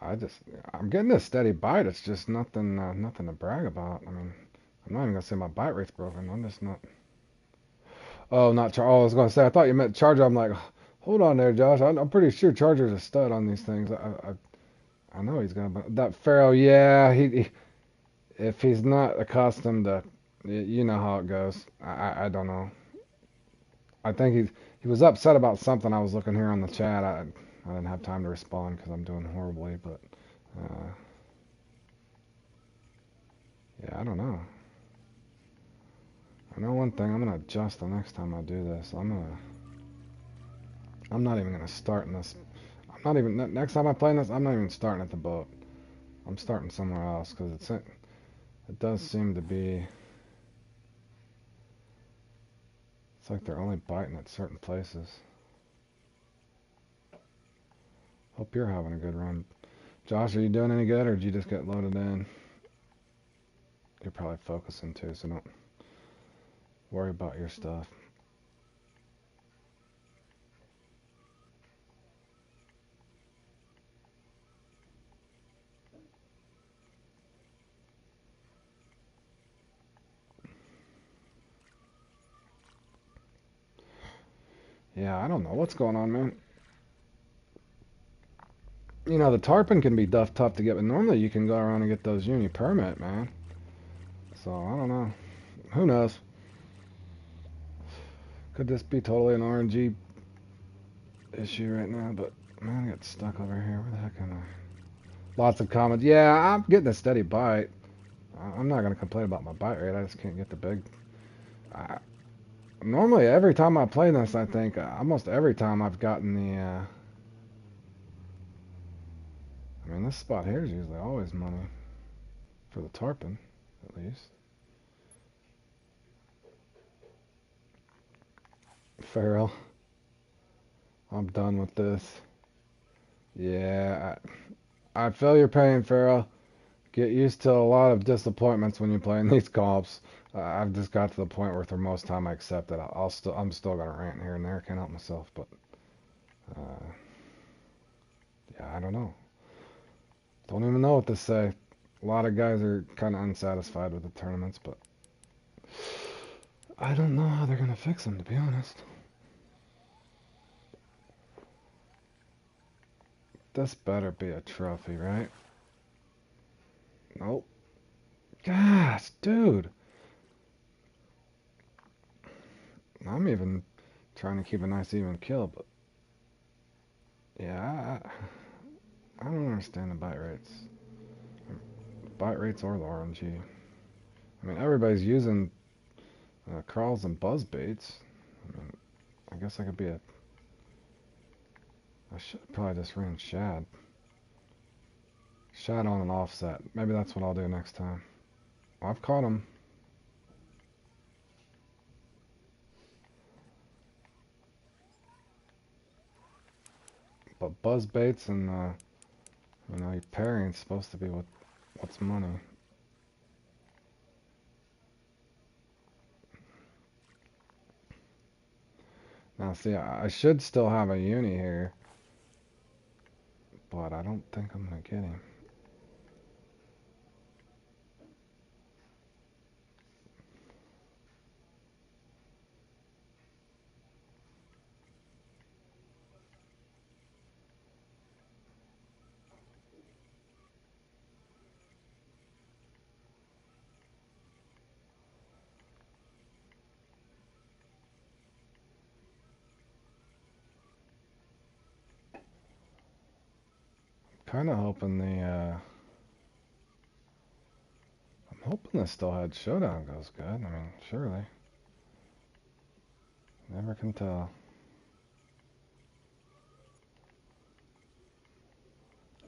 I just, I'm getting a steady bite. It's just nothing to brag about. I mean, I'm not even gonna say my bite rate's broken. I'm just not. Oh, not Char. Oh, I was gonna say. I thought you meant Charger. I'm like, hold on there, Josh. I'm pretty sure Charger's a stud on these things. I know he's gonna. But that Pharaoh, yeah, if he's not accustomed to, you know how it goes. I don't know. I think he was upset about something. I was looking here on the chat. I didn't have time to respond because I'm doing horribly. But uh, yeah, I don't know. I know one thing. I'm gonna adjust the next time I do this. I'm not even gonna start in this. I'm not even next time I play in this. I'm not even starting at the boat. I'm starting somewhere else because it does seem to be. It's like they're only biting at certain places. Hope you're having a good run. Josh, are you doing any good or did you just get loaded in? You're probably focusing too, so don't worry about your stuff. Yeah, I don't know what's going on, man. You know, the tarpon can be tough to get, but normally you can go around and get those uni permit, man. So I don't know. Who knows? Could this be totally an RNG issue right now? But man, I got stuck over here. Where the heck am I? Lots of comments. Yeah, I'm getting a steady bite. I'm not gonna complain about my bite rate. I just can't get the big. I, Normally, every time I play this, I think almost every time I've gotten the. I mean, this spot here is usually always money for the tarpon, at least. Farrell, I'm done with this. Yeah, I feel your pain, Farrell. Get used to a lot of disappointments when you play in these comps. I've just got to the point where, for most time, I accept it. I'm still gonna rant here and there. Can't help myself, but uh, yeah, I don't know. Don't even know what to say. A lot of guys are kind of unsatisfied with the tournaments, but I don't know how they're gonna fix them, to be honest. This better be a trophy, right? Nope. Gosh, dude. I'm even trying to keep a nice even kill, but yeah, I don't understand the bite rates. bite rates or the RNG. I mean, everybody's using crawls and buzz baits. I mean, I guess I could be a... I should probably just ring shad. Shad on an offset. Maybe that's what I'll do next time. Well, I've caught them. But buzz baits and you know, your pairing's supposed to be what's money. Now see, I should still have a uni here, but I don't think I'm gonna get him. Kind of hoping I'm hoping the Stillhead Showdown goes good. I mean, surely. Never can tell.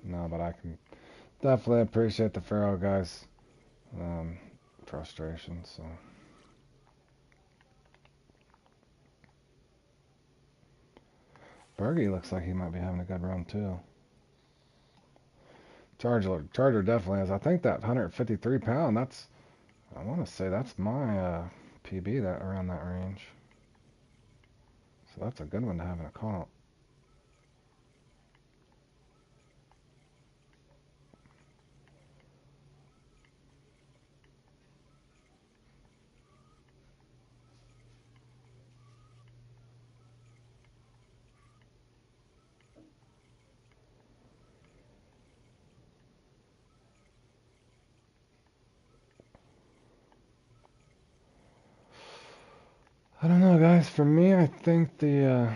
No, but I can definitely appreciate the Pharaoh guys' frustration. So. Bergie looks like he might be having a good run too. Charger definitely is. I think that 153 pound, I want to say that's my PB that around that range. So that's a good one to have in a comp. I don't know, guys. For me, I think the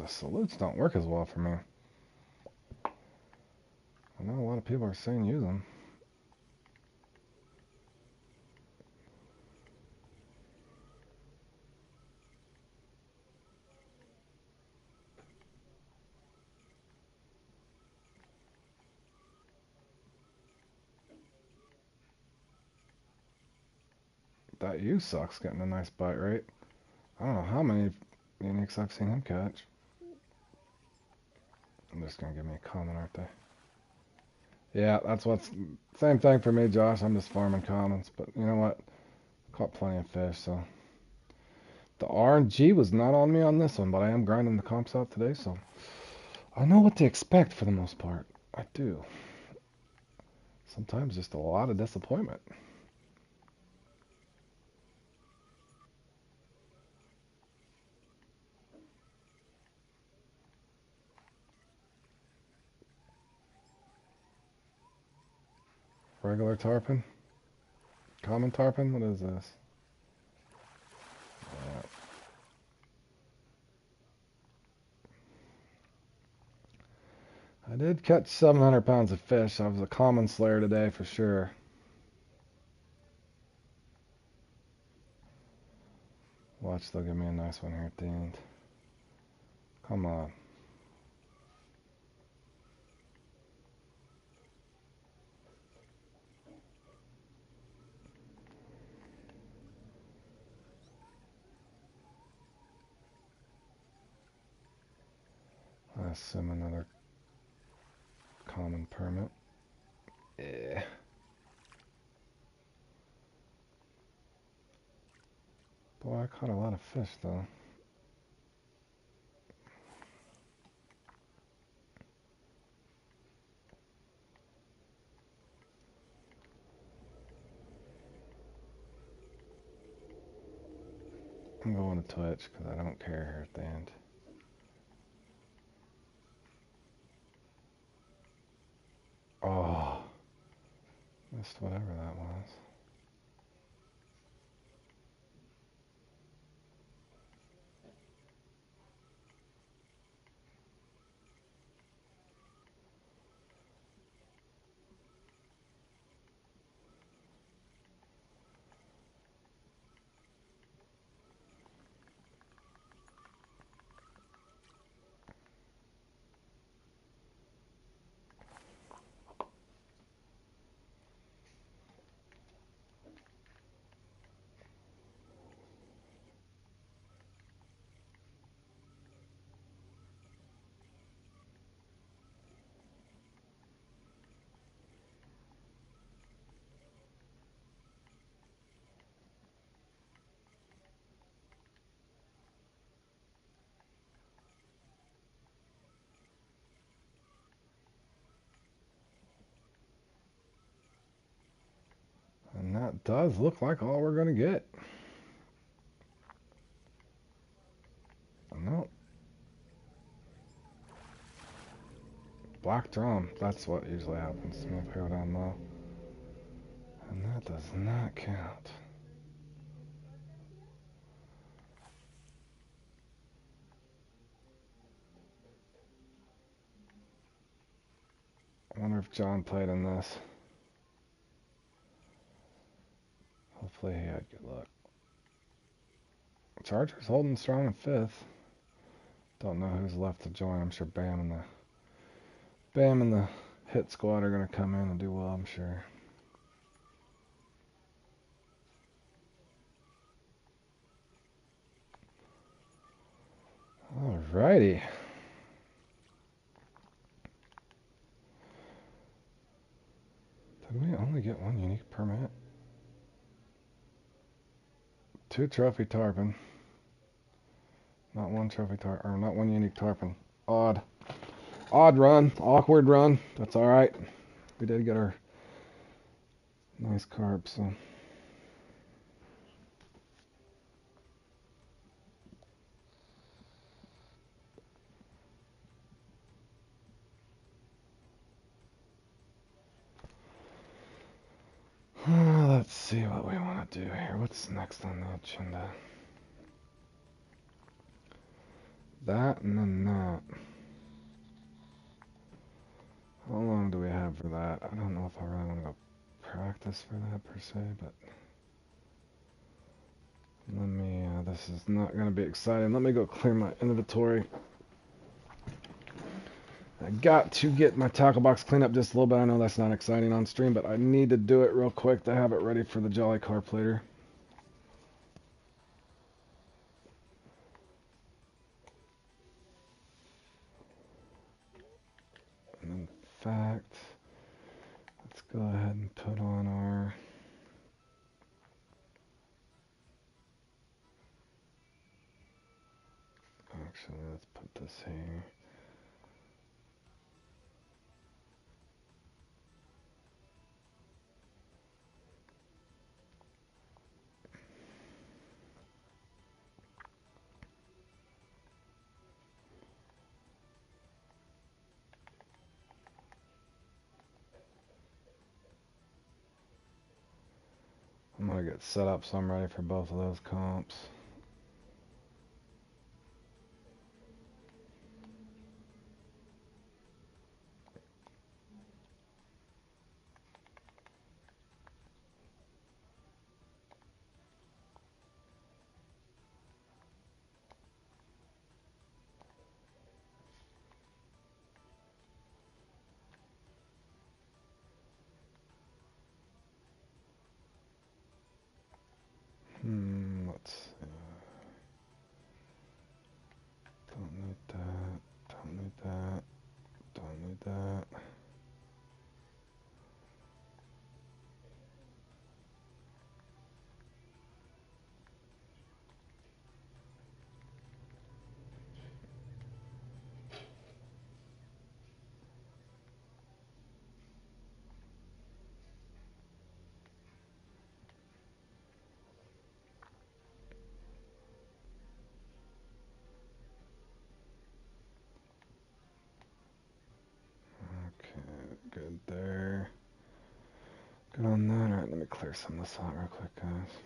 salutes don't work as well for me. I know a lot of people are saying use them. That U sucks getting a nice bite rate. I don't know how many uniques I've seen him catch. I'm just gonna give me a comment, aren't they? Yeah, that's what's same thing for me, Josh. I'm just farming comments, but you know what? Caught plenty of fish, so the RNG was not on me on this one, but I am grinding the comps out today, so I know what to expect for the most part. I do. Sometimes just a lot of disappointment. Regular tarpon? Common tarpon? What is this? Yeah. I did catch 700 pounds of fish. I was a common slayer today for sure. Watch, they'll give me a nice one here at the end. Come on. I assume another common permit. Yeah. Boy, I caught a lot of fish though. I'm going to Twitch because I don't care here at the end. Oh, missed whatever that was. does look like all we're going to get. No. Black drum. That's what usually happens. Smooth arrow down low. And that does not count. I wonder if John played in this. Hopefully he had good luck. Chargers holding strong in fifth. Don't know who's left to join. I'm sure Bam and the hit squad are going to come in and do well, I'm sure. Alrighty. Did we only get one unique permit? 2 trophy tarpon. Not one trophy tarpon, or not one unique tarpon. Odd run, awkward run. That's alright. We did get our nice carp, so. Let's see what we want to do here. What's next on the agenda? That and then that. How long do we have for that? I don't know if I really want to go practice for that per se, but let me, this is not going to be exciting. Let me go clear my inventory. I got to get my tackle box cleaned up just a little bit. I know that's not exciting on stream, but I need to do it real quick to have it ready for the Jolly Carp later. And in fact, let's go ahead and put on our... Actually, let's put this here. I'm going to get set up so I'm ready for both of those comps. Let's see. Don't need that. Don't need that. Don't need that. Okay, good there. Good on that. Alright, let me clear some of this out real quick, guys.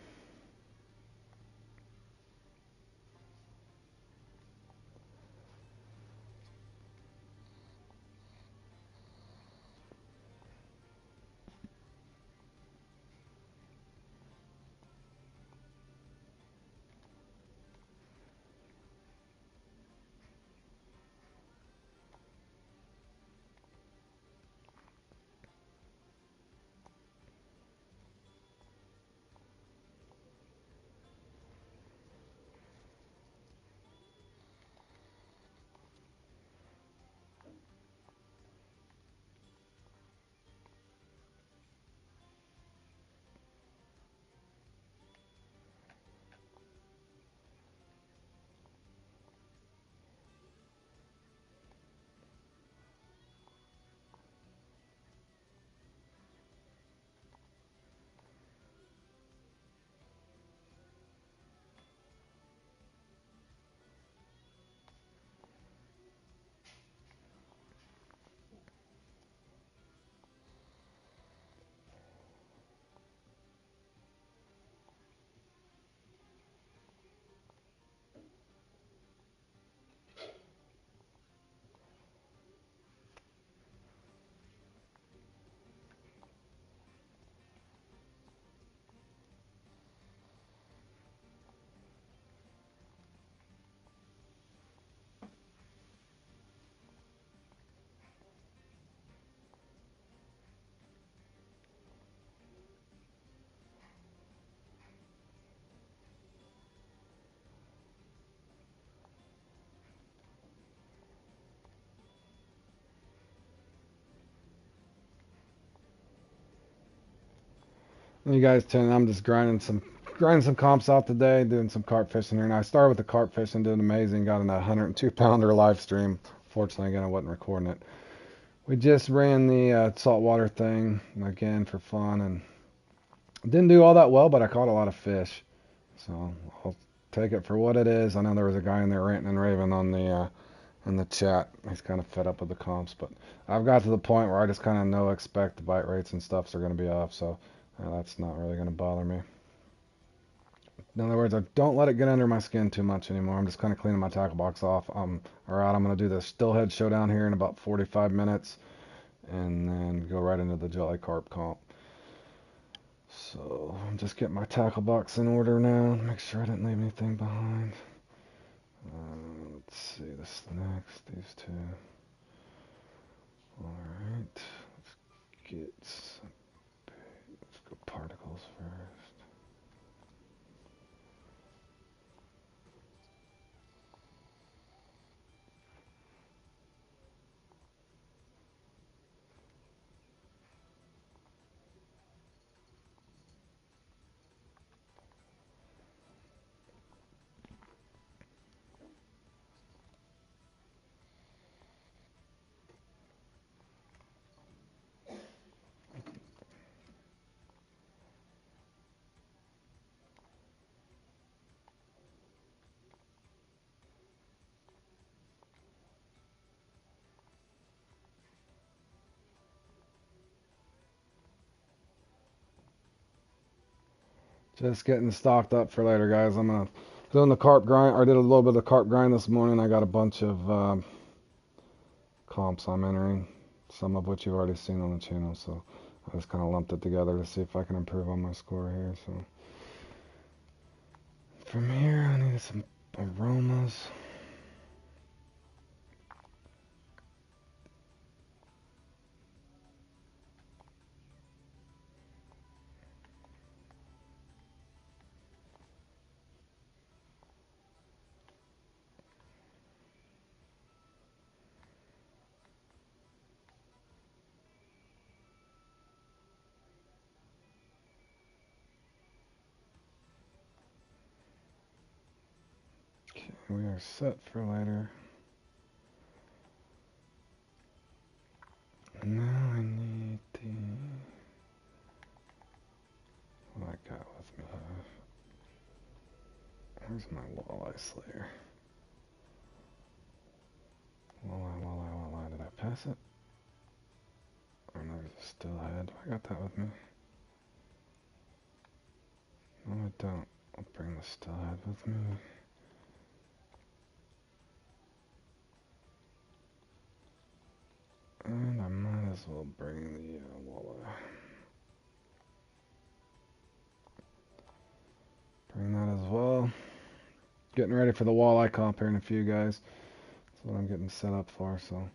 You guys tune in. I'm just grinding some comps out today, doing some carp fishing here. And I started with the carp fishing, doing amazing. Got in a 102-pounder live stream. Fortunately, again, I wasn't recording it. We just ran the saltwater thing again for fun, and didn't do all that well, but I caught a lot of fish. So I'll take it for what it is. I know there was a guy in there ranting and raving on the in the chat. He's kind of fed up with the comps, but I've got to the point where I just kind of expect the bite rates and stuffs are going to be off, so that's not really going to bother me. In other words, I don't let it get under my skin too much anymore. I'm just kind of cleaning my tackle box off. I'm going to do the stillhead showdown here in about 45 minutes, and then go right into the jelly carp comp. So I'm just getting my tackle box in order now, make sure I didn't leave anything behind. Let's see, this next, these two. Alright, let's go particles first. Just getting stocked up for later, guys. I'm gonna doing the carp grind. I did a little bit of the carp grind this morning. I got a bunch of comps I'm entering, some of which you've already seen on the channel. So I just kind of lumped it together to see if I can improve on my score here. So from here, I needed some aromas. Okay, we are set for later. Now I need what I got with me here. Where's my walleye slayer? Walleye. Did I pass it? Oh no, there's a still head. I got that with me. No, I don't. I'll bring the still head with me. And I might as well bring the walleye. Bring that as well. Getting ready for the walleye comp here in a few, guys. That's what I'm getting set up for, so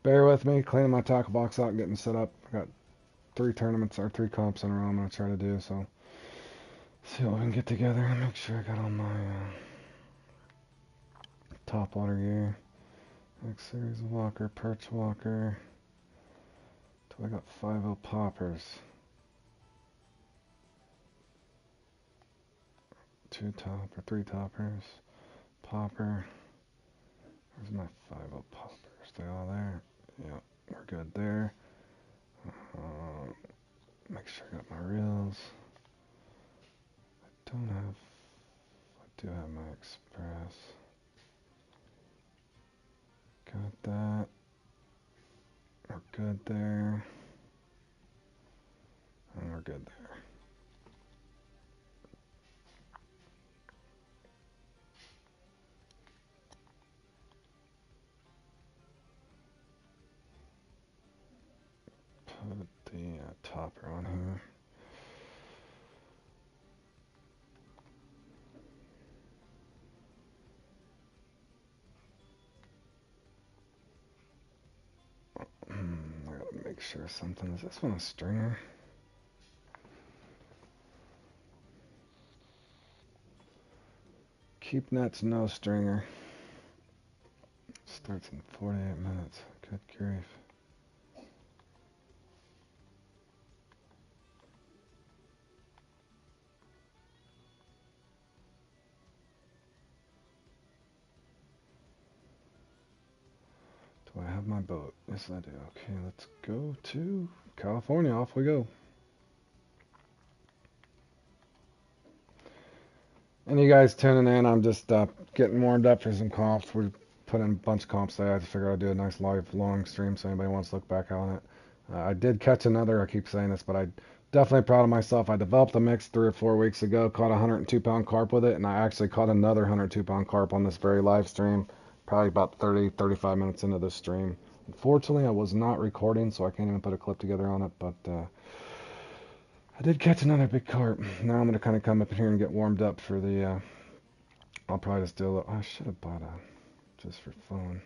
bear with me. Cleaning my tackle box out, getting set up. I got 3 comps in a row I'm going to try to do, so see what we can get together and make sure I got all my top water gear. X series walker, perch walker. I got 5 poppers. 3 toppers. Popper. Where's my 5 poppers? They all there? Yep, we're good there. Make sure I got my reels. I do have my express. Got that. We're good there. And we're good there. Put the topper on here. I gotta make sure something. Is this one a stringer? Keep nets, no stringer. Starts in 48 minutes. Good grief. Do I have my boat? Yes, I do. Okay, let's go to California. Off we go. And you guys tuning in, I'm just getting warmed up for some comps. We put in a bunch of comps today. I just figured I'd do a nice live long stream so anybody wants to look back on it. I did catch another, I keep saying this, but I'm definitely proud of myself. I developed a mix 3 or 4 weeks ago, caught a 102-pound carp with it, and I actually caught another 102-pound carp on this very live stream, probably about 35 minutes into this stream. Unfortunately, I was not recording, so I can't even put a clip together on it, but I did catch another big carp. Now I'm going to kind of come up in here and get warmed up for the, I'll probably just do a little, I should have bought a, just for fun.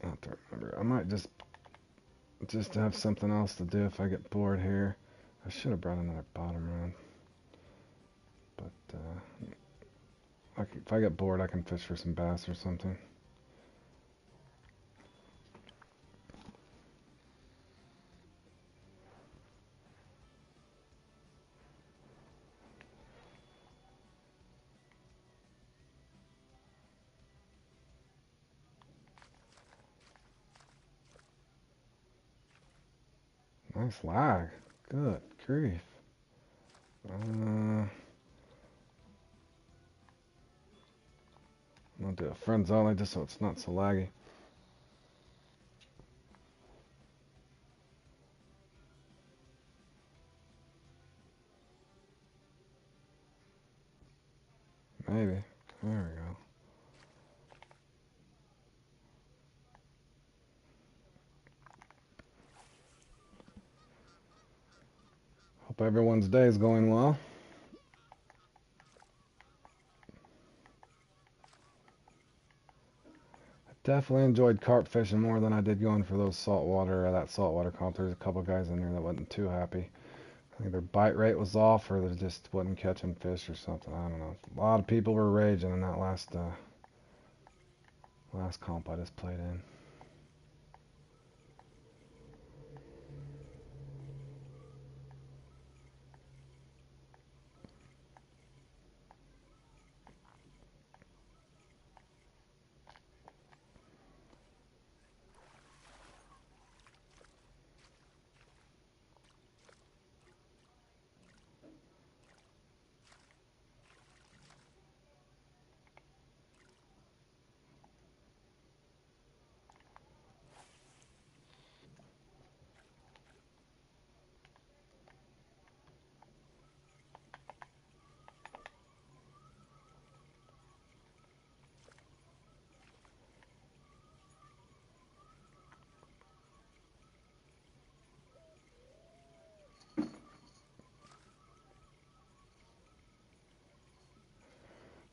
I have to remember. I might just have something else to do if I get bored here. I should have brought another bottom rod. But if I get bored, I can fish for some bass or something. Nice lag. Good grief. I'm gonna do a friends only just so it's not so laggy. Maybe. There we go. Hope everyone's day is going well. Definitely enjoyed carp fishing more than I did going for those saltwater, that saltwater comp. There's a couple guys in there that wasn't too happy. I think their bite rate was off or they just wasn't catching fish or something. I don't know. A lot of people were raging in that last comp I just played in.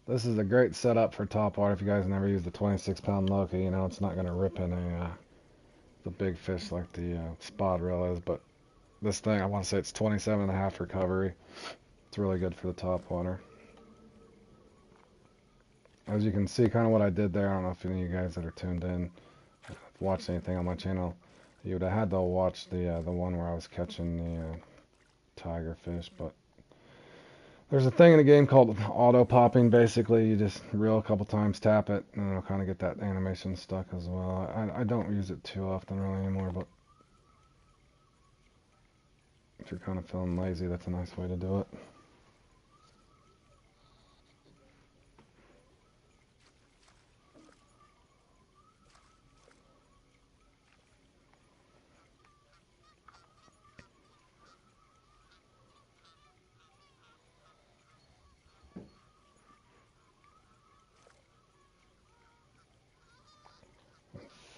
This is a great setup for top water if you guys never used the 26-pound Loki. You know, it's not going to rip in the big fish like the spot reel is, but this thing, I want to say it's 27.5 recovery. It's really good for the top water. As you can see, kind of what I did there, I don't know if any of you guys that are tuned in watched anything on my channel, you would have had to watch the one where I was catching the tiger fish, but there's a thing in the game called auto popping. Basically, you just reel a couple times, tap it, and it'll kind of get that animation stuck as well. I don't use it too often really anymore, but if you're kind of feeling lazy, that's a nice way to do it.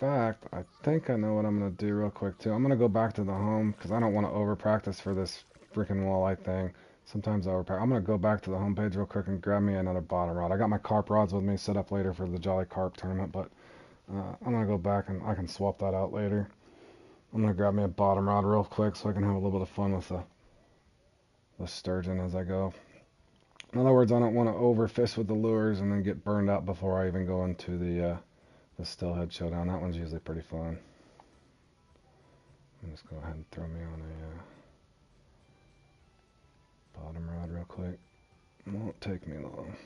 In fact, I think I know what I'm going to do real quick too. I'm going to go back to the home because I don't want to over practice for this freaking walleye thing. Sometimes I over practice. I'm going to go back to the home page real quick and grab me another bottom rod. I got my carp rods with me set up later for the Jolly Carp tournament, but I'm going to go back and I can swap that out later. I'm going to grab me a bottom rod real quick so I can have a little bit of fun with the sturgeon as I go. In other words, I don't want to overfish with the lures and then get burned out before I even go into the stillhead showdown. That one's usually pretty fun. I'm just go ahead and throw me on a bottom rod real quick. It won't take me long.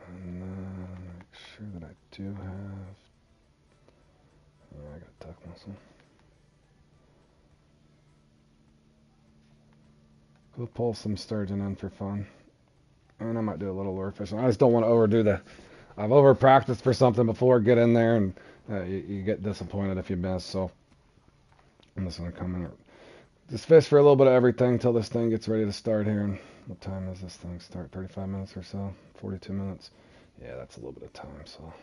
And make sure that I do have. Yeah, I got a tuck muscle. We'll pull some sturgeon in for fun. And I might do a little lure fishing. I just don't want to overdo the. I've over practiced for something before, get in there, and you get disappointed if you miss. So I'm just going to come in. Just fish for a little bit of everything until this thing gets ready to start here. And what time does this thing start? 35 minutes or so? 42 minutes? Yeah, that's a little bit of time. So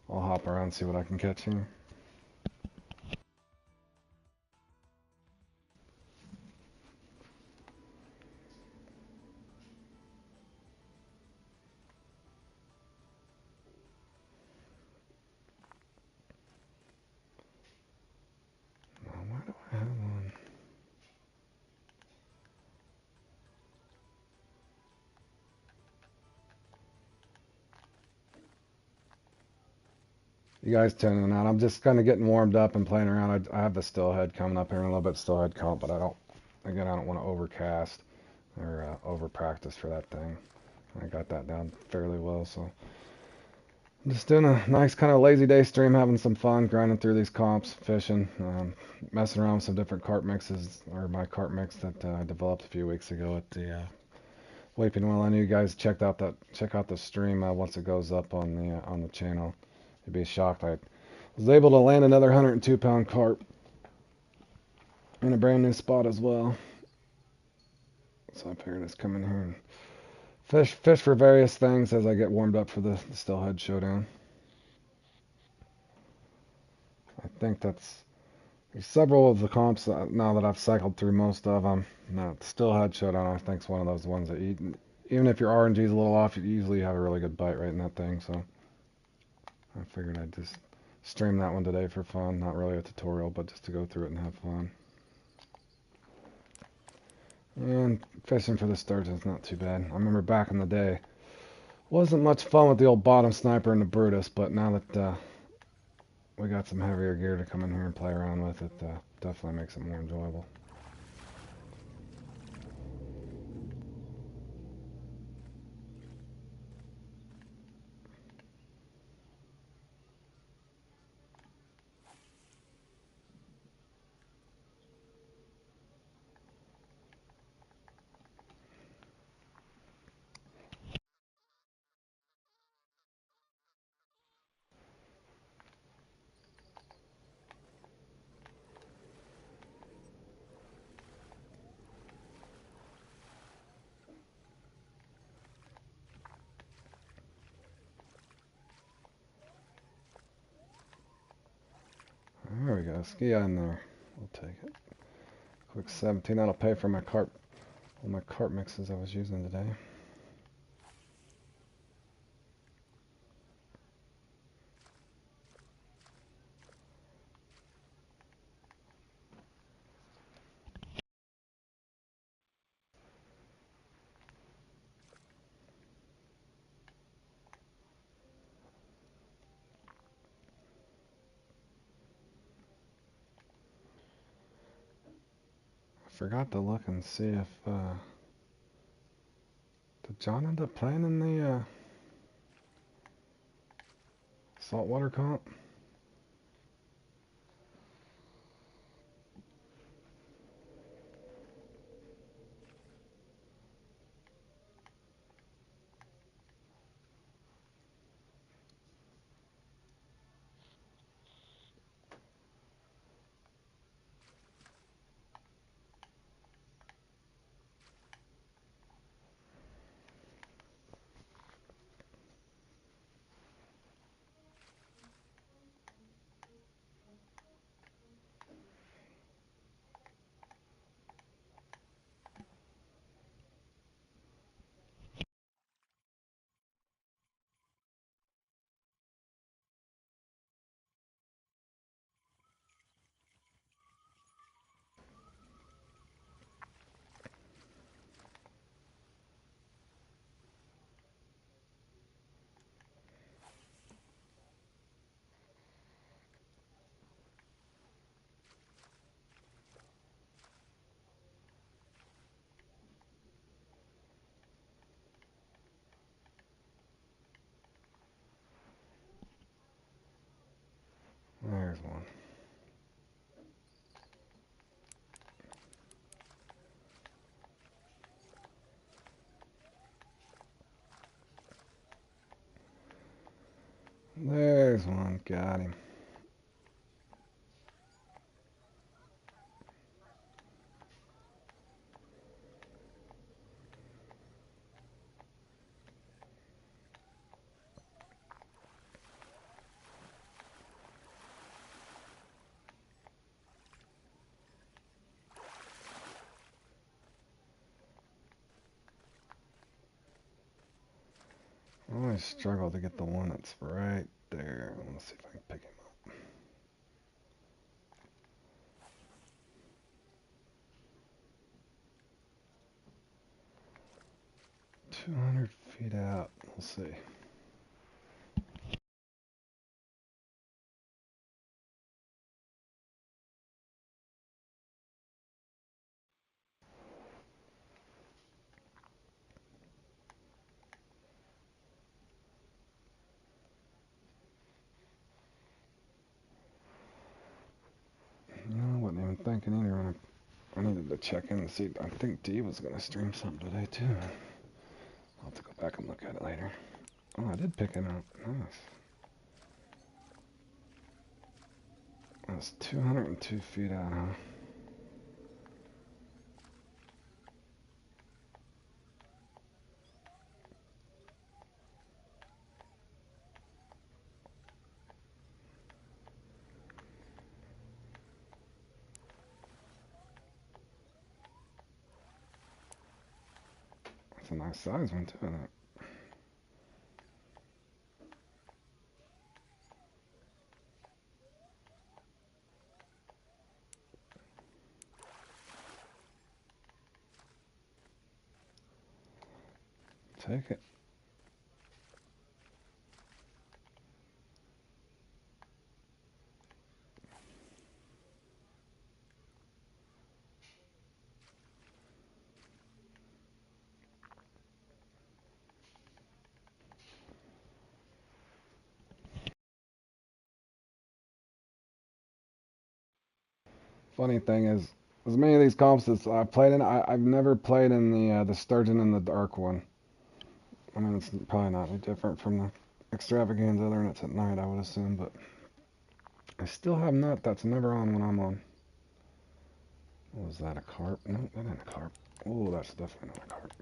I'll hop around and see what I can catch here. Now, why do I have one? You guys tuning out. I'm just kind of getting warmed up and playing around. I have the stillhead coming up here in a little bit, stillhead comp, but I don't want to overcast or over practice for that thing. I got that down fairly well, so I'm just doing a nice kind of lazy day stream, having some fun, grinding through these comps, fishing, messing around with some different carp mixes, or my carp mix that I developed a few weeks ago at the Weeping Well. I know you guys check out the stream once it goes up on the channel. You'd be shocked. I was able to land another 102-pound carp in a brand new spot as well. So I figured I'd come in here and fish for various things as I get warmed up for the Stillhead Showdown. I think there's several of the comps now that I've cycled through most of them. Now, Stillhead Showdown I think is one of those ones that even if your RNG is a little off, you usually have a really good bite right in that thing. So I figured I'd just stream that one today for fun. Not really a tutorial, but just to go through it and have fun. And fishing for the sturgeon's not too bad. I remember back in the day, wasn't much fun with the old bottom sniper and the Brutus, but now that we got some heavier gear to come in here and play around with, it definitely makes it more enjoyable. There we go, ski on there. We'll take it. Quick 17, that'll pay for all my carp mixes I was using today. I forgot to look and see if did John end up playing in the saltwater comp? There's one. There's one. Got him. I always struggle to get the one that's right there. Let's see if I can pick him up. 200 feet out. We'll see. No, I wasn't even thinking either. I needed to check in and see. I think D was going to stream something today, too. I'll have to go back and look at it later. Oh, I did pick him up. Nice. That's 202 feet out, huh? That's a nice size one, too, isn't it? Take it. Funny thing is, as many of these comps as I've played in, I've never played in the Sturgeon in the dark one. I mean, it's probably not any different from the extravaganza other than it's at night, I would assume, but I still have not. That's never on when I'm on. Was that a carp? No, that ain't a carp. Oh, that's definitely not a carp.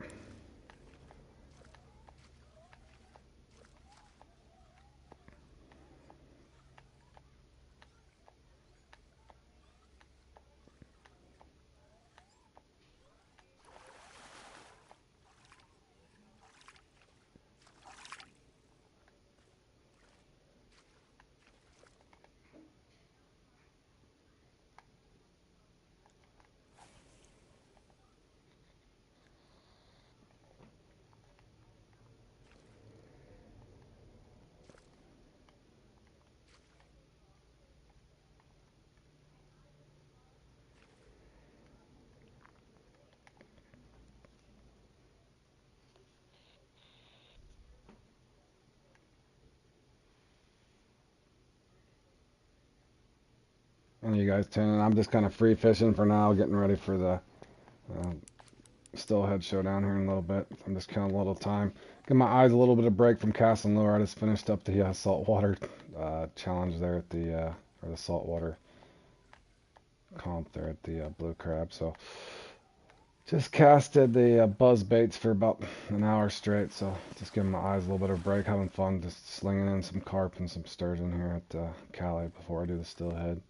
And you guys tuning in. I'm just kind of free fishing for now, getting ready for the uh, Stillhead showdown here in a little bit. I'm just counting a little time. Give my eyes a little bit of break from casting lure. I just finished up the saltwater challenge there at or the saltwater comp there at the Blue Crab. So just casted the buzz baits for about an hour straight. So just giving my eyes a little bit of break, having fun, just slinging in some carp and some sturgeon here at Cali before I do the Stillhead.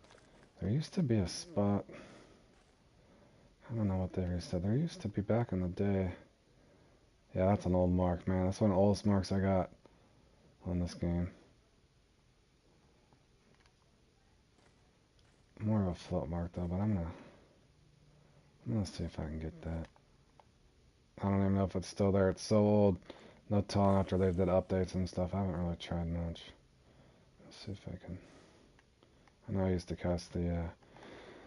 There used to be a spot. I don't know what they said. There used to be back in the day. Yeah, that's an old mark, man. That's one of the oldest marks I got on this game. More of a float mark though, but I'm gonna see if I can get that. I don't even know if it's still there. It's so old. No telling after they did updates and stuff. I haven't really tried much. Let's see if I can. I know I used to cast the.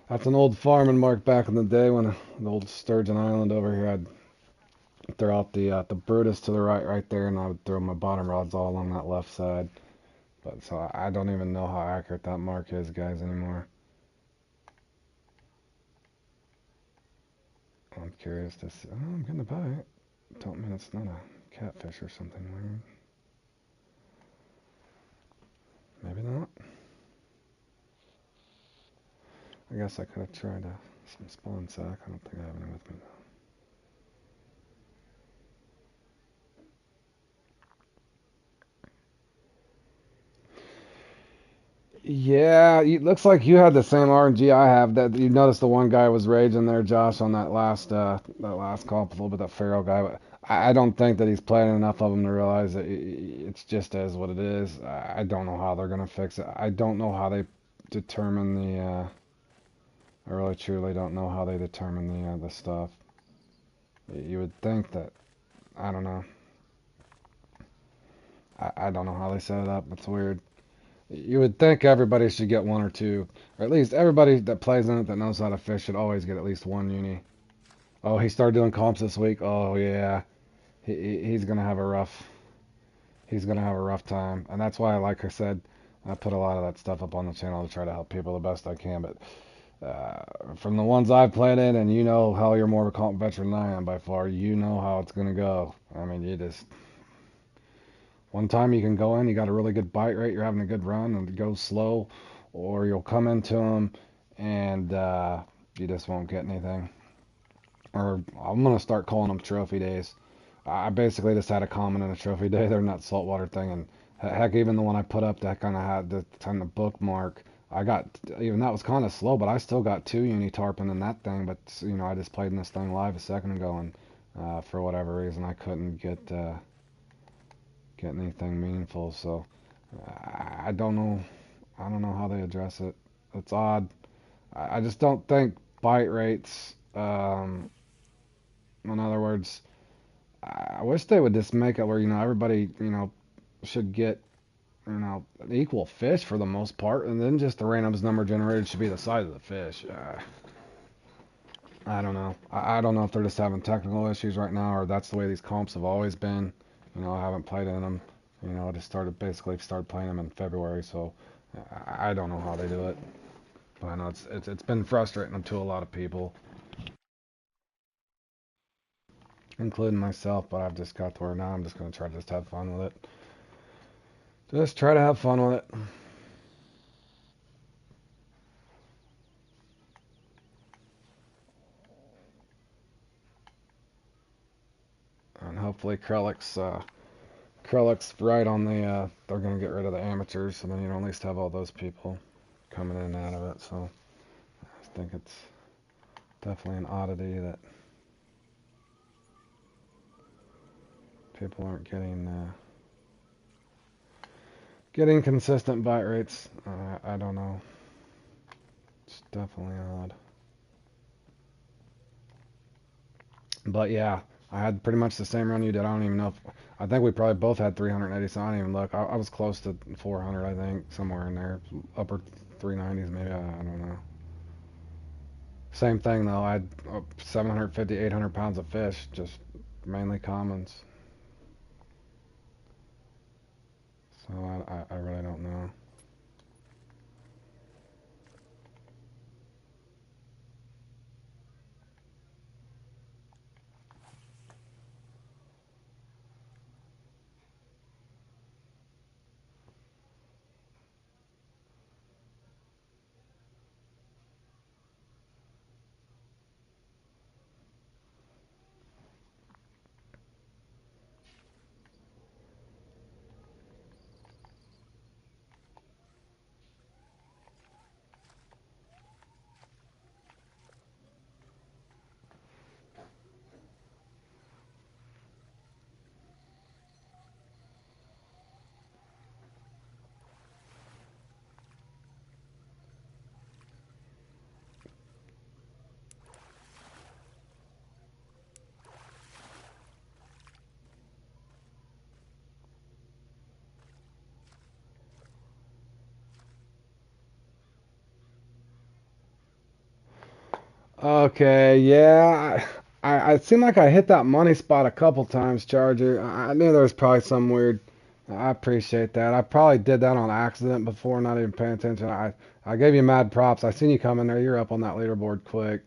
That's an old farming mark back in the day when the old Sturgeon Island over here. I'd throw out the Brutus to the right there, and I would throw my bottom rods all along that left side. But so I don't even know how accurate that mark is, guys, anymore. I'm curious to see. Oh, I'm getting a bite. Don't mean it's not a catfish or something weird. Maybe not. I guess I could have tried some spawn sack. I don't think I have any with me though. Yeah, it looks like you had the same RNG I have. That you noticed the one guy was raging there, Josh, on that last call, a little bit that Pharaoh guy. But I don't think that he's playing enough of them to realize that it's just as what it is. I don't know how they're gonna fix it. I don't know how they determine the. I really truly don't know how they determine the stuff. You would think that I don't know. I don't know how they set it up. It's weird. You would think everybody should get one or two, or at least everybody that plays in it that knows how to fish should always get at least one uni. Oh, he started doing comps this week. Oh yeah, he's gonna have a rough. He's gonna have a rough time, and that's why, like I said, I put a lot of that stuff up on the channel to try to help people the best I can. But from the ones I've played in, and you know how you're more of a comp veteran than I am by far, you know how it's gonna go. I mean, you just one time you can go in, you got a really good bite rate, you're having a good run, and go slow, or you'll come into them and you just won't get anything. Or I'm gonna start calling them trophy days. I basically just had a comment in a trophy day. They're not saltwater thing, and heck, even the one I put up that kind of had the kind of bookmark. I got even that was kind of slow, but I still got two uni tarpon in that thing. But I just played in this thing live a second ago, and for whatever reason, I couldn't get anything meaningful. So I don't know. I don't know how they address it. It's odd. I just don't think bite rates. In other words, I wish they would just make it where everybody should get an equal fish for the most part, and then just the randoms number generated should be the size of the fish. I don't know. I don't know if they're just having technical issues right now, or that's the way these comps have always been. I haven't played in them. I just started playing them in February, so I don't know how they do it. But I know it's been frustrating to a lot of people, including myself. But I've just got to where now I'm just gonna try to just have fun with it. Just try to have fun with it. And hopefully Krellick's right on they're gonna get rid of the amateurs, so then you at least have all those people coming in and out of it. So I think it's definitely an oddity that people aren't getting consistent bite rates. I don't know. It's definitely odd. But yeah, I had pretty much the same run you did. I don't even know if I think we probably both had 380. So I don't even look. I was close to 400. I think somewhere in there, upper 390s maybe. I don't know. Same thing though. I had 750, 800 pounds of fish, just mainly commons. So I really don't know. Okay, yeah. I seemed like I hit that money spot a couple times, Charger. I knew there was probably some weird I appreciate that. I probably did that on accident before, not even paying attention. I gave you mad props. I seen you coming there. You're up on that leaderboard quick.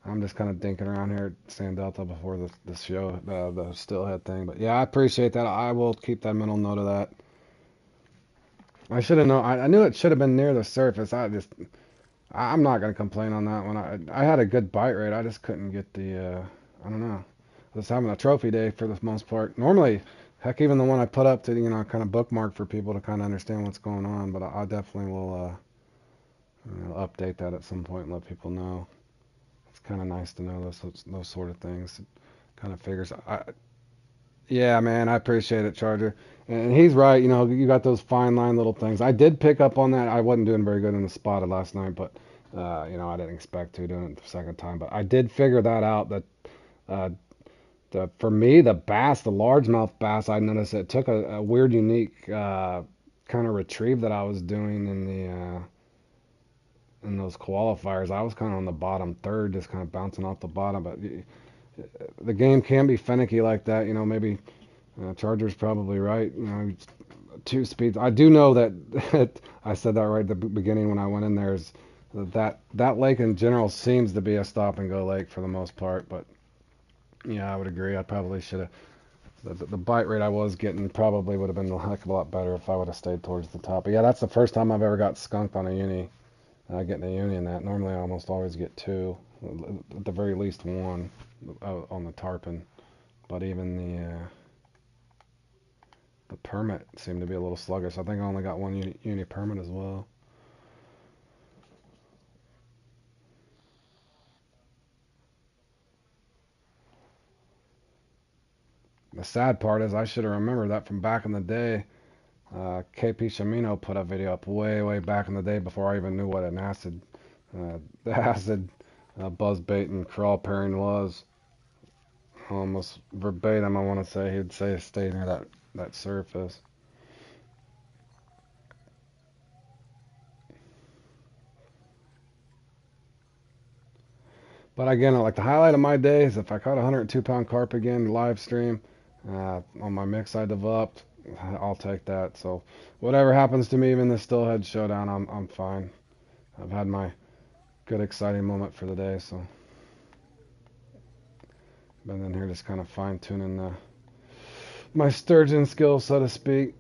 I'm just kind of dinking around here at San Delta before the show, the stillhead thing. But yeah, I appreciate that. I will keep that mental note of that. I should have known. I knew it should have been near the surface. I'm not gonna complain on that one. I had a good bite rate. I just couldn't get I don't know. I was having a trophy day for the most part. Normally, heck, even the one I put up to kind of bookmark for people to kind of understand what's going on. But I definitely will update that at some point and let people know. It's kind of nice to know those sort of things. It kind of figures. Yeah, man, I appreciate it, Charger. And he's right. You got those fine line little things. I did pick up on that. I wasn't doing very good in the spotted last night, but I didn't expect to doing it the second time. But I did figure that out. That uh, for me, the bass, the largemouth bass, I noticed it took a weird, unique kind of retrieve that I was doing in those qualifiers. I was kind of on the bottom third, just kind of bouncing off the bottom. But the game can be finicky like that. Maybe Charger's probably right. Two speeds. I do know that I said that right at the beginning when I went in there. Is that lake in general seems to be a stop and go lake for the most part. But yeah, I would agree. I probably should have. The bite rate I was getting probably would have been a heck of a lot better if I would have stayed towards the top. But yeah, that's the first time I've ever got skunked on a uni. Getting a uni in that. Normally, I almost always get two, at the very least one, on the tarpon. But even the permit seemed to be a little sluggish. I think I only got one uni permit as well. The sad part is I should have remembered that from back in the day. KP Shimino put a video up way, way back in the day before I even knew what an acid, the acid buzz bait and crawl pairing was. Almost verbatim, I want to say he'd say stay near that surface. But again, like the highlight of my day is if I caught a 102-pound carp again live stream on my mix I developed, I'll take that. So whatever happens to me, even this stillhead showdown, I'm fine. I've had my good exciting moment for the day, so been in here just kind of fine tuning my sturgeon skills, so to speak.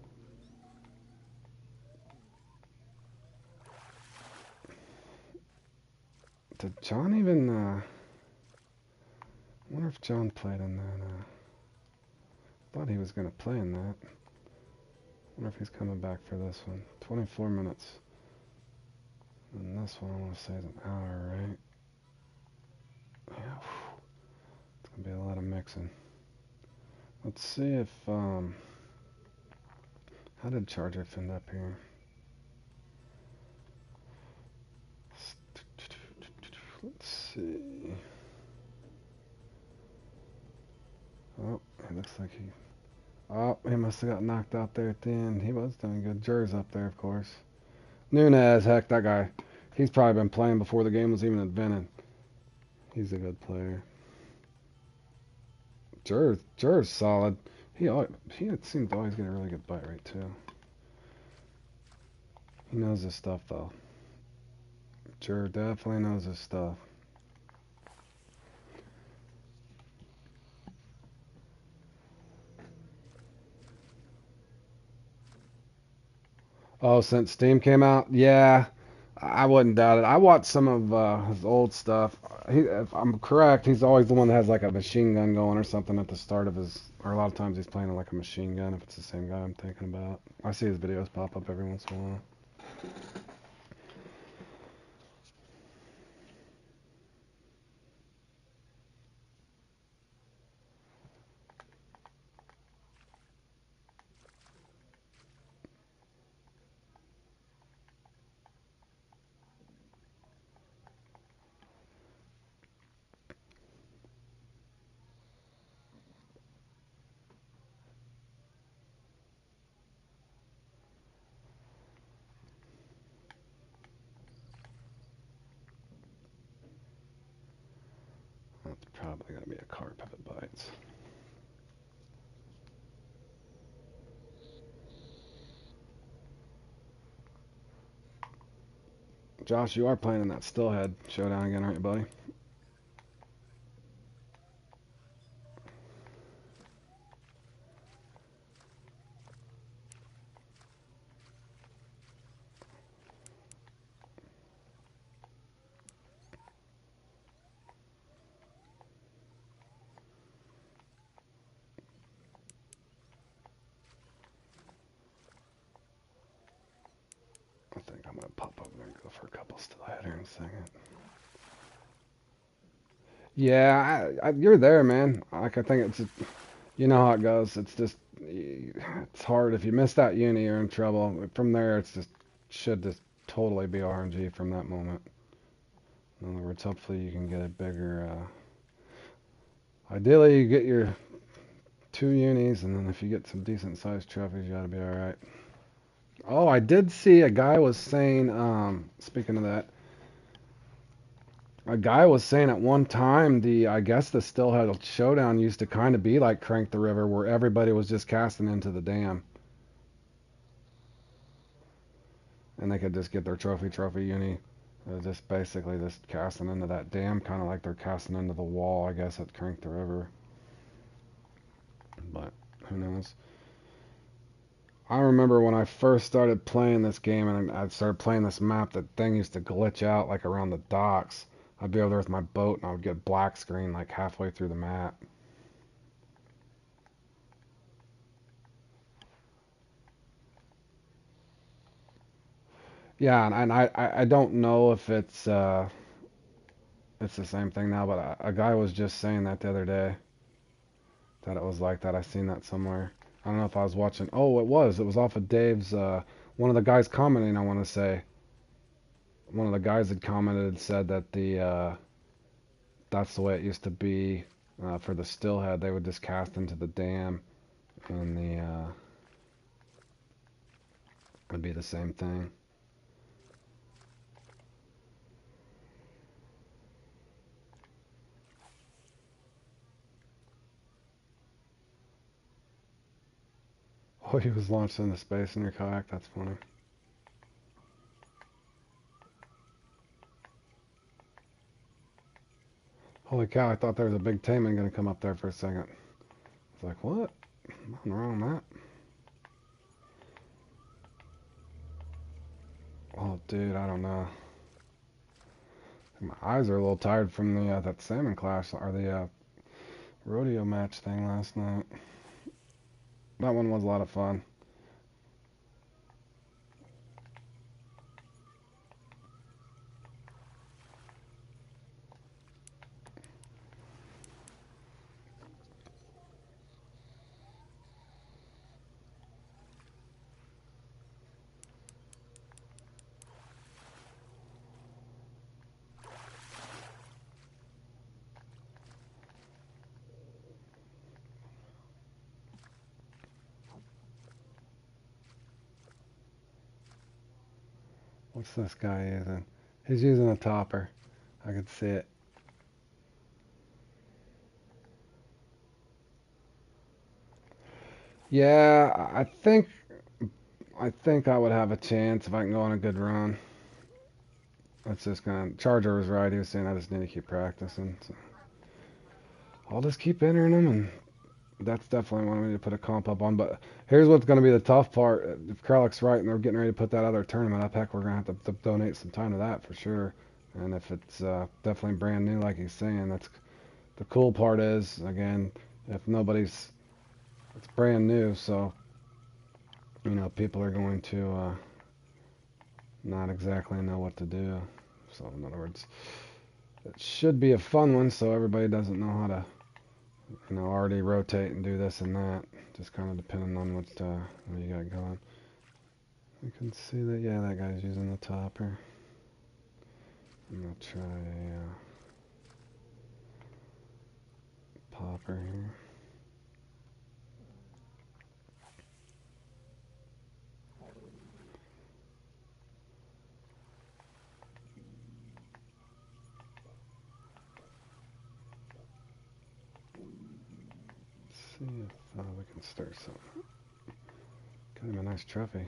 Did John even? I wonder if John played in that. Thought he was gonna play in that. Wonder if he's coming back for this one. 24 minutes. And this one I want to say is an hour, right? Yeah. It's gonna be a lot of mixing. Let's see if how did Charger end up here? Let's see. Oh, it looks like he must have got knocked out there at the end. He was doing good. Jur's up there, of course. Nunez, heck, that guy. He's probably been playing before the game was even invented. He's a good player. Jur's solid. He seems to always get a really good bite rate too. He knows his stuff though. Jur definitely knows his stuff. Oh, since Steam came out, yeah, I wouldn't doubt it. I watched some of his old stuff. If I'm correct, he's always the one that has like a machine gun going or something at the start of his. Or a lot of times he's playing like a machine gun. If it's the same guy I'm thinking about, I see his videos pop up every once in a while. That's probably gonna be a carp if it bites. Josh, you are playing in that Stillhead showdown again, aren't you, buddy? I think I'm gonna pop over there and go for a couple Stillhead here in a second. Yeah, you're there, man. Like, I think it's, you know how it goes. It's just, it's hard. If you miss that uni, you're in trouble. From there, it's just, should just totally be RNG from that moment. In other words, hopefully you can get a bigger, ideally you get your 2 unis, and then if you get some decent sized trophies, you ought to be alright. Oh, I did see a guy was saying, speaking of that, a guy was saying at one time I guess the Stillhead Showdown used to kind of be like Crank the River, where everybody was just casting into the dam, and they could just get their trophy uni. Just basically just casting into that dam, kind of like they're casting into the wall, I guess, at Crank the River. But who knows? I remember when I first started playing this game and I started playing this map, the thing used to glitch out like around the docks. I'd be over there with my boat and I would get black screen like halfway through the map. Yeah, and I don't know if it's the same thing now, but a guy was just saying that the other day that it was like that. I seen that somewhere. I don't know if I was watching. Oh, it was. It was off of Dave's. One of the guys commenting, I want to say. One of the guys had commented and said that that's the way it used to be for the Stillhead. They would just cast into the dam, and it'd be the same thing. Oh, he was launched into space in your kayak. That's funny. Holy cow! I thought there was a big taiman gonna come up there for a second. It's like, what? Nothing wrong with that. Oh, dude, I don't know. My eyes are a little tired from the that salmon clash or the rodeo match thing last night. That one was a lot of fun. What's this guy using? He's using a topper. I could see it. Yeah, I think I would have a chance if I can go on a good run. That's just gonna. Charger was right. He was saying I just need to keep practicing. So I'll just keep entering them, and that's definitely one we need to put a comp up on. But here's what's going to be the tough part. If Krellick's right and they're getting ready to put that other tournament up, heck, we're going to have to donate some time to that for sure. And if it's definitely brand new, like he's saying, that's the cool part is, again, if nobody's, it's brand new, so, people are going to not exactly know what to do. So, in other words, it should be a fun one so everybody doesn't know how to already rotate and do this and that. Just kind of depending on what you got going. You can see that, yeah, that guy's using the topper. I'm gonna try a popper here. Let's see if we can start something. Got him a nice trophy.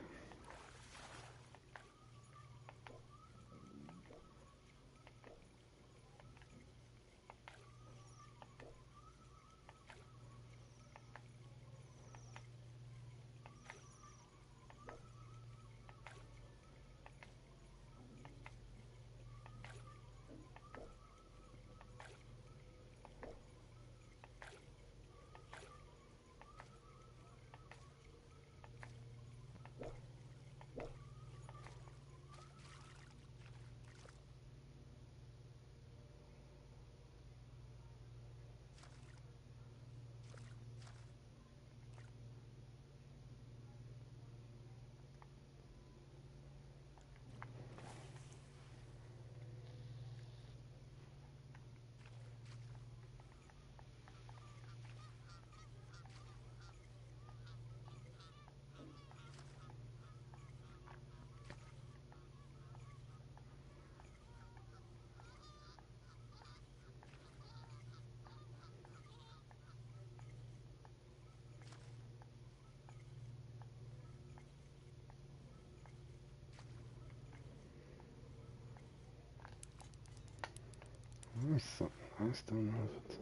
There's something. I just don't know if it's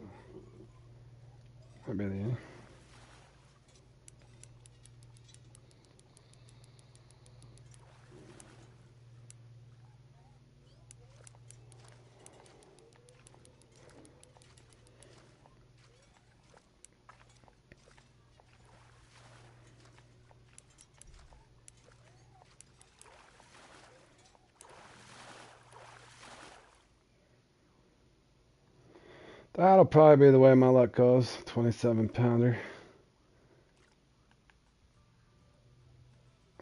maybe the. That'll probably be the way my luck goes. 27 pounder.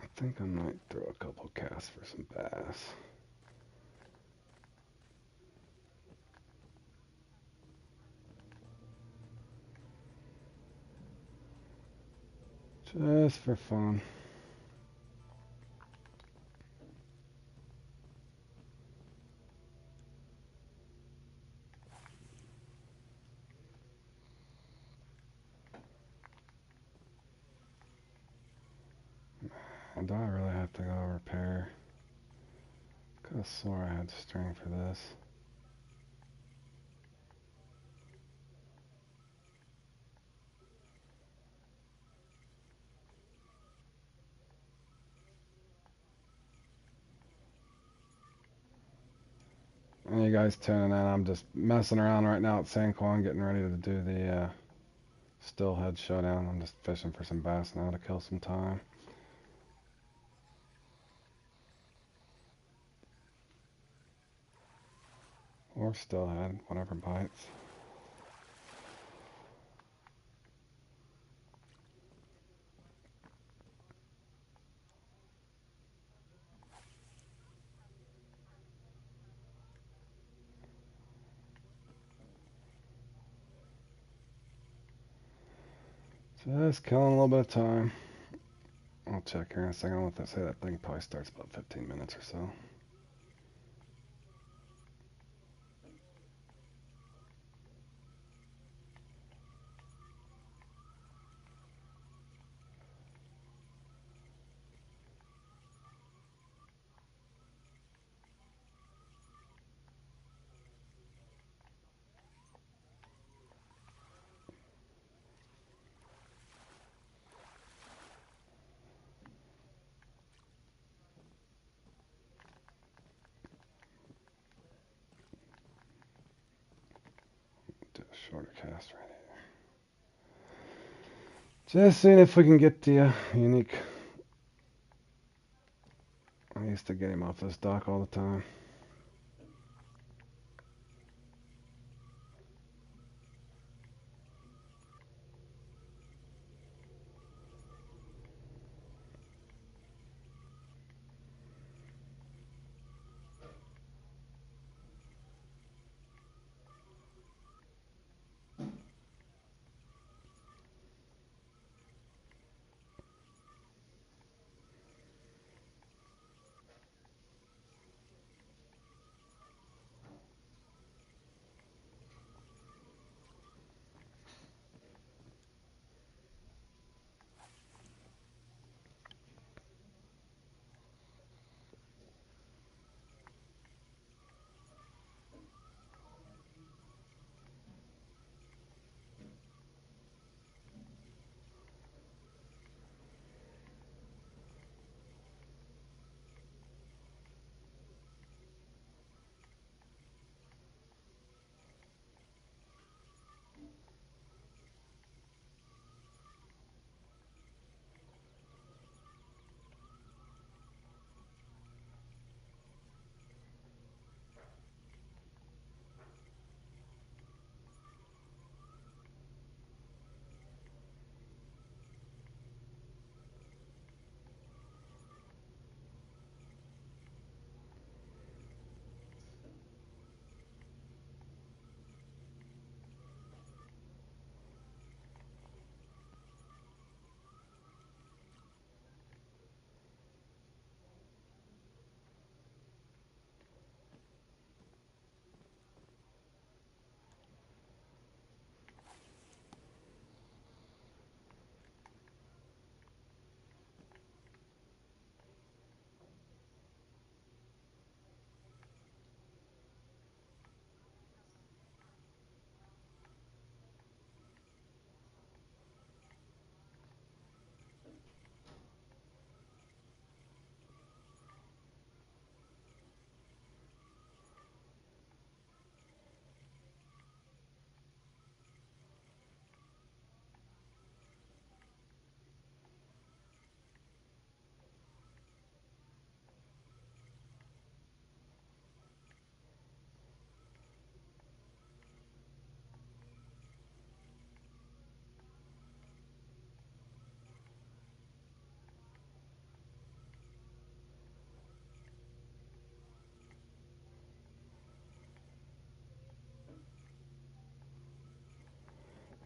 I think I might throw a couple casts for some bass. Just for fun. Do I really have to go repair? Could have swore I had string for this. And you guys tuning in, I'm just messing around right now at San Juan, getting ready to do the stillhead showdown. I'm just fishing for some bass now to kill some time. Or stillhead, whatever bites. Just killing a little bit of time. I'll check here in a second. I'll let that say that thing probably starts about 15 minutes or so. Do a shorter cast right here. Just seeing if we can get the unique. I used to get him off this dock all the time.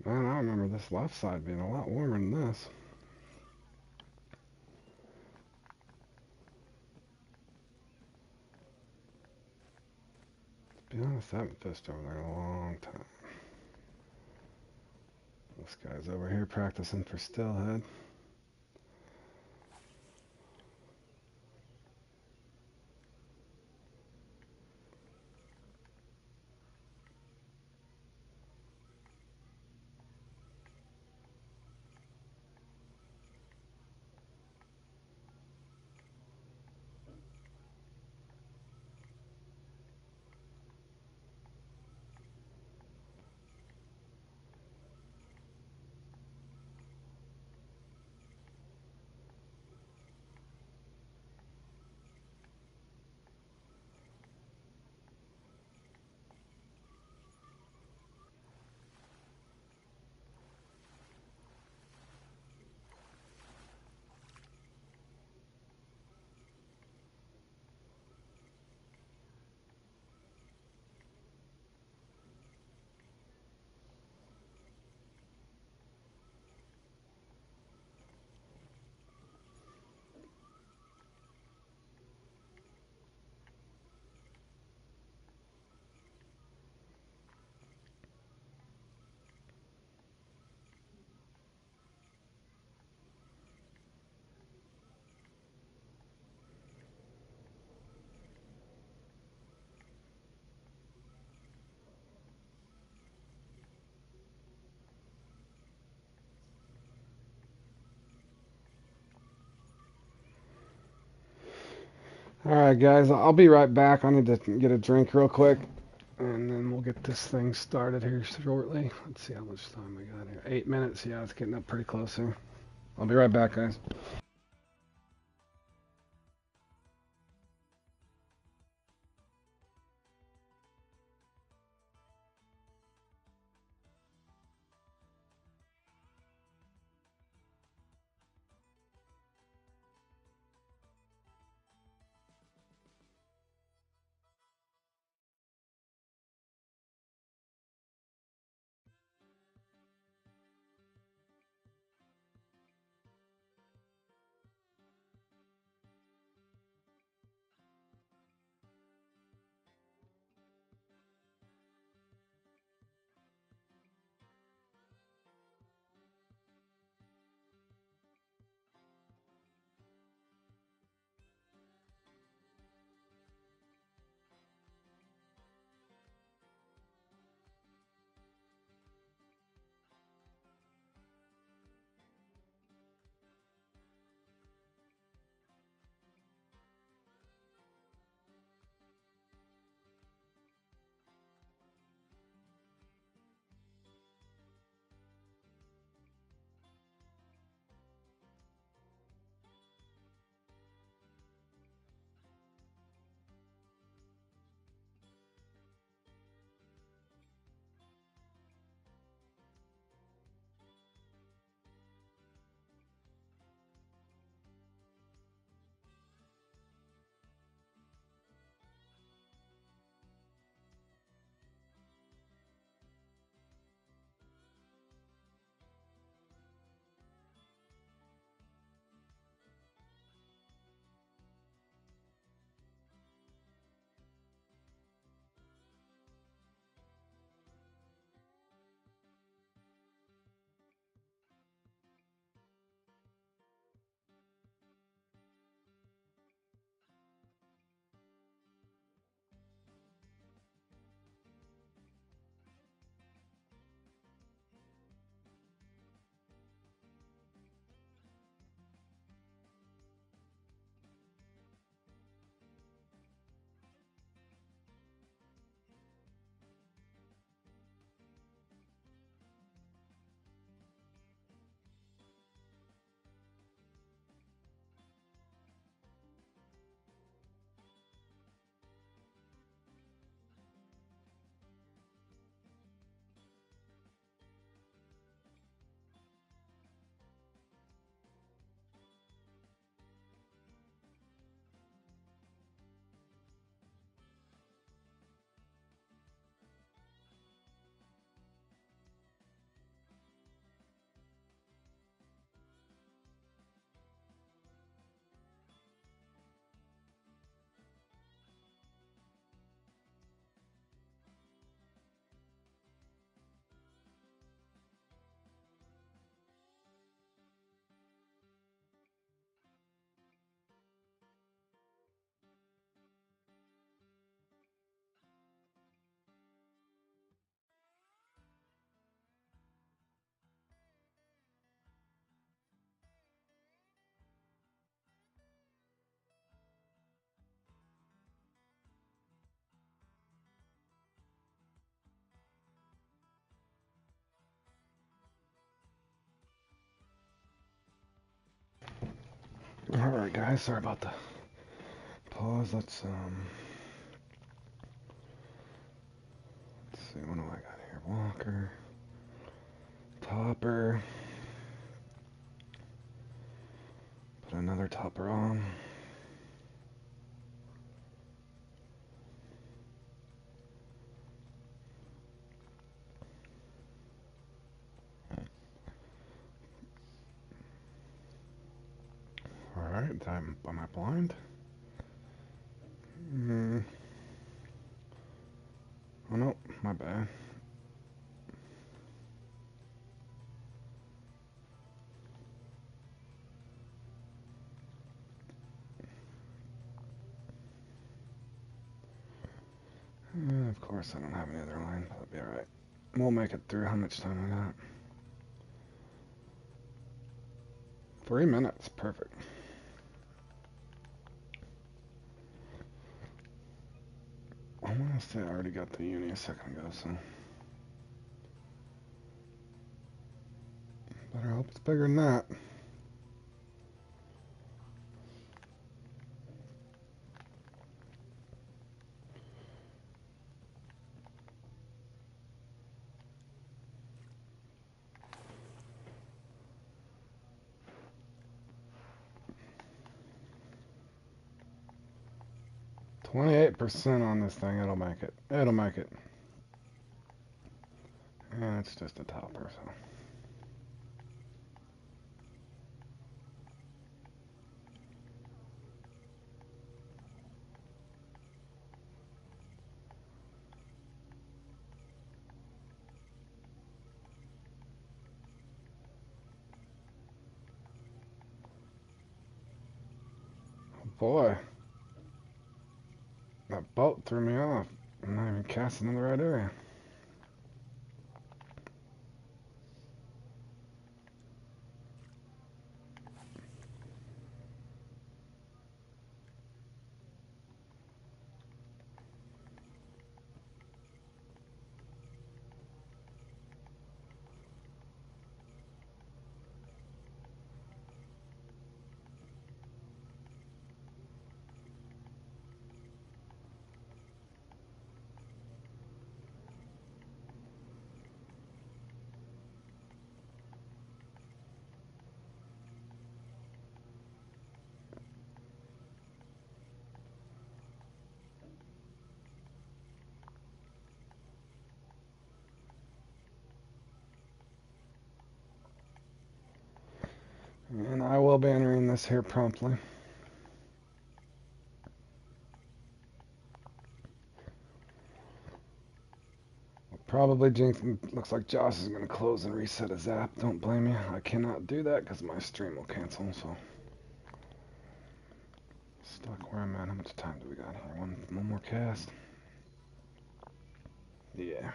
Man, I remember this left side being a lot warmer than this. To be honest, I haven't fished over there in a long time. This guy's over here practicing for stillhead. Alright, guys, I'll be right back. I need to get a drink real quick, and then we'll get this thing started here shortly. Let's see how much time we got here. 8 minutes. Yeah, it's getting up pretty close here. I'll be right back, guys. Alright guys, sorry about the pause. Let's see, what do I got here? Walker, topper, put another topper on. Alright, am I blind? Oh no, my bad. Of course I don't have any other line, but that'll be alright. We'll make it through. How much time we got? 3 minutes, perfect. I want to say I already got the uni a second ago, so better hope it's bigger than that. %on this thing, it'll make it. It'll make it. And it's just a topper, so. Boy, that boat threw me off. I'm not even casting in the right area. And I will be entering this here promptly. Probably jinx. Looks like Josh is going to close and reset his app. Don't blame me. I cannot do that because my stream will cancel, so. Stuck where I'm at. How much time do we got here? One more cast. Yeah.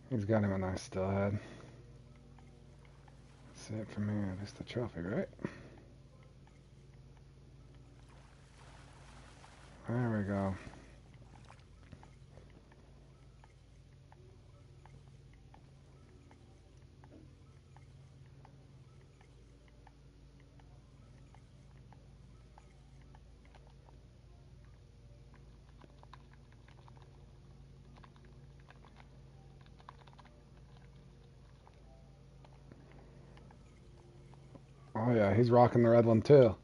He's got him a nice still head. That's it for me. Just the trophy, right? There we go. Oh yeah, he's rocking the red one too.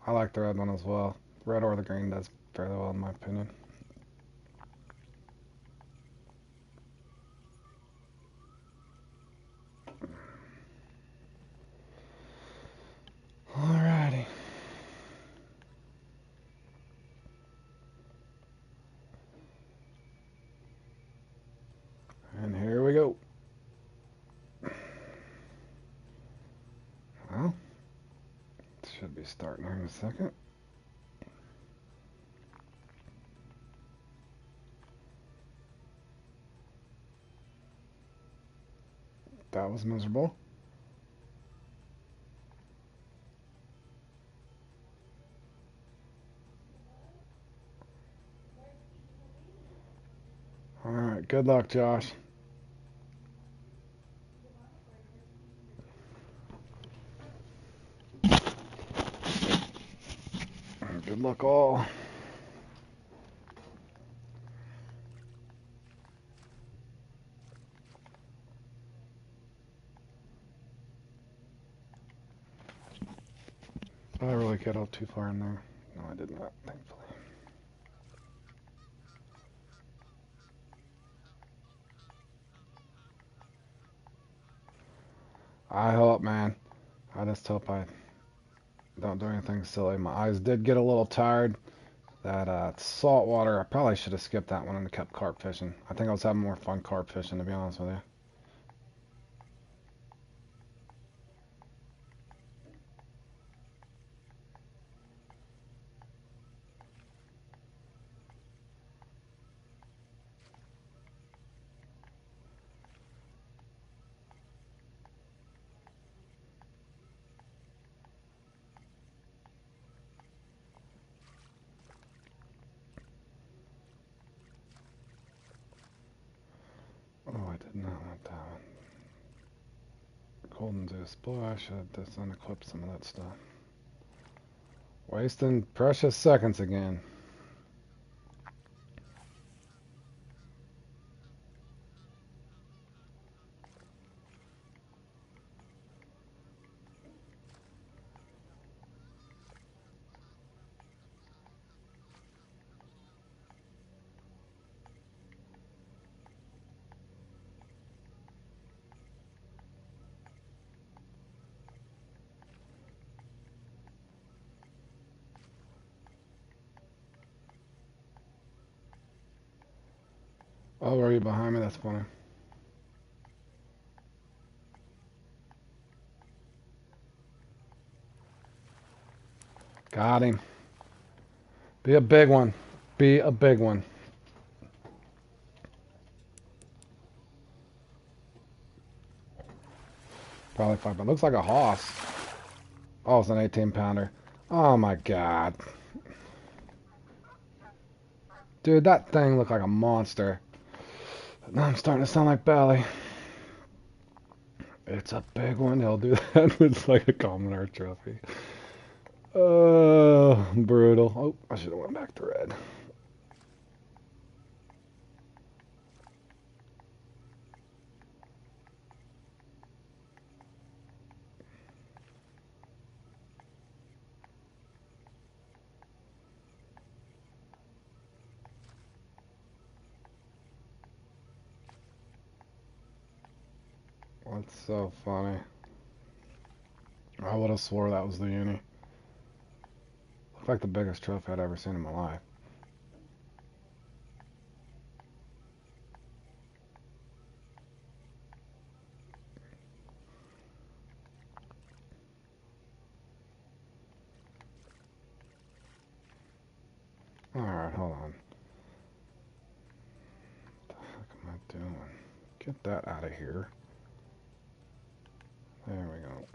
I like the red one as well. Red or the green does fairly well in my opinion. Alrighty. And here we go. Well, it should be starting here in a second. That was miserable. Alright, good luck, Josh. Good luck all. Did I really get out too far in there? No, I did not, thankfully. I hope, man. I just hope I don't do anything silly. My eyes did get a little tired. That salt water, I probably should have skipped that one and kept carp fishing. I think I was having more fun carp fishing, to be honest with you. Oh, I did not want that one. Golden Zeus. Boy, I should have just unequipped some of that stuff. Wasting precious seconds again. Oh, are you behind me? That's funny. Got him. Be a big one. Be a big one. Probably 5 pounds. Looks like a hoss. Oh, it's an 18 pounder. Oh my god. Dude, that thing looked like a monster. Now I'm starting to sound like Belly. It's a big one. He'll do that. It's like a commoner trophy. Oh, brutal. Oh, I should have went back to red. That's so funny. I would have swore that was the uni. Looked like the biggest trophy I'd ever seen in my life. Alright, hold on. What the heck am I doing? Get that out of here. There we go.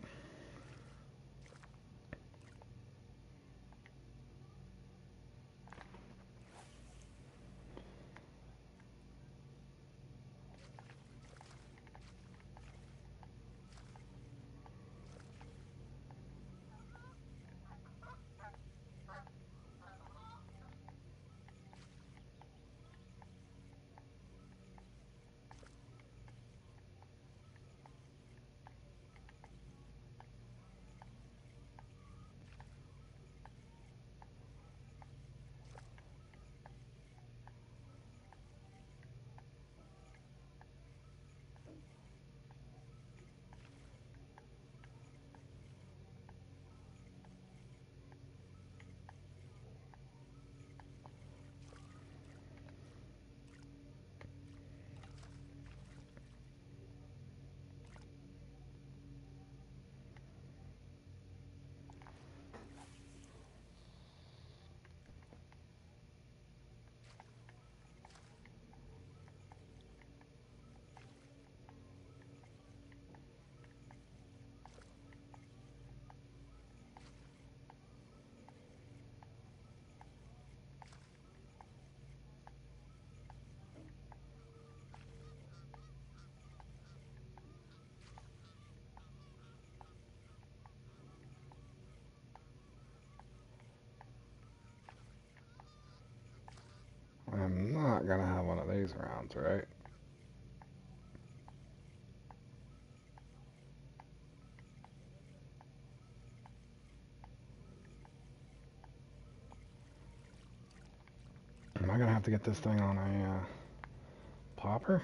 gonna have one of these rounds, right? Am I gonna have to get this thing on a popper?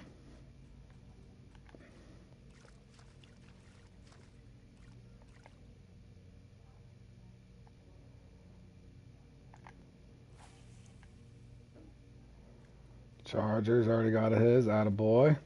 Chargers already got his, attaboy.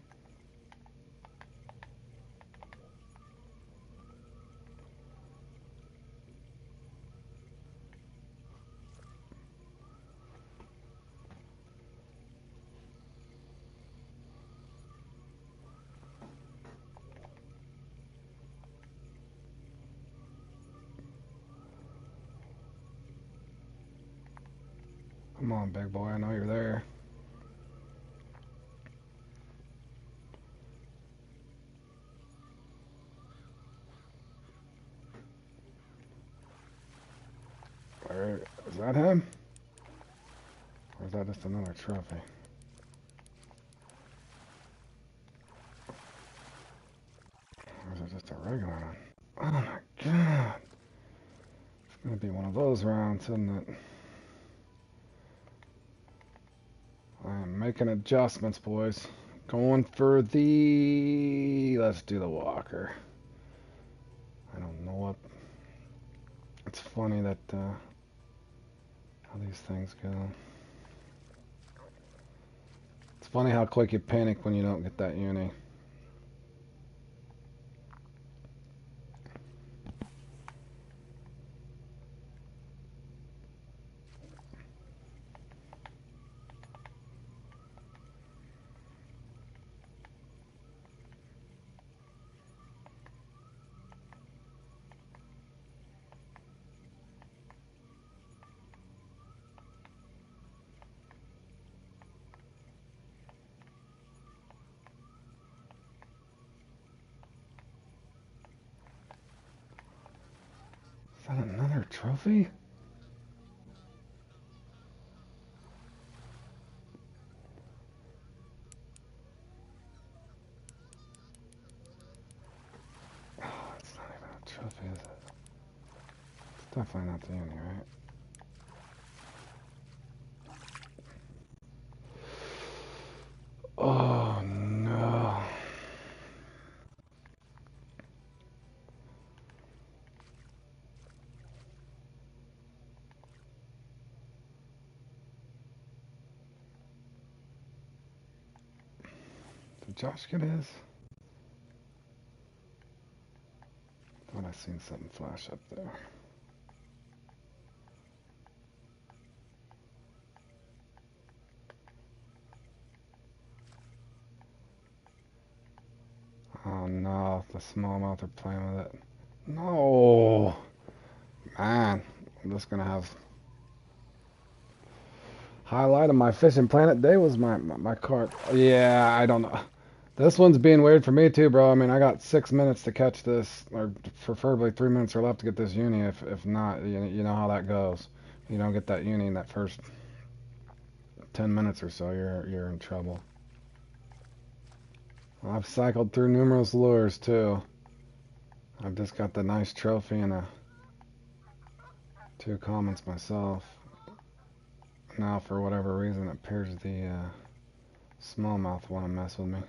Come on, big boy, I know you're there. Alright, is that him? Or is that just another trophy? Or is it just a regular one? Oh my god. It's gonna be one of those rounds, isn't it? I am making adjustments, boys. Going for the... Let's do the walker. I don't know what... It's funny that... how these things go. It's funny how quick you panic when you don't get that uni. Is that another trophy? Oh, it's not even a trophy, is it? It's definitely not the uni, right? Oh no. Did Josh get his? Thought I seen something flash up there. Oh no, the smallmouth are playing with it. No! Man, I'm just gonna have... Highlight of my fishing planet day was my carp. Yeah, I don't know. This one's being weird for me too, bro. I mean, I got 6 minutes to catch this, or preferably 3 minutes or left to get this uni. If not, you know how that goes. You don't get that uni in that first 10 minutes or so, you're in trouble. I've cycled through numerous lures too. I've just got the nice trophy and 2 comments myself. Now, for whatever reason, it appears the smallmouth want to mess with me.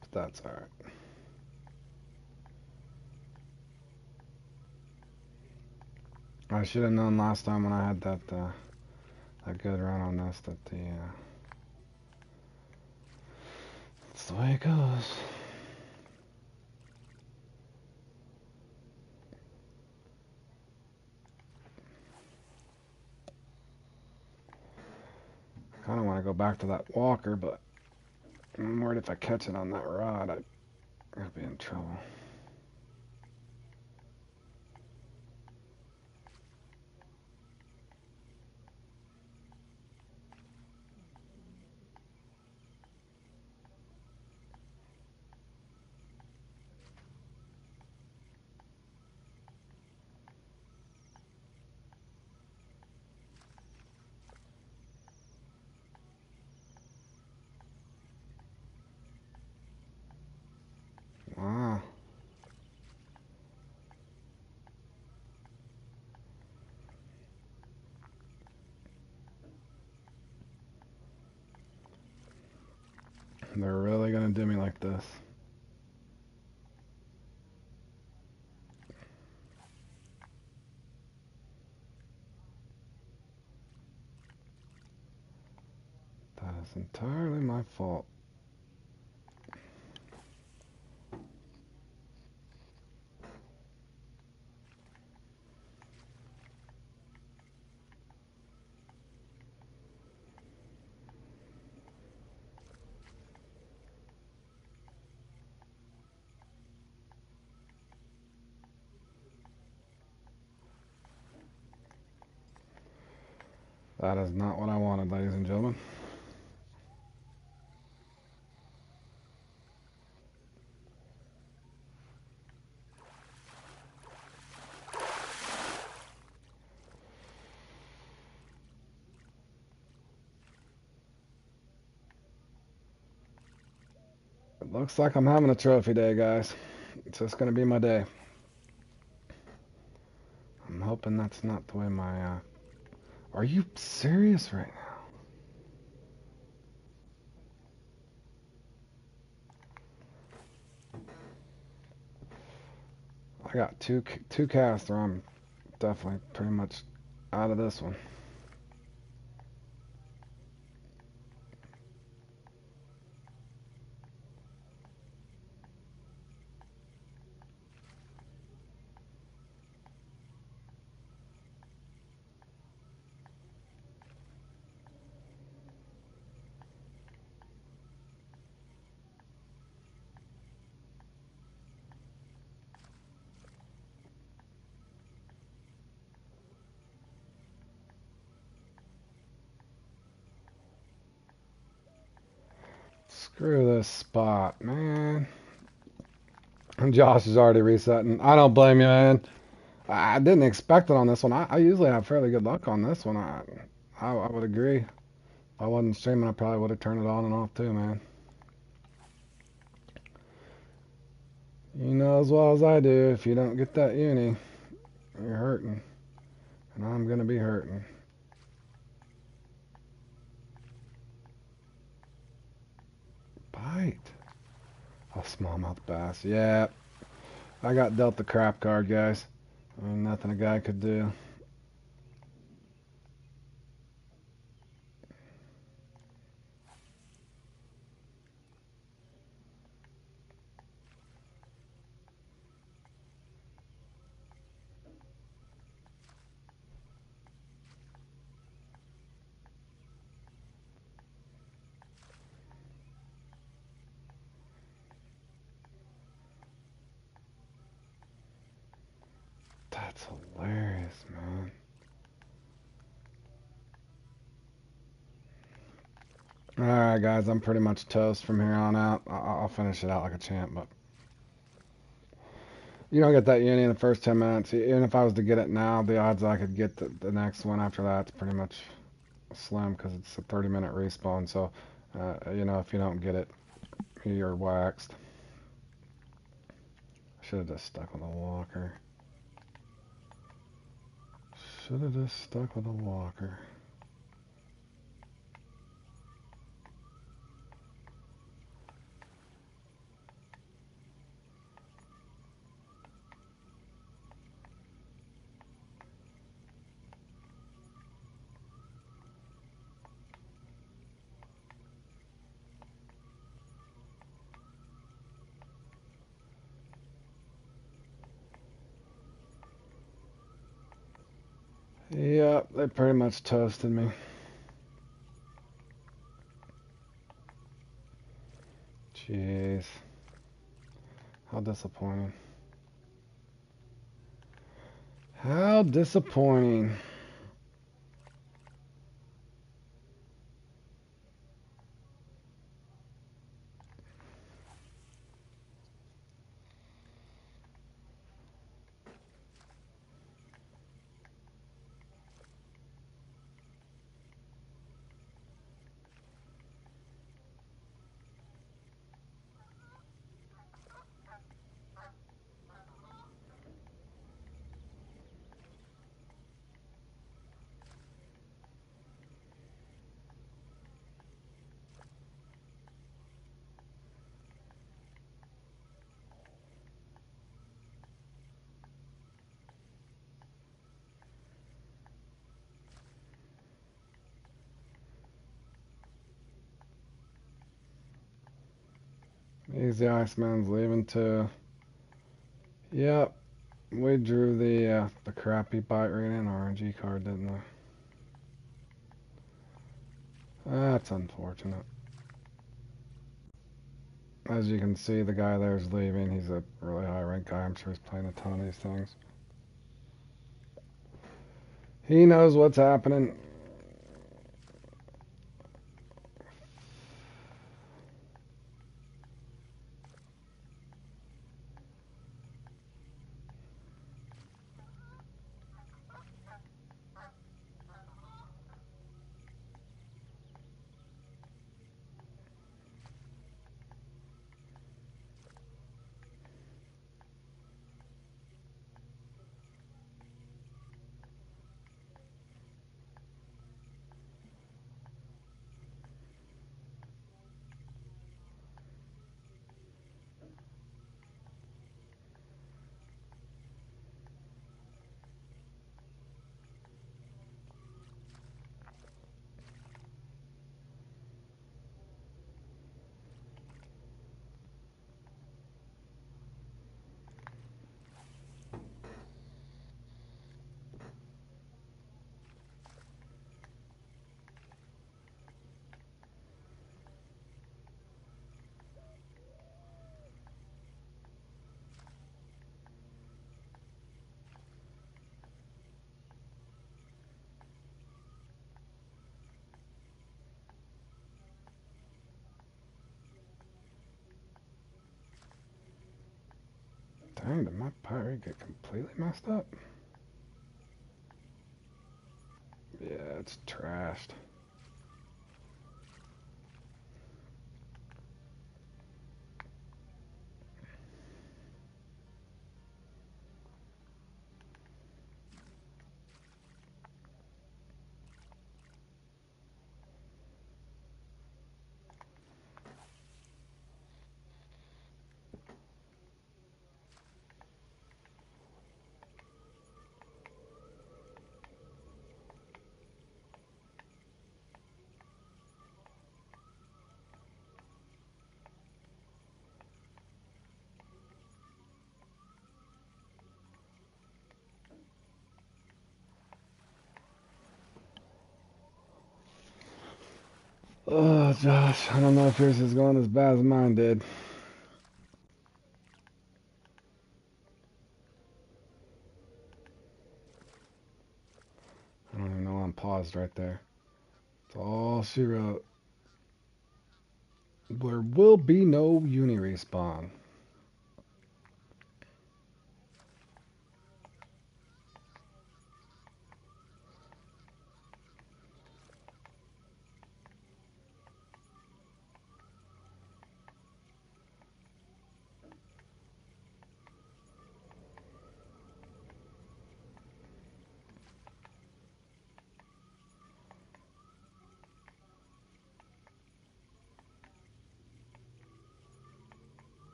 But that's alright. I should have known last time when I had that good run on this that that's the way it goes. Kind of want to go back to that walker, but I'm worried if I catch it on that rod, I'd be in trouble. They're really gonna do me like this. That is entirely my fault. That is not what I wanted, ladies and gentlemen. It looks like I'm having a trophy day, guys. It's just gonna be my day. I'm hoping that's not the way my, Are you serious right now? I got two casts, or I'm definitely pretty much out of this one. Screw this spot, man. Josh is already resetting. I don't blame you, man. I didn't expect it on this one. I usually have fairly good luck on this one. I would agree. If I wasn't streaming, I probably would have turned it on and off too, man. You know as well as I do, if you don't get that uni, you're hurting. And I'm going to be hurting. Bite. A smallmouth bass. Yeah. I got dealt the crap card, guys. I mean, nothing a guy could do. That's hilarious, man. Alright, guys, I'm pretty much toast from here on out. I'll finish it out like a champ, but you don't get that uni in the first 10 minutes. Even if I was to get it now, the odds I could get the next one after that's pretty much slim because it's a 30-minute respawn. So, if you don't get it, you're waxed. Should have just stuck with a walker. Should have just stuck with a walker. Yep, they pretty much toasted me. Jeez. How disappointing. How disappointing. Easy Iceman's leaving too. Yep, we drew the crappy bite rate and RNG card, didn't we? That's unfortunate. As you can see, the guy there's leaving. He's a really high rank guy. I'm sure he's playing a ton of these things. He knows what's happening. Dang, did my pirate get completely messed up? Yeah, it's trashed. Oh, Josh, I don't know if yours is going as bad as mine did. I don't even know I'm paused right there. That's all she wrote. There will be no uni respawn.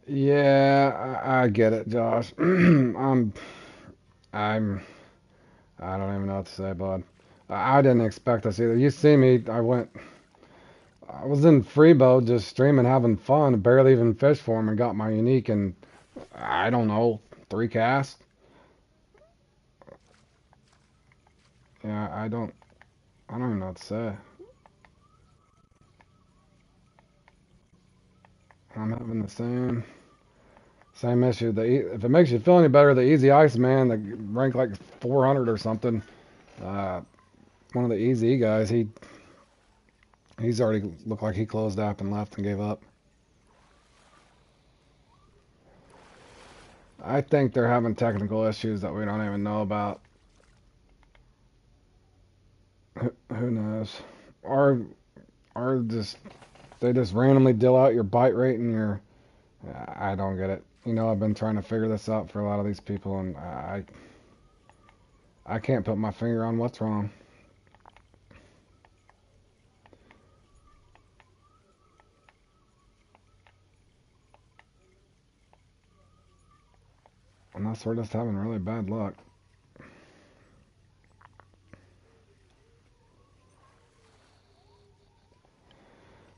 Yeah, I get it, Josh. I'm, I don't even know what to say, bud. I didn't expect this either. You see me, I was in Freebo just streaming, having fun, barely even fished for him and got my unique in, I don't know, 3 casts. Yeah, I don't even know what to say. I'm having the same issue. If it makes you feel any better, the Easy Ice Man, that ranked like 400 or something, uh, one of the Easy guys, he's already looked like he closed up and left and gave up. I think they're having technical issues that we don't even know about. Who knows? Or just they just randomly deal out your bite rate and your. I don't get it. You know, I've been trying to figure this out for a lot of these people, and I can't put my finger on what's wrong. Unless we're just having really bad luck.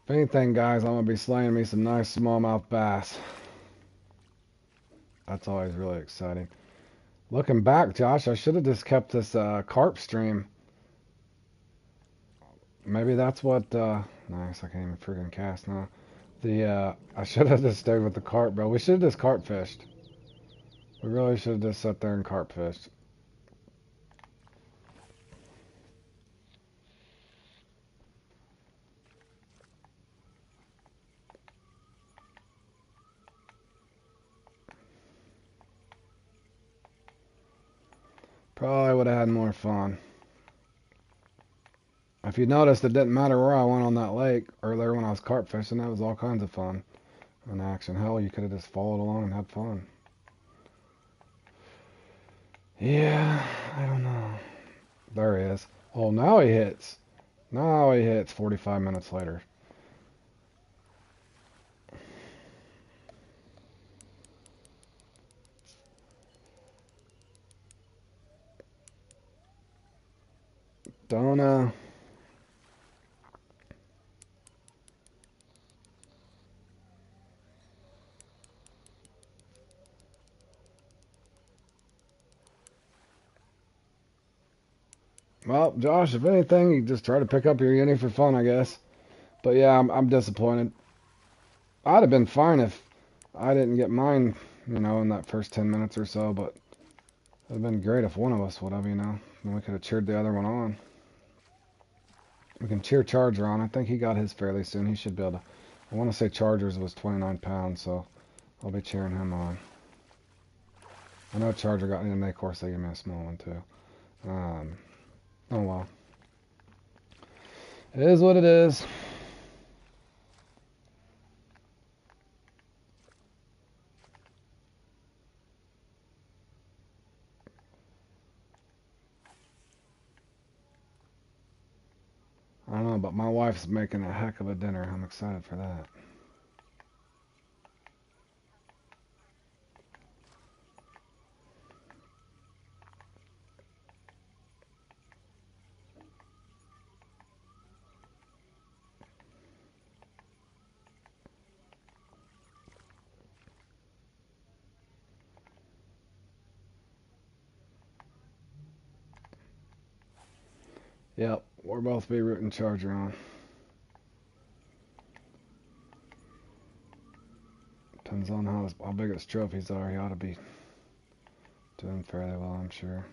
If anything, guys, I'm going to be slaying me some nice smallmouth bass. That's always really exciting. Looking back, Josh, I should have just kept this carp stream. Maybe that's what... nice, I can't even freaking cast now. I should have just stayed with the carp, bro. We should have just carp fished. We really should have just sat there and carp fished. Probably would have had more fun. If you noticed, it didn't matter where I went on that lake earlier when I was carp fishing. That was all kinds of fun in action. Hell, you could have just followed along and had fun. Yeah, I don't know. There he is. Oh, now he hits. Now he hits 45 minutes later. Don't know. Well, Josh, if anything, you just try to pick up your uni for fun, I guess. But yeah, I'm disappointed. I'd have been fine if I didn't get mine, in that first 10 minutes or so, but it would have been great if one of us would have, and we could have cheered the other one on. We can cheer Charger on. I think he got his fairly soon. He should be able to. I want to say Chargers was 29 pounds, so I'll be cheering him on. I know Charger got in, and of course they gave me a small one too. Oh well. It is what it is. I don't know, but my wife's making a heck of a dinner. I'm excited for that. Yep, we'll both be rooting Charger on. Depends on how big his trophies are. He ought to be doing fairly well, I'm sure.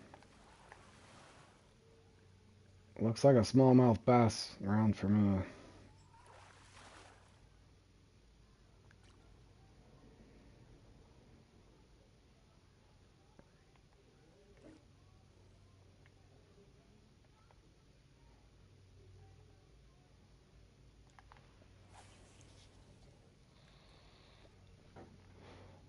Looks like a smallmouth bass round for me.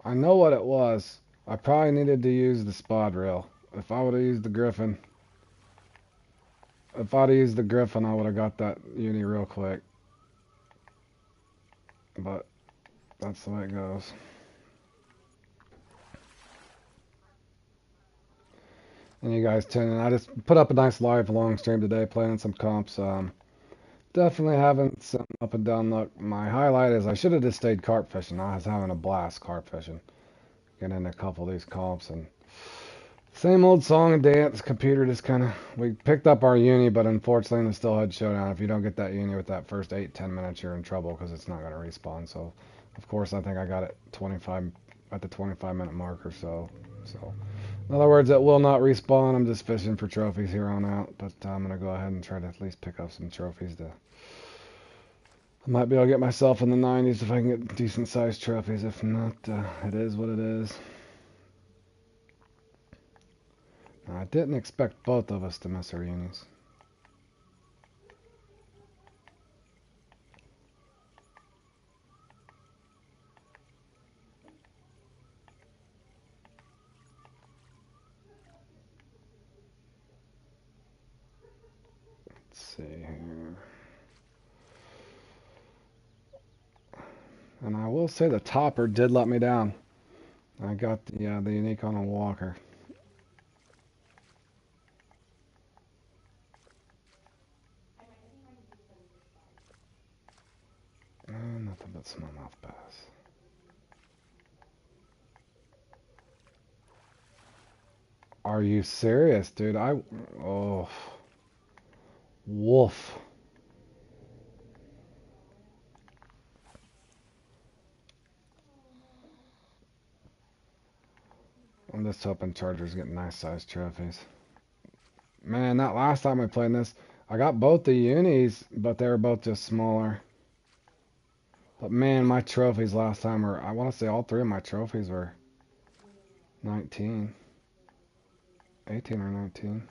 I know what it was. I probably needed to use the spod reel. If I would have used the Griffin, I would have got that uni real quick. But that's the way it goes. And you guys tune in. I just put up a nice live long stream today playing some comps. Definitely having some up and down luck. My highlight is I should have just stayed carp fishing. I was having a blast carp fishing. Getting into a couple of these comps and same old song and dance. Computer just kind of, we picked up our uni, but unfortunately in the Stillhead Showdown, if you don't get that uni with that first 8-10 minutes, you're in trouble because it's not going to respawn. So, of course, I think I got it at the 25-minute mark or so. So, in other words, it will not respawn. I'm just fishing for trophies here on out, but I'm going to go ahead and try to at least pick up some trophies. I might be able to get myself in the 90s if I can get decent-sized trophies. If not, it is what it is. I didn't expect both of us to miss our unis. Let's see here. And I will say the topper did let me down. I got the unique on a walker. Nothing but smallmouth bass. Are you serious, dude? Oh, woof. I'm just hoping Chargers get nice sized trophies. Man, that last time I played this, I got both the unis, but they were both just smaller. But man, my trophies last time were, I want to say all three of my trophies were 19. 18 or 19.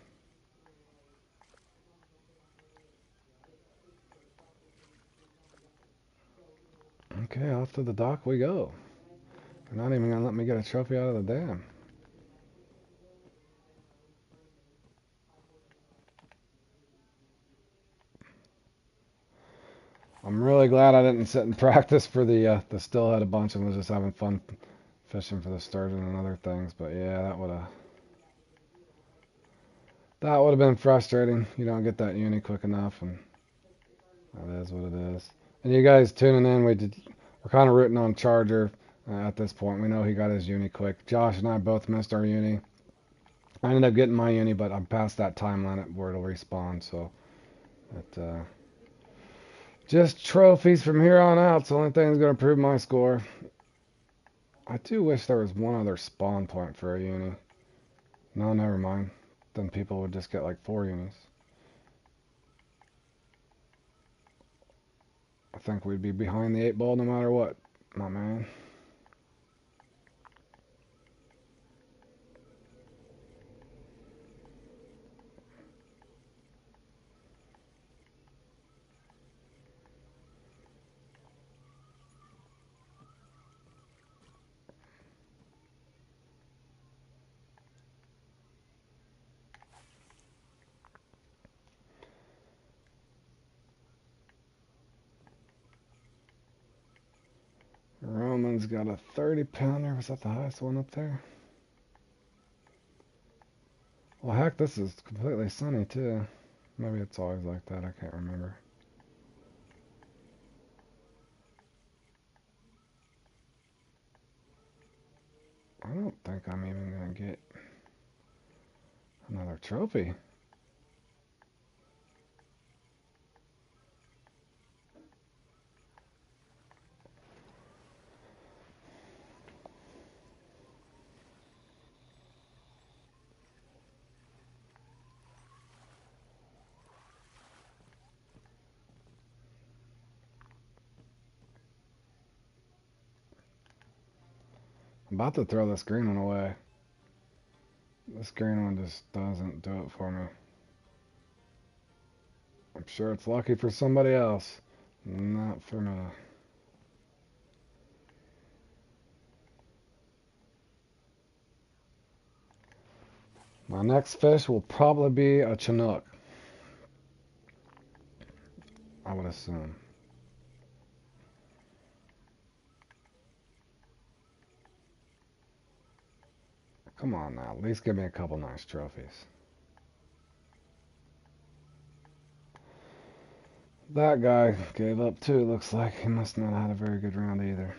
Okay, off to the dock we go. They're not even going to let me get a trophy out of the dam. I'm really glad I didn't sit and practice for the stillhead a bunch and was just having fun fishing for the sturgeon and other things. But yeah, that would have been frustrating. You don't get that uni quick enough, and that is what it is. And you guys tuning in, we're kind of rooting on Charger at this point. We know he got his uni quick. Josh and I both missed our uni. I ended up getting my uni, but I'm past that time limit where it'll respawn. So just trophies from here on out. It's the only thing that's going to improve my score. I do wish there was one other spawn point for a uni. No, never mind. Then people would just get like 4 unis. I think we'd be behind the 8 ball no matter what, my man. Roman's got a 30 pounder. Was that the highest one up there? Well, heck, this is completely sunny too. Maybe it's always like that. I can't remember. I don't think I'm even going to get another trophy. I'm about to throw this green one away. This green one just doesn't do it for me. I'm sure it's lucky for somebody else. Not for me. My next fish will probably be a Chinook, I would assume. Come on now, at least give me a couple nice trophies. That guy gave up too, looks like. He must not have had a very good round either.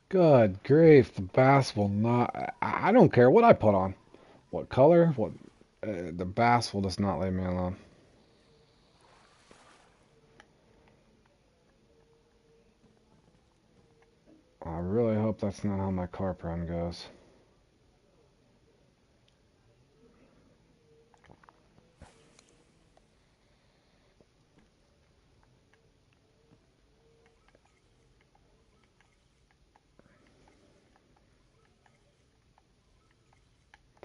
Good grief, the bass will not. I don't care what I put on. What color? What? The bass will just not leave me alone. I really hope that's not how my carp run goes.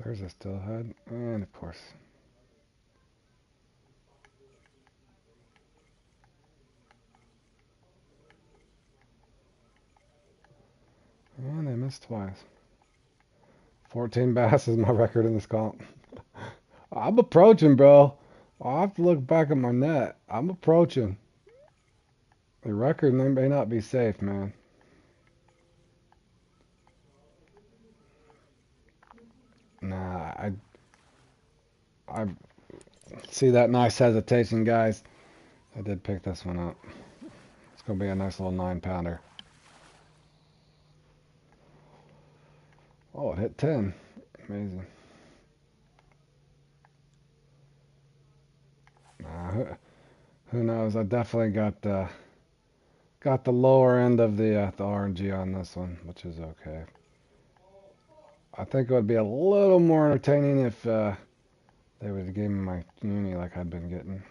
There's a stillhead, and of course. And they missed twice. 14 bass is my record in this comp. I'm approaching, bro. I'll have to look back at my net. I'm approaching. The record may not be safe, man. Nah, I see that nice hesitation, guys. I did pick this one up. It's gonna be a nice little 9-pounder. Oh, it hit 10. Amazing. Who knows? I definitely got the lower end of the RNG on this one, which is okay. I think it would be a little more entertaining if they would have given me my uni like I've been getting.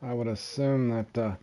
I would assume that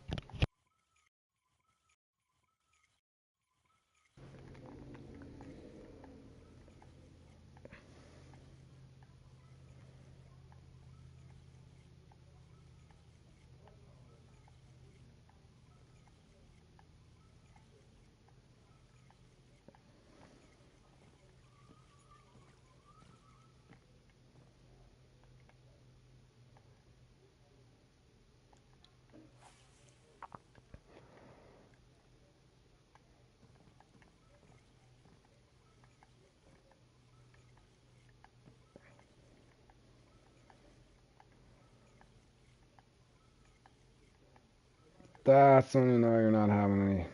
that's when you know you're not having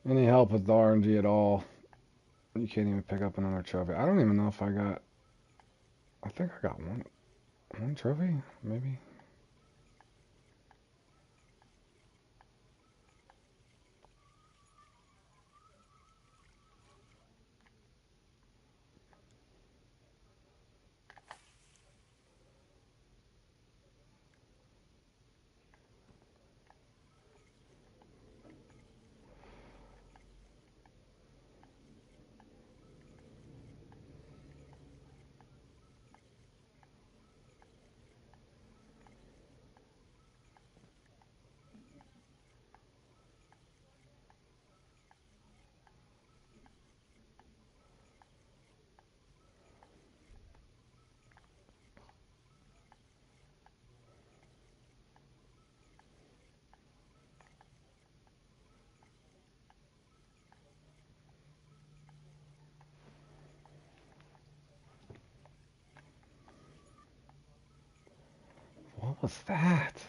any help with the RNG at all. You can't even pick up another trophy. I don't even know if I got. I think I got one trophy, maybe. What was that?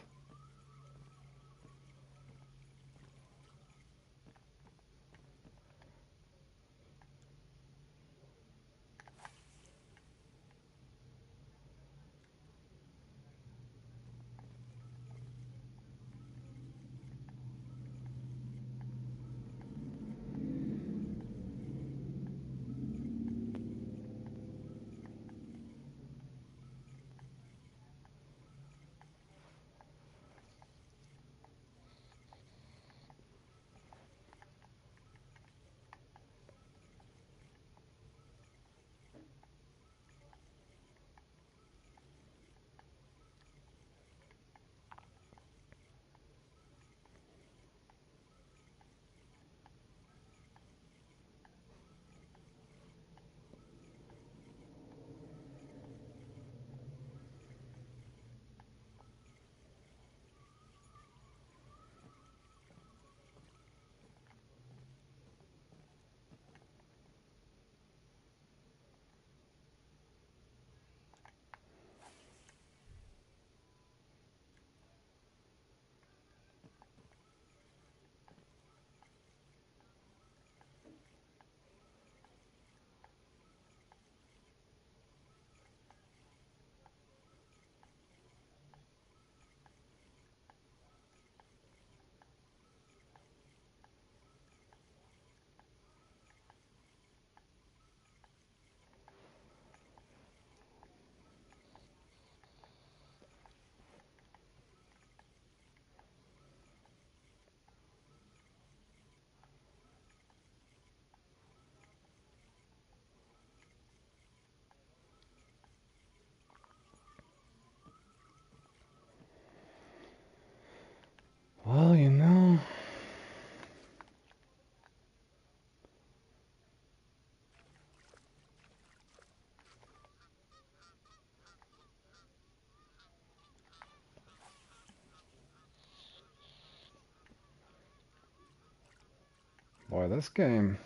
Boy, this game,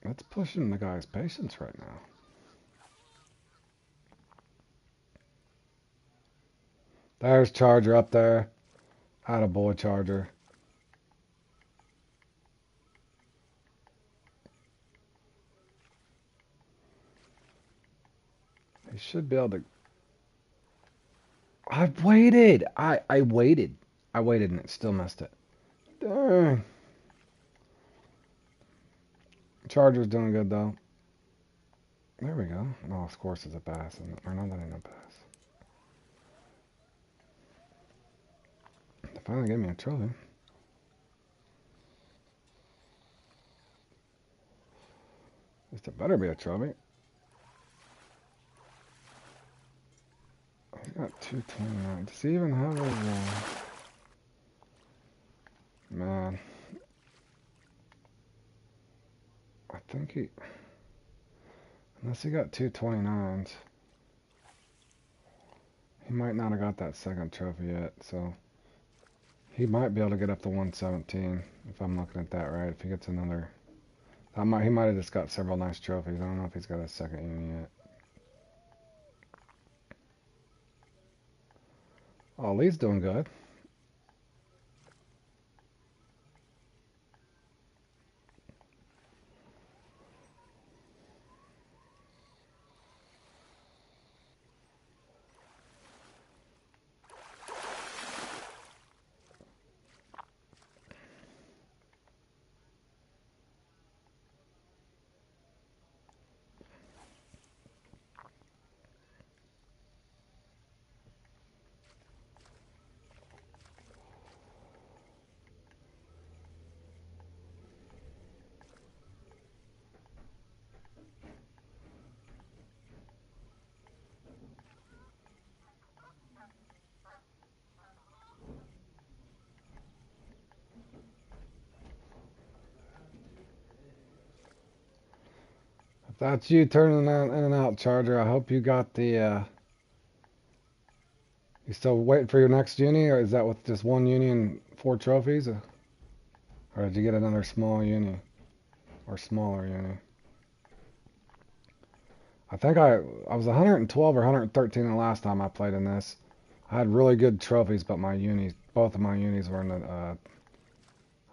it's pushing the guy's patience right now. There's Charger up there. Attaboy, Charger. He should be able to. I waited. I waited. I waited and it still missed it. Dang. Charger's doing good though. There we go. Oh, of course it's a pass. Or no, that ain't a pass. They finally gave me a trophy. At least it better be a trophy. He's got 229. Does he even have his, man. I think he, unless he got 229s, he might not have got that second trophy yet, so he might be able to get up to 117 if I'm looking at that right. If he gets another, he might have just got several nice trophies. I don't know if he's got a second uni yet. Oh, Lee's doing good. If that's you turning in and out, Charger, I hope you got the, you still waiting for your next uni, or is that with just one uni and 4 trophies? Or did you get another small uni? Or smaller uni? I think I was 112 or 113 the last time I played in this. I had really good trophies, but my unis, both of my unis were in the,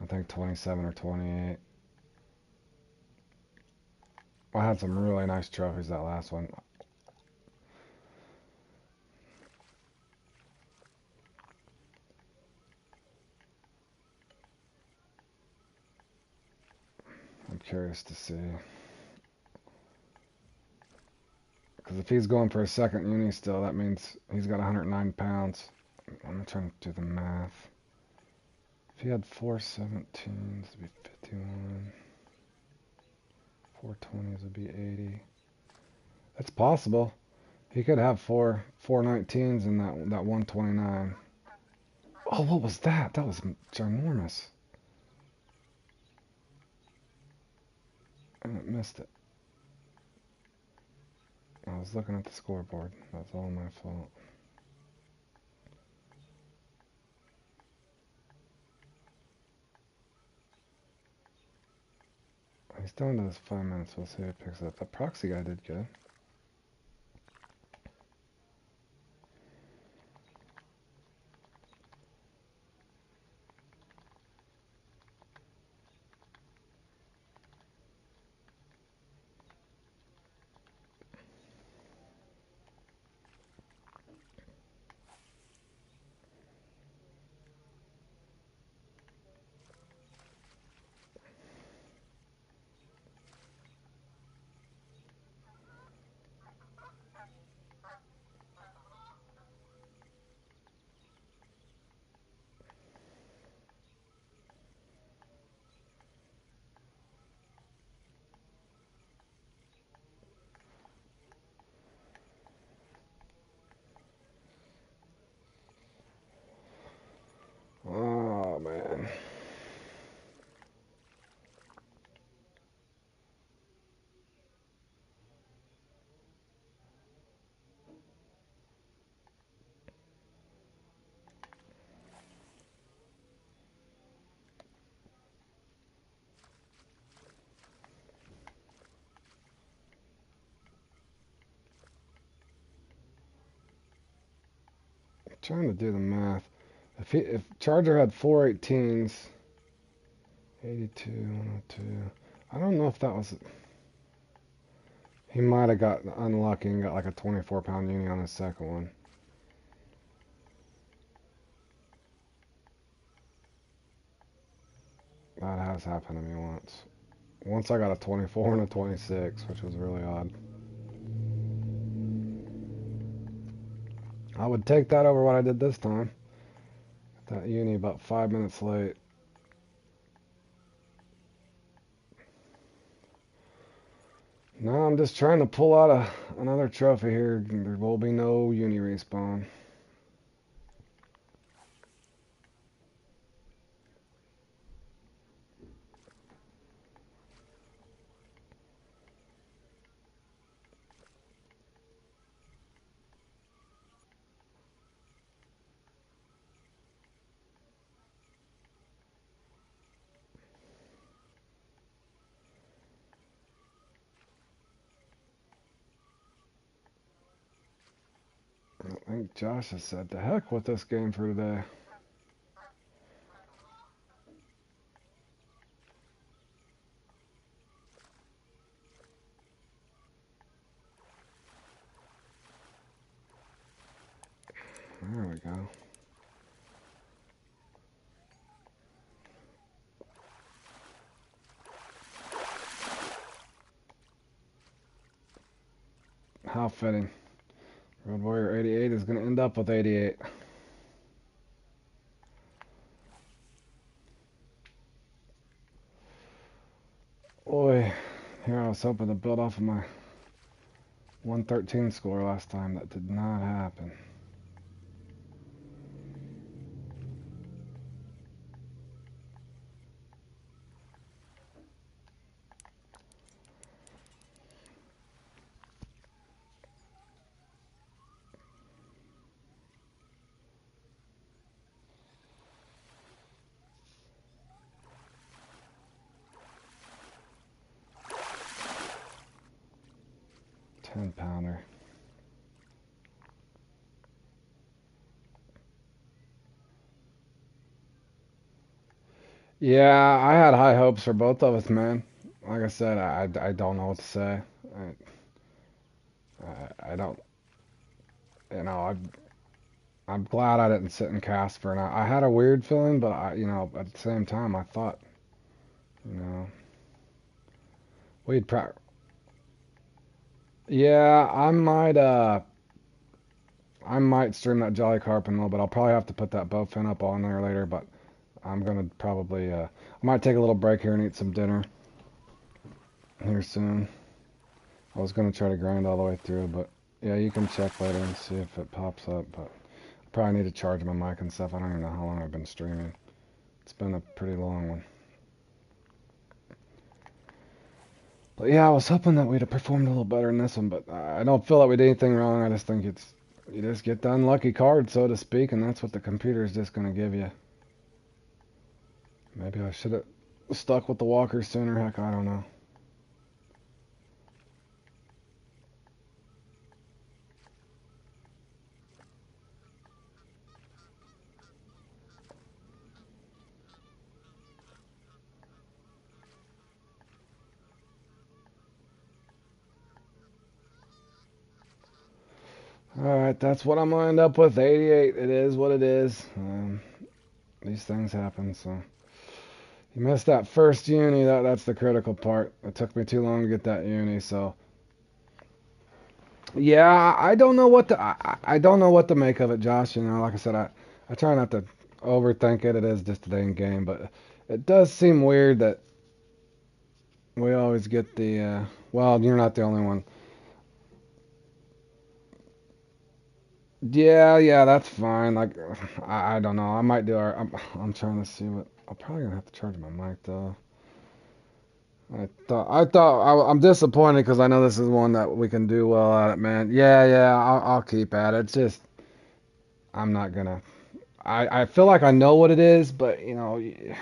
I think 27 or 28. I had some really nice trophies that last one. I'm curious to see. Because if he's going for a second uni still, that means he's got 109 pounds. I'm trying to do the math. If he had 417s, it'd be 51. 420s would be 80. It's possible. He could have 419s in that 129. Oh, what was that? That was ginormous. And it missed it. I was looking at the scoreboard. That's all my fault. He's down to his 5 minutes. We'll see if he picks it up. That proxy guy did good. trying to do the math. If Charger had 418s, 82, 102. I don't know if that was. He might have got unlucky and got like a 24-pound uni on his second one. That has happened to me once. Once I got a 24 and a 26, which was really odd. I would take that over what I did this time. That uni about 5 minutes late. No, I'm just trying to pull out another trophy here. There will be no uni respawn. I think Josh has said, "The heck with this game for today." There we go. How fitting. Road Warrior 88 is going to end up with 88. Boy, here I was hoping to build off of my 113 score last time. That did not happen. $10-pounder. Yeah, I had high hopes for both of us, man. Like I said, I don't know what to say. I don't, you know, I'm glad I didn't sit in Casper, and I had a weird feeling, but at the same time, I thought, you know, we'd probably, yeah, I might stream that Jolly Carp in a little bit. I'll probably have to put that bowfin up on there later, but I'm gonna probably, I might take a little break here and eat some dinner here soon. I was gonna try to grind all the way through, but yeah, you can check later and see if it pops up, but I probably need to charge my mic and stuff. I don't even know how long I've been streaming. It's been a pretty long one. But yeah, I was hoping that we'd have performed a little better in this one, but I don't feel that we did anything wrong. I just think you just get the unlucky card, so to speak, and that's what the computer is just gonna give you. Maybe I should have stuck with the walker sooner. Heck, I don't know. Alright, that's what I'm gonna end up with. 88. It is what it is. These things happen, so. You missed that first uni. That's the critical part. It took me too long to get that uni, so. Yeah, I don't know what to I don't know what to make of it, Josh. You know, like I said, I try not to overthink it. It is just a dang game, but it does seem weird that we always get the well, you're not the only one. Yeah, that's fine. Like, I don't know. I might do our. I'm trying to see what. I'm probably gonna have to charge my mic though. I'm disappointed because I know this is one that we can do well at it, man. Yeah, I'll keep at it. It's just I'm not gonna. I feel like I know what it is, but the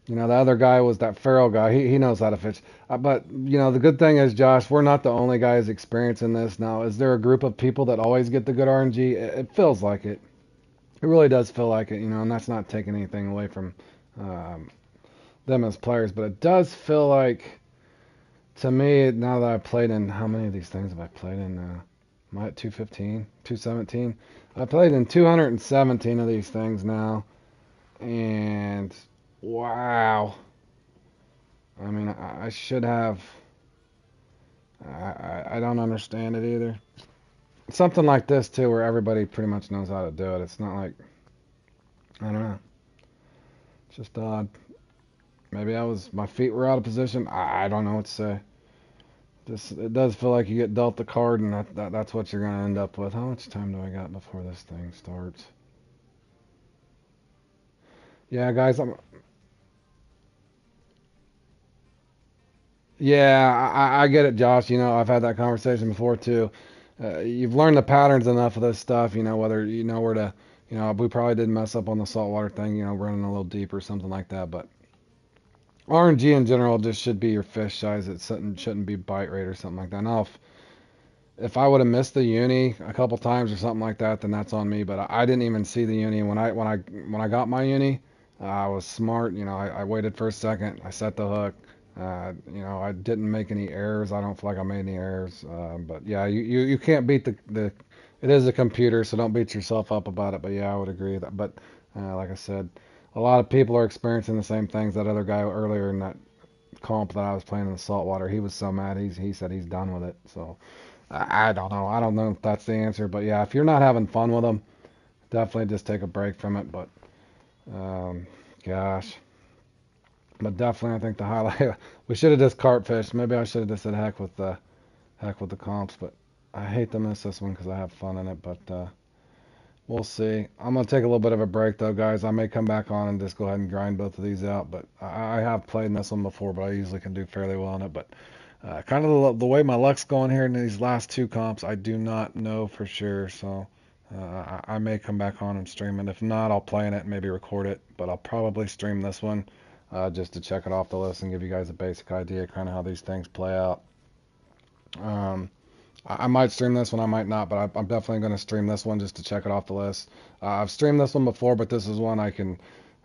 other guy was that Farrell guy. He knows how to fish. But the good thing is, Josh, we're not the only guys experiencing this now. Is there a group of people that always get the good RNG? It feels like it. It really does feel like it, and that's not taking anything away from um, them as players, but it does feel like, to me, now that I've played in, how many of these things have I played in? Am I at 215, 217? I played in 217 of these things now, and wow. I mean, I should have. I don't understand it either. Something like this too, where everybody pretty much knows how to do it. It's not like, I don't know. It's just odd. Maybe my feet were out of position. I don't know what to say. Just it does feel like you get dealt the card, and that's what you're gonna end up with. How much time do I got before this thing starts? Yeah, guys, yeah, I get it, Josh. I've had that conversation before too. You've learned the patterns enough of this stuff. Whether you know where to. We probably did mess up on the saltwater thing. Running a little deep or something like that. But RNG in general just should be your fish size. It shouldn't be bite rate or something like that. Now, if I would have missed the uni a couple times or something like that, then that's on me. But I didn't even see the uni when I got my uni. I was smart. I waited for a second. I set the hook. I didn't make any errors. I don't feel like I made any errors. But yeah, you can't beat the. It is a computer, so don't beat yourself up about it. But yeah, I would agree with that. But like I said, a lot of people are experiencing the same things. That other guy earlier in that comp that I was playing in the saltwater, he was so mad. He said he's done with it. So. I don't know. I don't know if that's the answer, but yeah, if you're not having fun with them, definitely just take a break from it. But um, gosh, but definitely, I think the highlight we should have just carp fished. Maybe I should have just said heck with the comps. But I hate to miss this one because I have fun in it. But we'll see. I'm gonna take a little bit of a break though, guys. I may come back on and just go ahead and grind both of these out. But I have played in this one before, but I usually can do fairly well in it. But kind of the way my luck's going here in these last two comps, I do not know for sure. So I may come back on and stream it. If not, I'll play in it and maybe record it. But I'll probably stream this one just to check it off the list and give you guys a basic idea kind of how these things play out. Um, I might stream this one, I might not, but I'm definitely going to stream this one just to check it off the list. I've streamed this one before, but this is one I can,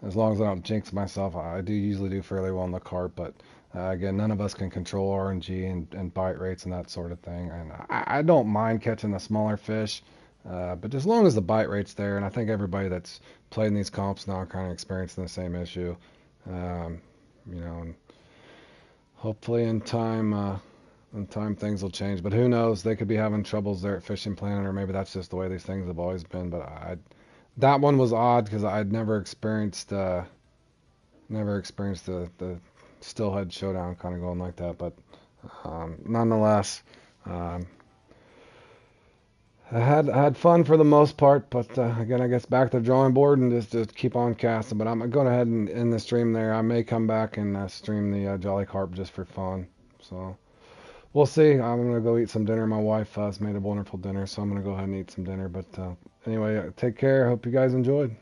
as long as I don't jinx myself, I do usually do fairly well in the carp. But again, none of us can control RNG and bite rates and that sort of thing. And I don't mind catching the smaller fish, but as long as the bite rate's there, and I think everybody that's played in these comps now are kind of experiencing the same issue. Um, and hopefully in time things will change, but who knows? They could be having troubles there at Fishing Planet, or maybe that's just the way these things have always been. But that one was odd because I'd never experienced the stillhead showdown kind of going like that. But nonetheless, um, I had fun for the most part. But again, I guess back to the drawing board and just keep on casting. But I'm going ahead and end the stream there. I may come back and stream the Jolly Carp just for fun. So. We'll see. I'm gonna go eat some dinner. My wife has made a wonderful dinner, so I'm gonna go ahead and eat some dinner. But anyway, take care. Hope you guys enjoyed.